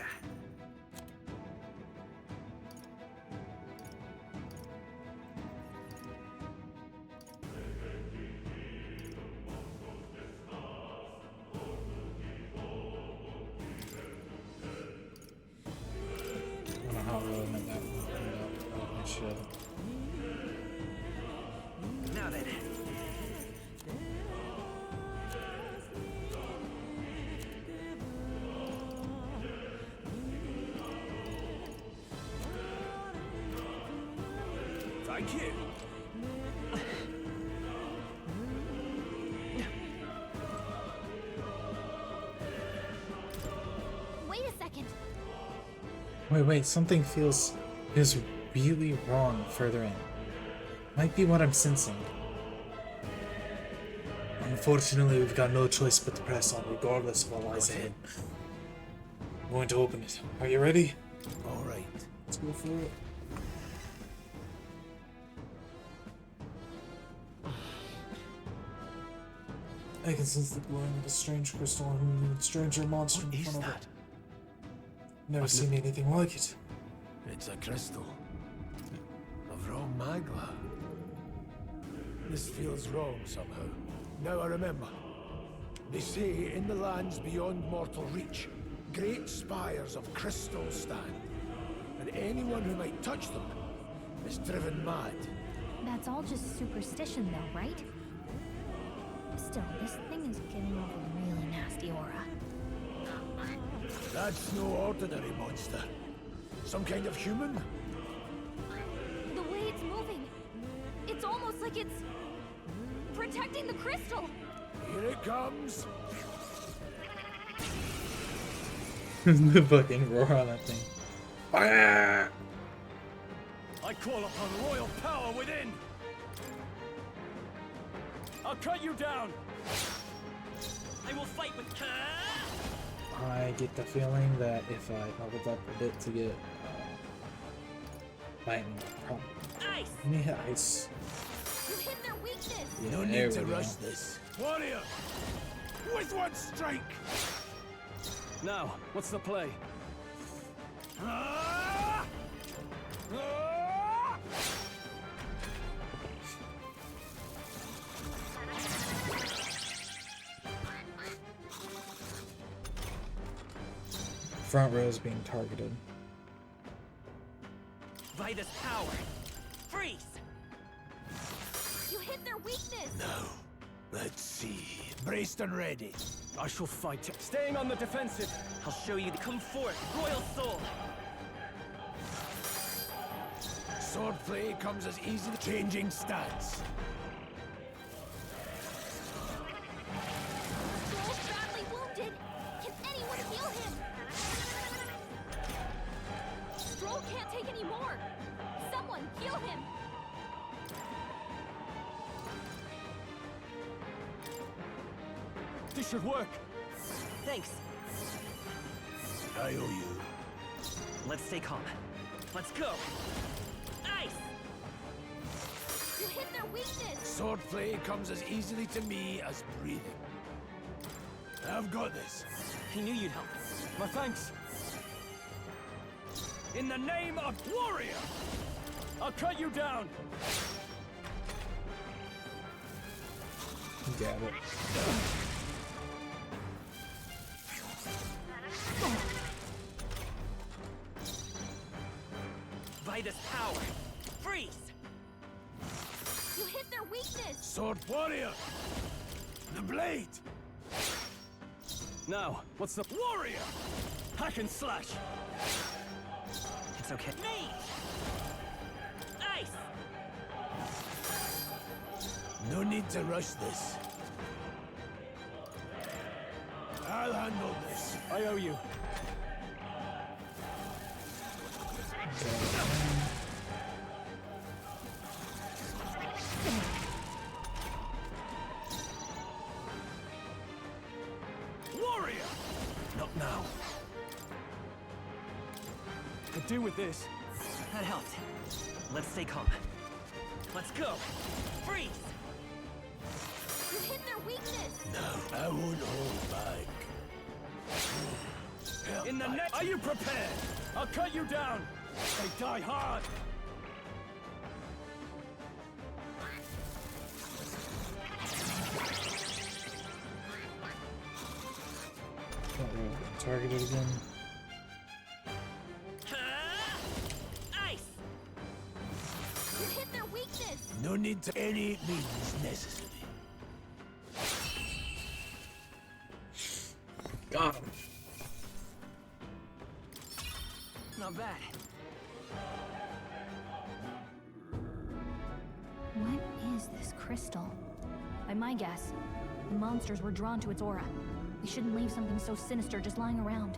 [SPEAKER 8] I don't know how relevant that would end up. Probably should.
[SPEAKER 14] Now then.
[SPEAKER 22] Thank you.
[SPEAKER 10] Wait a second.
[SPEAKER 8] Wait, something feels really wrong further in. Might be what I'm sensing. Unfortunately, we've got no choice but to press on, regardless of what lies ahead. I'm going to open it. Are you ready?
[SPEAKER 12] All right.
[SPEAKER 8] Let's go for it. I can sense the glowing of a strange crystal and a stranger monster in front of it. Never seen anything like it.
[SPEAKER 12] It's a crystal. Of raw magma. This feels wrong somehow. Now I remember. They say in the lands beyond mortal reach, great spires of crystal stand. And anyone who might touch them is driven mad.
[SPEAKER 10] That's all just superstition though, right? Still, this thing is giving off a really nasty aura.
[SPEAKER 12] That's no ordinary monster. Some kind of human?
[SPEAKER 10] The way it's moving, it's almost like it's protecting the crystal.
[SPEAKER 12] Here it comes.
[SPEAKER 8] The fucking roar on that thing. Fire!
[SPEAKER 21] I call upon royal power within! I'll cut you down!
[SPEAKER 14] I will fight with
[SPEAKER 8] I get the feeling that if I leveled up a bit to get lightning, probably.
[SPEAKER 14] Ice!
[SPEAKER 8] Let me hit ice.
[SPEAKER 10] You hit their weakness.
[SPEAKER 8] Yeah,
[SPEAKER 12] No
[SPEAKER 8] there
[SPEAKER 12] need to
[SPEAKER 8] we go.
[SPEAKER 12] rush this. Warrior! With one strike!
[SPEAKER 21] Now, what's the play?
[SPEAKER 12] Ah! Ah!
[SPEAKER 8] Front row is being targeted.
[SPEAKER 14] by this power. Freeze!
[SPEAKER 10] You hit their weakness.
[SPEAKER 12] No. Let's see. Braced and ready.
[SPEAKER 21] I shall fight. Staying on the defensive.
[SPEAKER 14] I'll show you the come forth, royal soul.
[SPEAKER 12] Swordplay comes as easily changing stance.
[SPEAKER 10] Stroll's badly wounded. Can anyone heal him? Stroll can't take any more. Someone heal him.
[SPEAKER 21] This should work.
[SPEAKER 14] Thanks.
[SPEAKER 12] I owe you.
[SPEAKER 14] Let's stay calm. Let's go. Ice!
[SPEAKER 10] You hit their weakness.
[SPEAKER 12] Swordplay comes as easily to me as breathing. I've got this.
[SPEAKER 14] I knew you'd help.
[SPEAKER 21] My thanks. In the name of warrior, I'll cut you down.
[SPEAKER 8] Got it.
[SPEAKER 14] By this power, freeze!
[SPEAKER 10] You hit their weakness.
[SPEAKER 12] Sword warrior! The blade!
[SPEAKER 21] Now, what's the warrior? Hack and slash.
[SPEAKER 14] It's okay. Mage! Ice!
[SPEAKER 12] No need to rush this. I'll handle this.
[SPEAKER 21] I owe you.
[SPEAKER 12] Warrior! Not now.
[SPEAKER 21] Could do with this.
[SPEAKER 14] That helped. Let's stay calm. Let's go. Freeze!
[SPEAKER 10] You hit their weakness.
[SPEAKER 12] No, I won't hold back.
[SPEAKER 7] In the next... Are you prepared? I'll cut you down. They die hard.
[SPEAKER 8] Targeted again.
[SPEAKER 15] Ice! You hit their weakness!
[SPEAKER 7] No need to any means necessary.
[SPEAKER 8] Got him.
[SPEAKER 14] Not bad.
[SPEAKER 10] What is this crystal? By my guess, the monsters were drawn to its aura. We shouldn't leave something so sinister just lying around.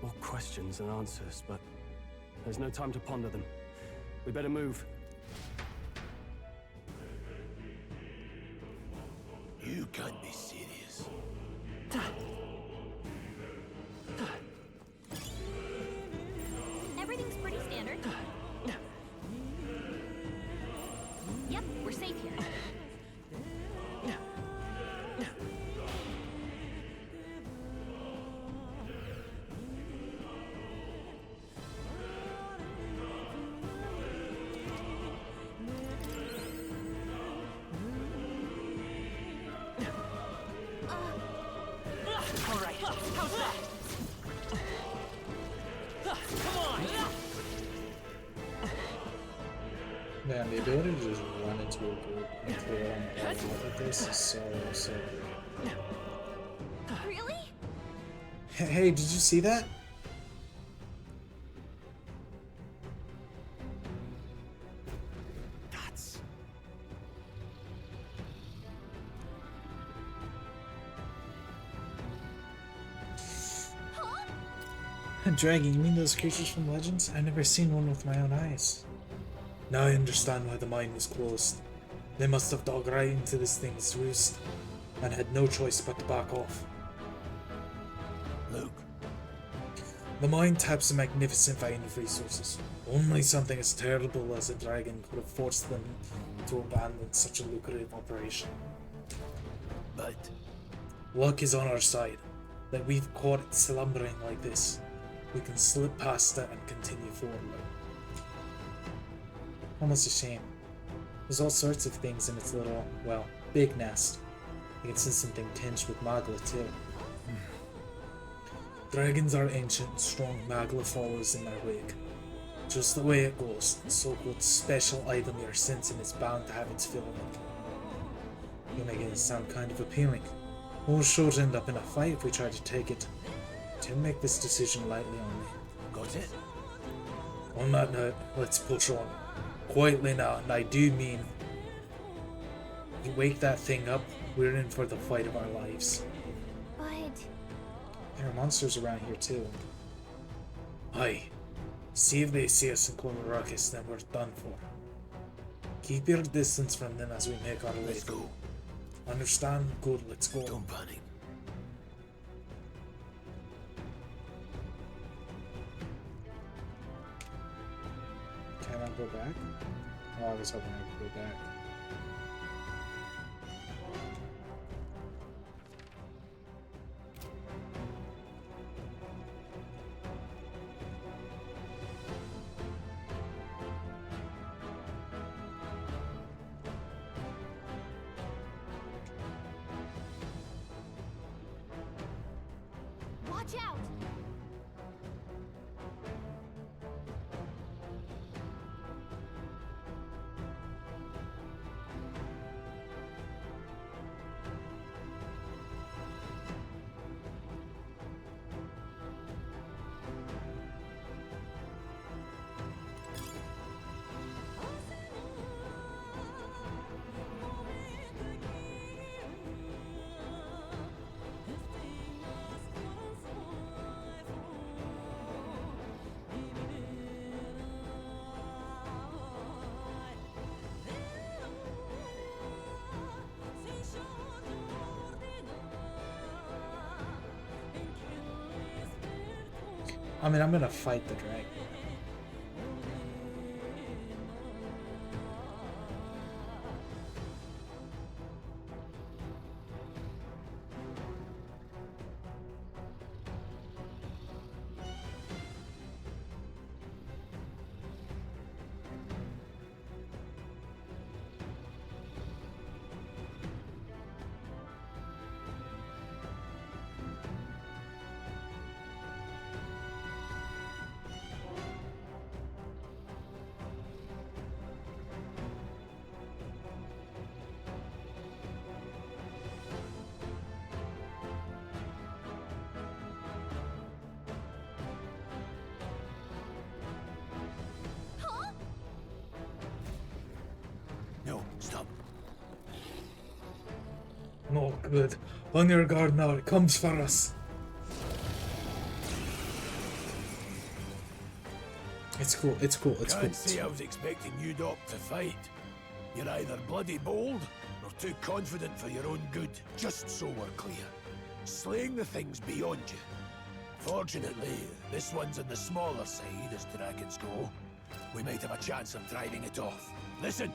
[SPEAKER 21] More questions than answers, but there's no time to ponder them. We better move.
[SPEAKER 7] You can't be serious.
[SPEAKER 10] Everything's pretty standard. Yep, we're safe here.
[SPEAKER 14] All right, how's that? Come on!
[SPEAKER 8] Man, the ability to just run into a group and clear them all out like this is so good.
[SPEAKER 10] Really?
[SPEAKER 8] Hey, did you see that?
[SPEAKER 7] That's...
[SPEAKER 8] Dragon, you mean those creatures from Legends? I've never seen one with my own eyes. Now I understand why the mine was closed. They must have dug right into this thing's roost and had no choice but to back off.
[SPEAKER 7] Luke.
[SPEAKER 8] The mine taps a magnificent vein of resources. Only something as terrible as a dragon could have forced them to abandon such a lucrative operation.
[SPEAKER 7] But...
[SPEAKER 8] luck is on our side. That we've caught it slumbering like this. We can slip past it and continue forward. Almost a shame. There's all sorts of things in its little, well, big nest. You can see something tinged with Magla too. Dragons are ancient and strong Magla followers in their wake. Just the way it goes, the so-called special item you're sensing is bound to have its fill of it. You're making it sound kind of appealing. We'll sure to end up in a fight if we try to take it. Don't make this decision lightly on me.
[SPEAKER 7] Got it?
[SPEAKER 8] On that note, let's push on. Quietly now, and I do mean... you wake that thing up, we're in for the fight of our lives.
[SPEAKER 10] But...
[SPEAKER 8] there are monsters around here too. Aye. See if they see us and cause a ruckus, then we're done for. Keep your distance from them as we make our way.
[SPEAKER 7] Let's go.
[SPEAKER 8] Understand? Good, let's go.
[SPEAKER 7] Don't panic.
[SPEAKER 8] Can I go back? Oh, I was hoping I could go back.
[SPEAKER 10] Watch out!
[SPEAKER 8] I mean, I'm gonna fight the dragon. No, good. On your guard now, it comes for us. It's cool, it's cool, it's cool.
[SPEAKER 7] Can't say I was expecting you, Doc, to fight. You're either bloody bold or too confident for your own good. Just so we're clear, slaying the thing's beyond you. Fortunately, this one's on the smaller side as dragons go. We might have a chance of driving it off. Listen,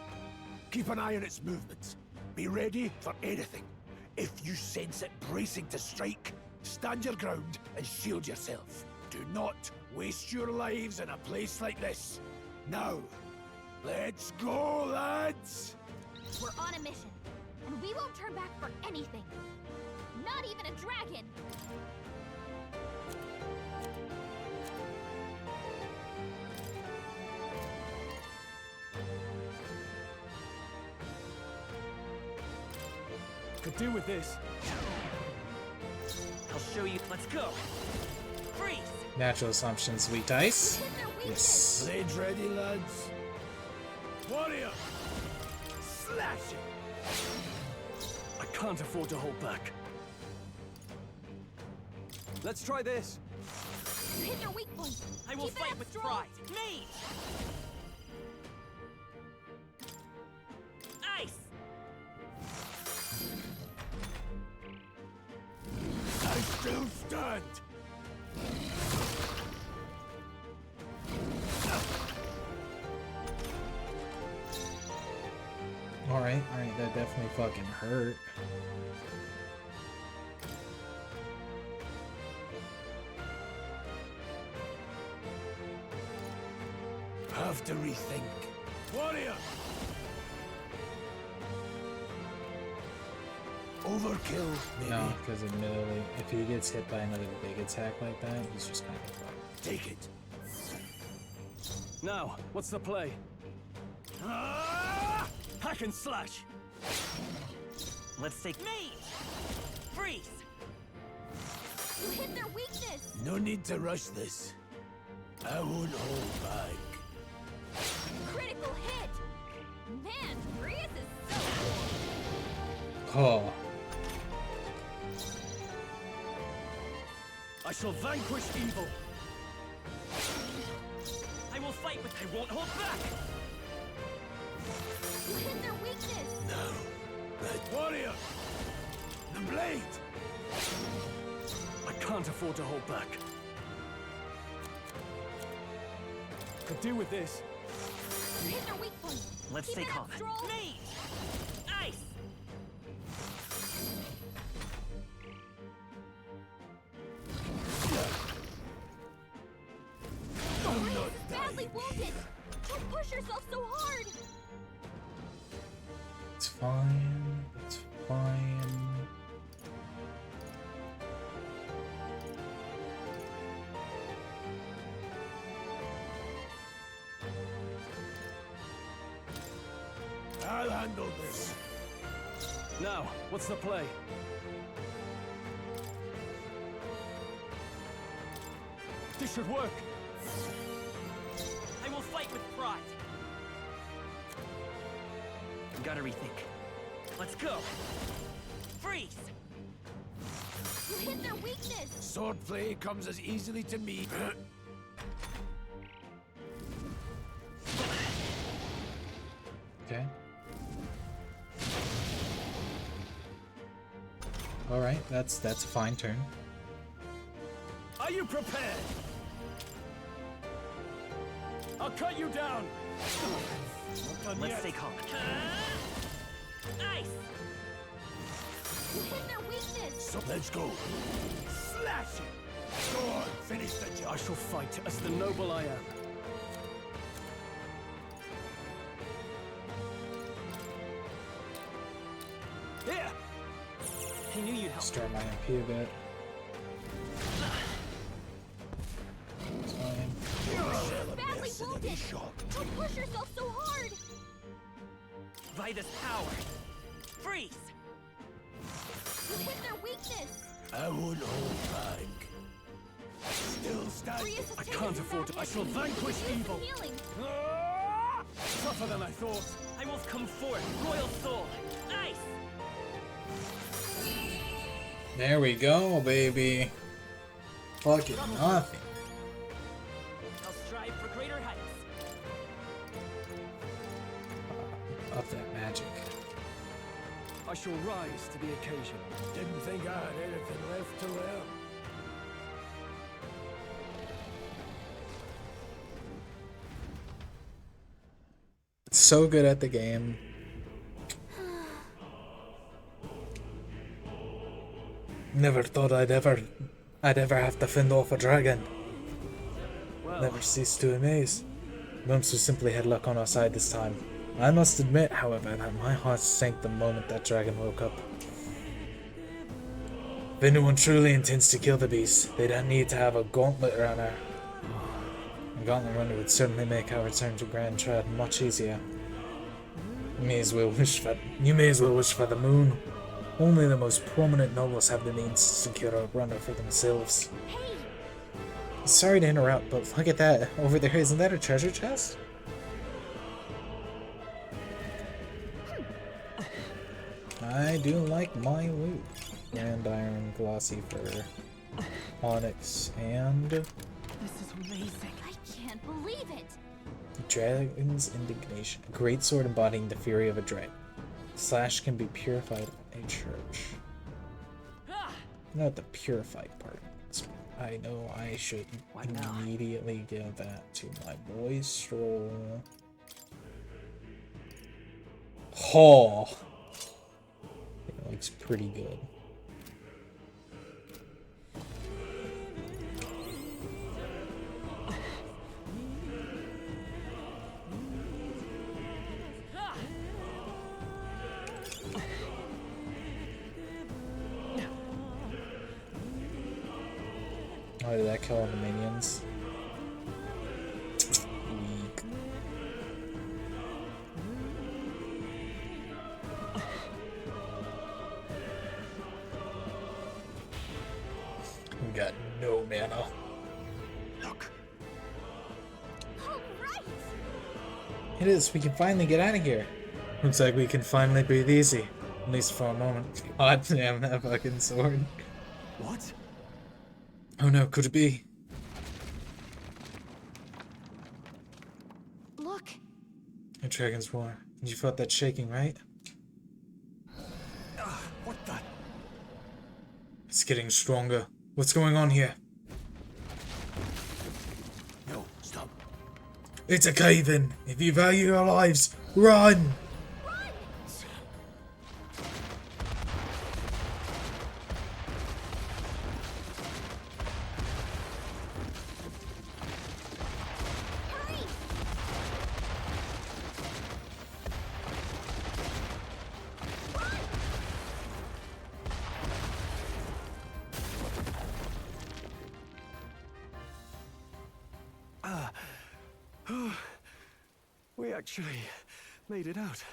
[SPEAKER 7] keep an eye on its movements. Be ready for anything. If you sense it bracing to strike, stand your ground and shield yourself. Do not waste your lives in a place like this. Now, let's go, lads!
[SPEAKER 15] We're on a mission, and we won't turn back for anything. Not even a dragon!
[SPEAKER 21] Could do with this.
[SPEAKER 14] I'll show you. Let's go. Freeze!
[SPEAKER 8] Natural assumptions, weak dice. Yes.
[SPEAKER 7] Blades ready, lads. Warrior! Slash it!
[SPEAKER 21] I can't afford to hold back. Let's try this.
[SPEAKER 15] You hit their weak point.
[SPEAKER 14] I will fight with pride. Me! Ice!
[SPEAKER 7] I still stand!
[SPEAKER 8] Alright, that definitely fucking hurt.
[SPEAKER 7] Have to rethink. Warrior! Overkill, maybe.
[SPEAKER 8] No, because admittedly, if he gets hit by another big attack like that, he's just kind of fucked.
[SPEAKER 7] Take it.
[SPEAKER 21] Now, what's the play? Hack and slash!
[SPEAKER 14] Let's take me! Freeze!
[SPEAKER 15] You hit their weakness!
[SPEAKER 7] No need to rush this. I won't hold back.
[SPEAKER 15] Critical hit! Man, Brius is so cool!
[SPEAKER 8] Oh.
[SPEAKER 21] I shall vanquish evil!
[SPEAKER 14] I will fight with. I won't hold back!
[SPEAKER 15] You hit their weakness!
[SPEAKER 7] No. That warrior! The blade!
[SPEAKER 21] I can't afford to hold back. Could do with this.
[SPEAKER 15] You hit their weak point!
[SPEAKER 14] Let's
[SPEAKER 15] Keep
[SPEAKER 14] stay
[SPEAKER 15] it
[SPEAKER 14] calm.
[SPEAKER 15] up, Stroll.
[SPEAKER 14] Me! Ice!
[SPEAKER 15] Brius is badly wounded! Don't push yourself so hard!
[SPEAKER 8] It's fine. It's fine.
[SPEAKER 7] I'll handle this.
[SPEAKER 21] Now, what's the play? This should work.
[SPEAKER 14] I will fight with pride. Gotta rethink. Let's go. Freeze!
[SPEAKER 15] You hit their weakness!
[SPEAKER 7] Swordplay comes as easily to me.
[SPEAKER 8] Okay. Alright, that's a fine turn.
[SPEAKER 21] Are you prepared? I'll cut you down. Not done
[SPEAKER 14] Let's
[SPEAKER 21] yet.
[SPEAKER 14] stay calm. Ice!
[SPEAKER 15] You hit their weakness!
[SPEAKER 7] So let's go. Slash it! Go on, finish the job.
[SPEAKER 21] I shall fight as the noble I am. Here!
[SPEAKER 14] I knew you'd help.
[SPEAKER 8] Start my MP a bit. It's fine.
[SPEAKER 15] Badly wounded! Don't push yourself so hard!
[SPEAKER 14] By this power. Freeze!
[SPEAKER 15] You hit their weakness!
[SPEAKER 7] I won't hold back. Still standing.
[SPEAKER 15] Brius has
[SPEAKER 21] I
[SPEAKER 15] taken
[SPEAKER 21] can't
[SPEAKER 15] some
[SPEAKER 21] afford to. I shall vanquish
[SPEAKER 15] Use some
[SPEAKER 21] evil.
[SPEAKER 15] healing!
[SPEAKER 21] Tougher than I thought.
[SPEAKER 14] I will come forth, royal soul. Ice!
[SPEAKER 8] There we go, baby. Fucking nothing.
[SPEAKER 14] I'll strive for greater heights.
[SPEAKER 8] Up that magic.
[SPEAKER 7] I shall rise to the occasion. Didn't think I had anything left to learn.
[SPEAKER 8] So good at the game. Never thought I'd ever have to fend off a dragon. Never cease to amaze. Monster simply had luck on our side this time. I must admit, however, that my heart sank the moment that dragon woke up. If anyone truly intends to kill the beast, they don't need to have a gauntlet runner. A gauntlet runner would certainly make our return to Grand Trad much easier. You may as well wish for the moon. Only the most prominent nobles have the means to secure a runner for themselves. Sorry to interrupt, but look at that. Over there, isn't that a treasure chest? I do like my loot. And iron, glossy fur, onyx, and
[SPEAKER 10] This is amazing. I can't believe it.
[SPEAKER 8] Dragon's Indignation. A great sword embodying the fury of a dragon. Slash can be purified in a church. Not the purified part. I know I should immediately give that to my boy Stroll. Oh! It looks pretty good. Oh, did that kill all the minions? Weak. We got no mana.
[SPEAKER 22] Look.
[SPEAKER 8] It is. We can finally get out of here. Looks like we can finally breathe easy. At least for a moment. God damn that fucking sword.
[SPEAKER 22] What?
[SPEAKER 8] Oh no, could it be?
[SPEAKER 10] Look.
[SPEAKER 8] A dragon's roar. You felt that shaking, right?
[SPEAKER 22] What the?
[SPEAKER 8] It's getting stronger. What's going on here?
[SPEAKER 22] No, stop.
[SPEAKER 8] It's a cave-in. If you value your lives, run!
[SPEAKER 7] We actually made it out.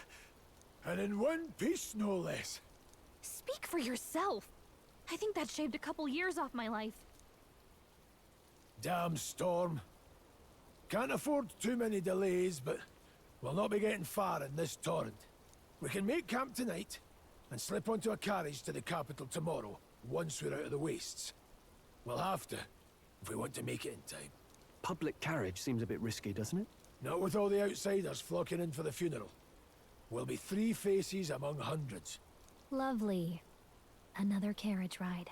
[SPEAKER 7] And in one piece, no less.
[SPEAKER 10] Speak for yourself. I think that shaved a couple years off my life.
[SPEAKER 7] Damn storm. Can't afford too many delays, but we'll not be getting far in this torrent. We can make camp tonight and slip onto a carriage to the capital tomorrow, once we're out of the wastes. We'll have to, if we want to make it in time.
[SPEAKER 21] Public carriage seems a bit risky, doesn't it?
[SPEAKER 7] Not with all the outsiders flocking in for the funeral. We'll be 3 faces among hundreds.
[SPEAKER 10] Lovely. Another carriage ride.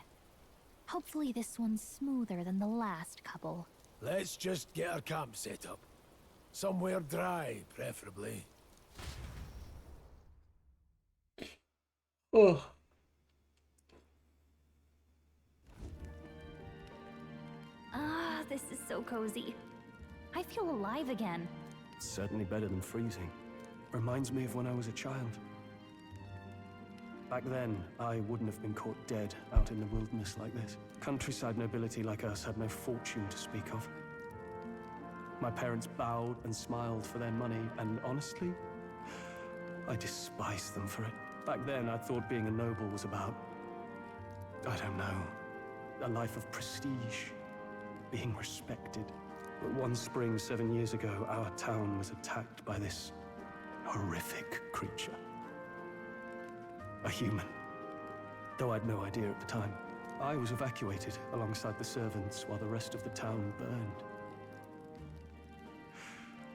[SPEAKER 10] Hopefully this one's smoother than the last couple.
[SPEAKER 7] Let's just get our camp set up. Somewhere dry, preferably.
[SPEAKER 8] Oh.
[SPEAKER 10] Ah, this is so cozy. I feel alive again.
[SPEAKER 21] It's certainly better than freezing. Reminds me of when I was a child. Back then, I wouldn't have been caught dead out in the wilderness like this. Countryside nobility like us had no fortune to speak of. My parents bowed and smiled for their money, and honestly, I despised them for it. Back then, I thought being a noble was about, I don't know, a life of prestige, being respected. But one spring 7 years ago, our town was attacked by this horrific creature. A human. though I'd no idea at the time. I was evacuated alongside the servants while the rest of the town burned.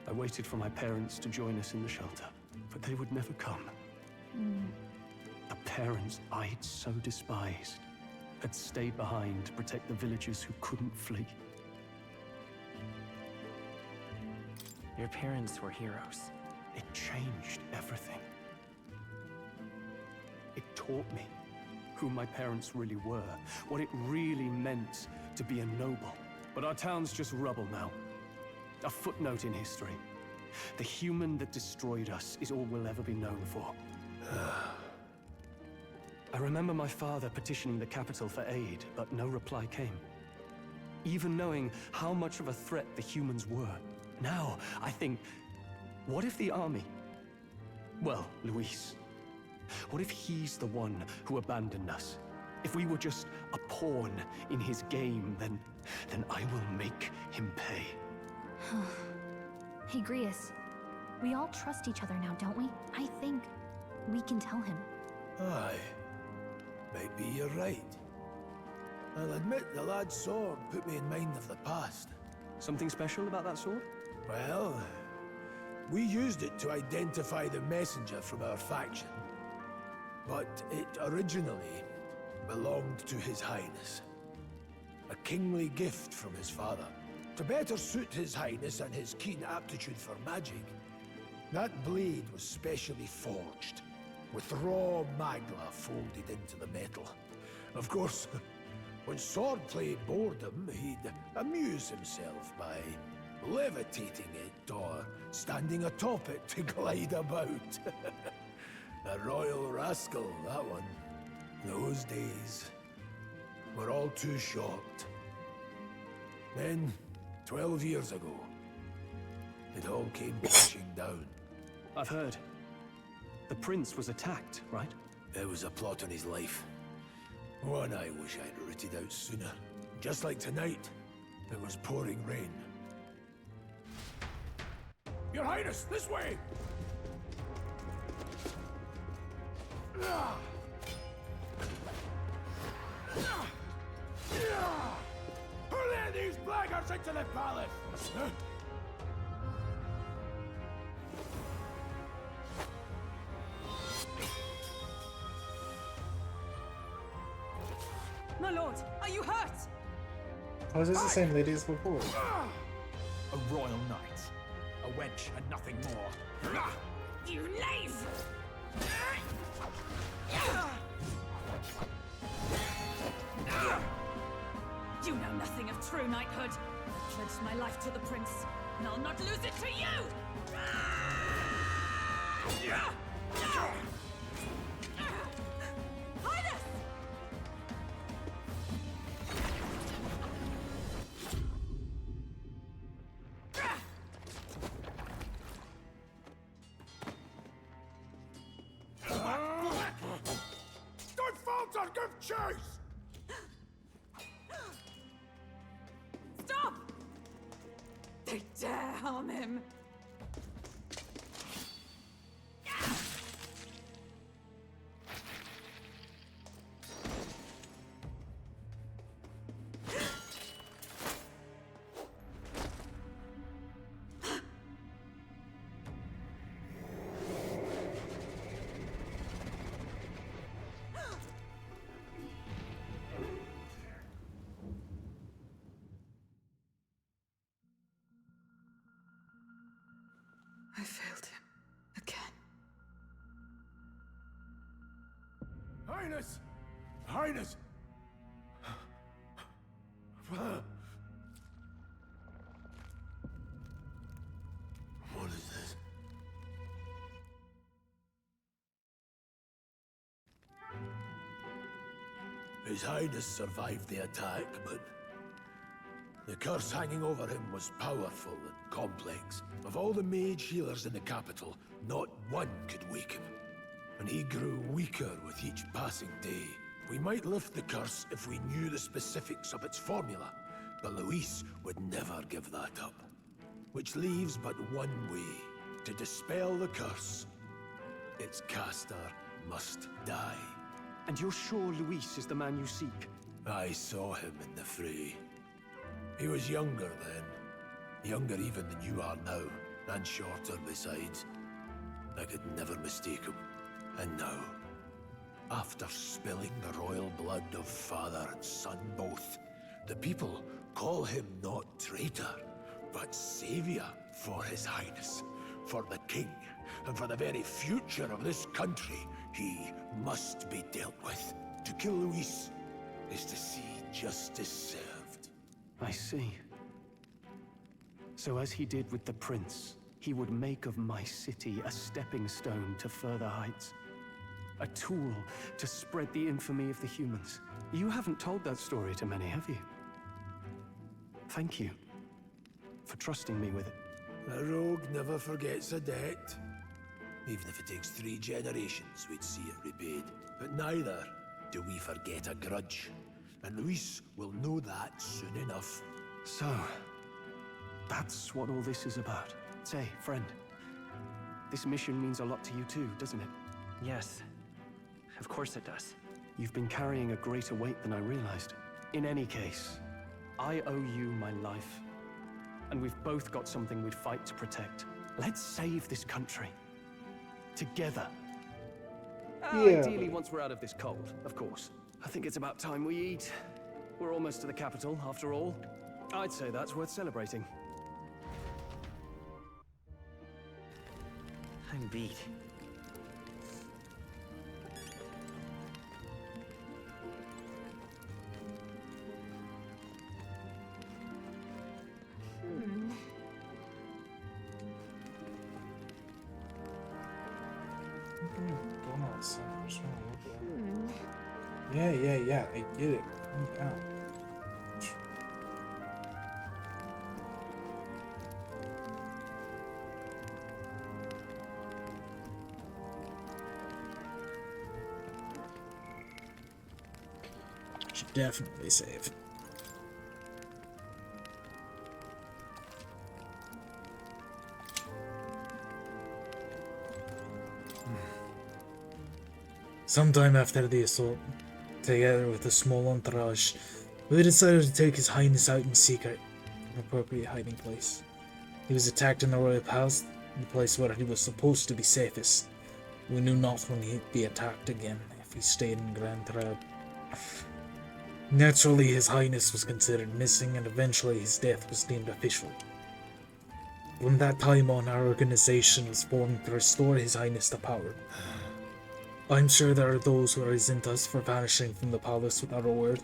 [SPEAKER 21] I waited for my parents to join us in the shelter, but they would never come. The parents I'd so despised had stayed behind to protect the villagers who couldn't flee.
[SPEAKER 14] Your parents were heroes.
[SPEAKER 21] It changed everything. It taught me who my parents really were, what it really meant to be a noble. But our town's just rubble now. A footnote in history. The human that destroyed us is all we'll ever be known for. I remember my father petitioning the capital for aid, but no reply came. Even knowing how much of a threat the humans were. Now, I think, what if the army? Well, Luis. What if he's the one who abandoned us? If we were just a pawn in his game, then I will make him pay.
[SPEAKER 10] Hey, Grius. We all trust each other now, don't we? I think we can tell him.
[SPEAKER 7] Aye. Maybe you're right. I'll admit the lad's sword put me in mind of the past.
[SPEAKER 21] Something special about that sword?
[SPEAKER 7] Well, we used it to identify the messenger from our faction. But it originally belonged to His Highness. A kingly gift from his father. To better suit His Highness and his keen aptitude for magic, that blade was specially forged, with raw magla folded into the metal. Of course, when swordplay bored him, he'd amuse himself by levitating it or standing atop it to glide about. A royal rascal, that one. Those days were all too short. Then, 12 years ago, it all came crashing down.
[SPEAKER 21] I've heard. The prince was attacked, right?
[SPEAKER 7] There was a plot on his life. One I wish I'd rooted out sooner. Just like tonight, it was pouring rain. Your Highness, this way! Who let these blackguards into the palace?
[SPEAKER 13] My lord, are you hurt?
[SPEAKER 8] Oh, is this the same lady as before?
[SPEAKER 12] A royal knight. A wench and nothing more.
[SPEAKER 13] You knave! You know nothing of true knighthood. I pledged my life to the prince, and I'll not lose it to you! Highness!
[SPEAKER 7] Don't falter, give chase!
[SPEAKER 13] Stop! They dare harm him! I failed him. Again.
[SPEAKER 7] Highness! Highness! What is this? His Highness survived the attack, but the curse hanging over him was powerful and complex. Of all the mage healers in the capital, not one could wake him. And he grew weaker with each passing day. We might lift the curse if we knew the specifics of its formula, but Luis would never give that up. Which leaves but one way to dispel the curse. Its caster must die.
[SPEAKER 21] And you're sure Luis is the man you seek?
[SPEAKER 7] I saw him in the fray. He was younger then. Younger even than you are now, and shorter besides. I could never mistake him. And now, after spilling the royal blood of father and son both, the people call him not traitor, but savior for his highness, for the king, and for the very future of this country. He must be dealt with. To kill Luis is to see justice served.
[SPEAKER 21] I see. So as he did with the prince, he would make of my city a stepping stone to further heights. A tool to spread the infamy of the humans. You haven't told that story to many, have you? Thank you for trusting me with it.
[SPEAKER 7] A rogue never forgets a debt. Even if it takes 3 generations, we'd see it repaid. But neither do we forget a grudge. And Luis will know that soon enough.
[SPEAKER 21] So, that's what all this is about. Say, friend, this mission means a lot to you too, doesn't it?
[SPEAKER 14] Yes, of course it does.
[SPEAKER 21] You've been carrying a greater weight than I realized. In any case, I owe you my life. And we've both got something we'd fight to protect. Let's save this country. Together. Ideally, once we're out of this cold, of course. I think it's about time we eat. We're almost to the capital, after all. I'd say that's worth celebrating.
[SPEAKER 14] I'm beat.
[SPEAKER 8] Yeah, I get it. Calm down. Should definitely save. Sometime after the assault, together with a small entourage, we decided to take His Highness out in secret, an appropriate hiding place. He was attacked in the royal palace, the place where he was supposed to be safest. We knew not when he'd be attacked again if he stayed in Grand Trad. Naturally, His Highness was considered missing, and eventually his death was deemed official. From that time on, our organization was formed to restore His Highness to power. I'm sure there are those who resent us for vanishing from the palace without a word.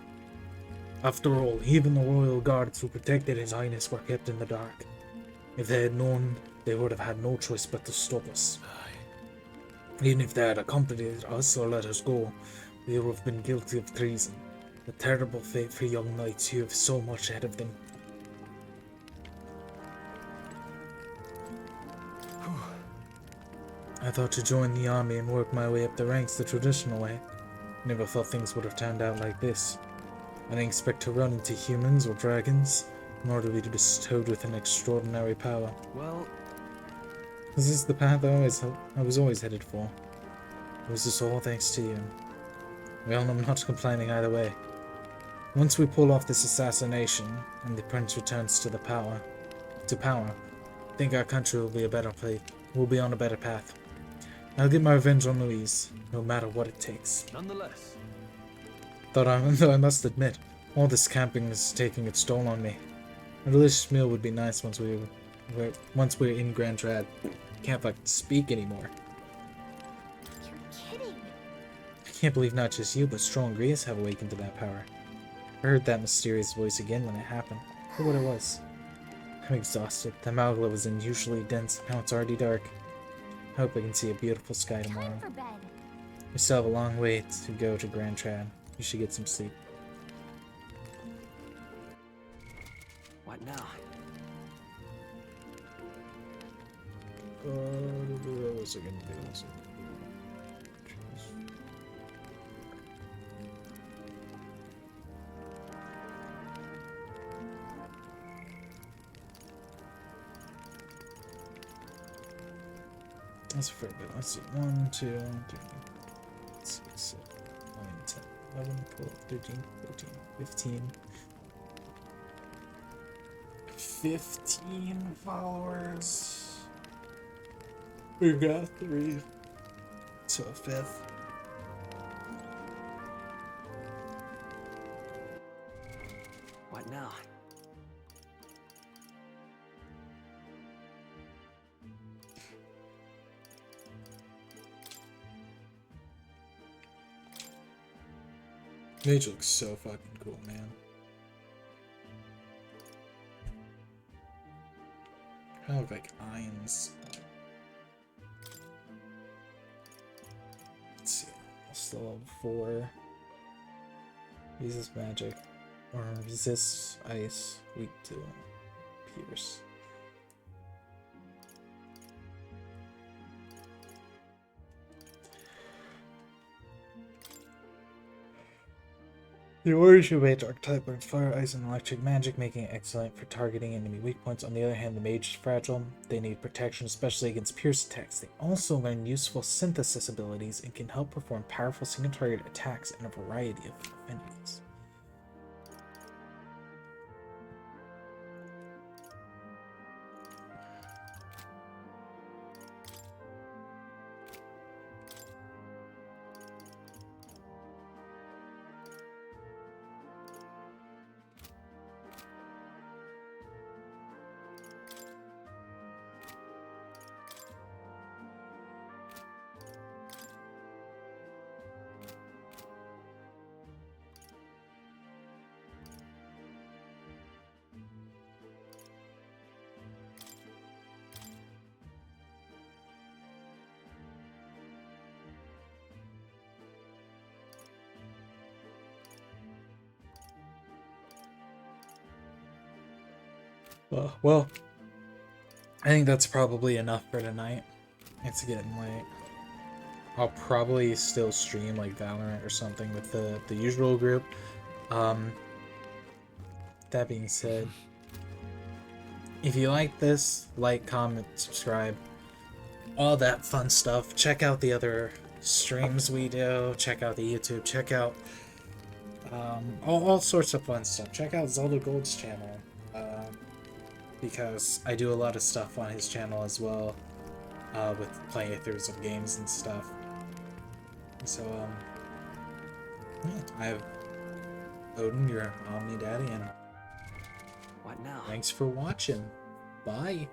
[SPEAKER 8] After all, even the royal guards who protected His Highness were kept in the dark. If they had known, they would have had no choice but to stop us. Even if they had accompanied us or let us go, they would have been guilty of treason. A terrible fate for young knights who have so much ahead of them. I thought to join the army and work my way up the ranks the traditional way. Never thought things would have turned out like this. I didn't expect to run into humans or dragons, nor to be bestowed with an extraordinary power.
[SPEAKER 21] Well,
[SPEAKER 8] this is the path I was always headed for. It was just all thanks to you. Well, I'm not complaining either way. Once we pull off this assassination, and the prince returns to power, I think our country will be a better place. We'll be on a better path. I'll get my revenge on Louise, no matter what it takes.
[SPEAKER 21] nonetheless.
[SPEAKER 8] Though I must admit, all this camping is taking its toll on me. A delicious meal would be nice once we're in Grand Trad. Can't fucking speak anymore.
[SPEAKER 15] You're kidding.
[SPEAKER 8] I can't believe not just you, but strong Greece have awakened to that power. I heard that mysterious voice again when it happened. Look what it was. I'm exhausted. The Malgla was unusually dense, now it's already dark. I hope I can see a beautiful sky tomorrow.
[SPEAKER 15] Time for bed.
[SPEAKER 8] We still have a long way to go to Grand Trad. You should get some sleep.
[SPEAKER 14] What now?
[SPEAKER 8] What was I gonna do? That's a fair bit. Let's see. 1, 2, 3, 4, 5, 6, 7, 9, 11, 12, 13, 14, 15. 15 followers. We got 3. So a 5th.
[SPEAKER 14] What now?
[SPEAKER 8] Mage looks so fucking cool, man. Kind of look like Irons. Let's see. Still level 4. Resist magic. Or resist ice. Weak to pierce. The origin mage archetype learns fire, ice, and electric magic, making it excellent for targeting enemy weak points. On the other hand, the mage is fragile. They need protection, especially against pierce attacks. They also learn useful synthesis abilities and can help perform powerful single-target attacks in a variety of affinities. Well, I think that's probably enough for tonight. It's getting late. I'll probably still stream like Valorant or something with the usual group. That being said, if you like this, like, comment, subscribe, all that fun stuff. Check out the other streams we do. Check out the YouTube. Check out all sorts of fun stuff. Check out Zelda Gold's channel. Because I do a lot of stuff on his channel as well, with playthroughs of games and stuff. So, yeah, I have Odin, your Omni Daddy, and
[SPEAKER 14] what now?
[SPEAKER 8] Thanks for watching. Bye.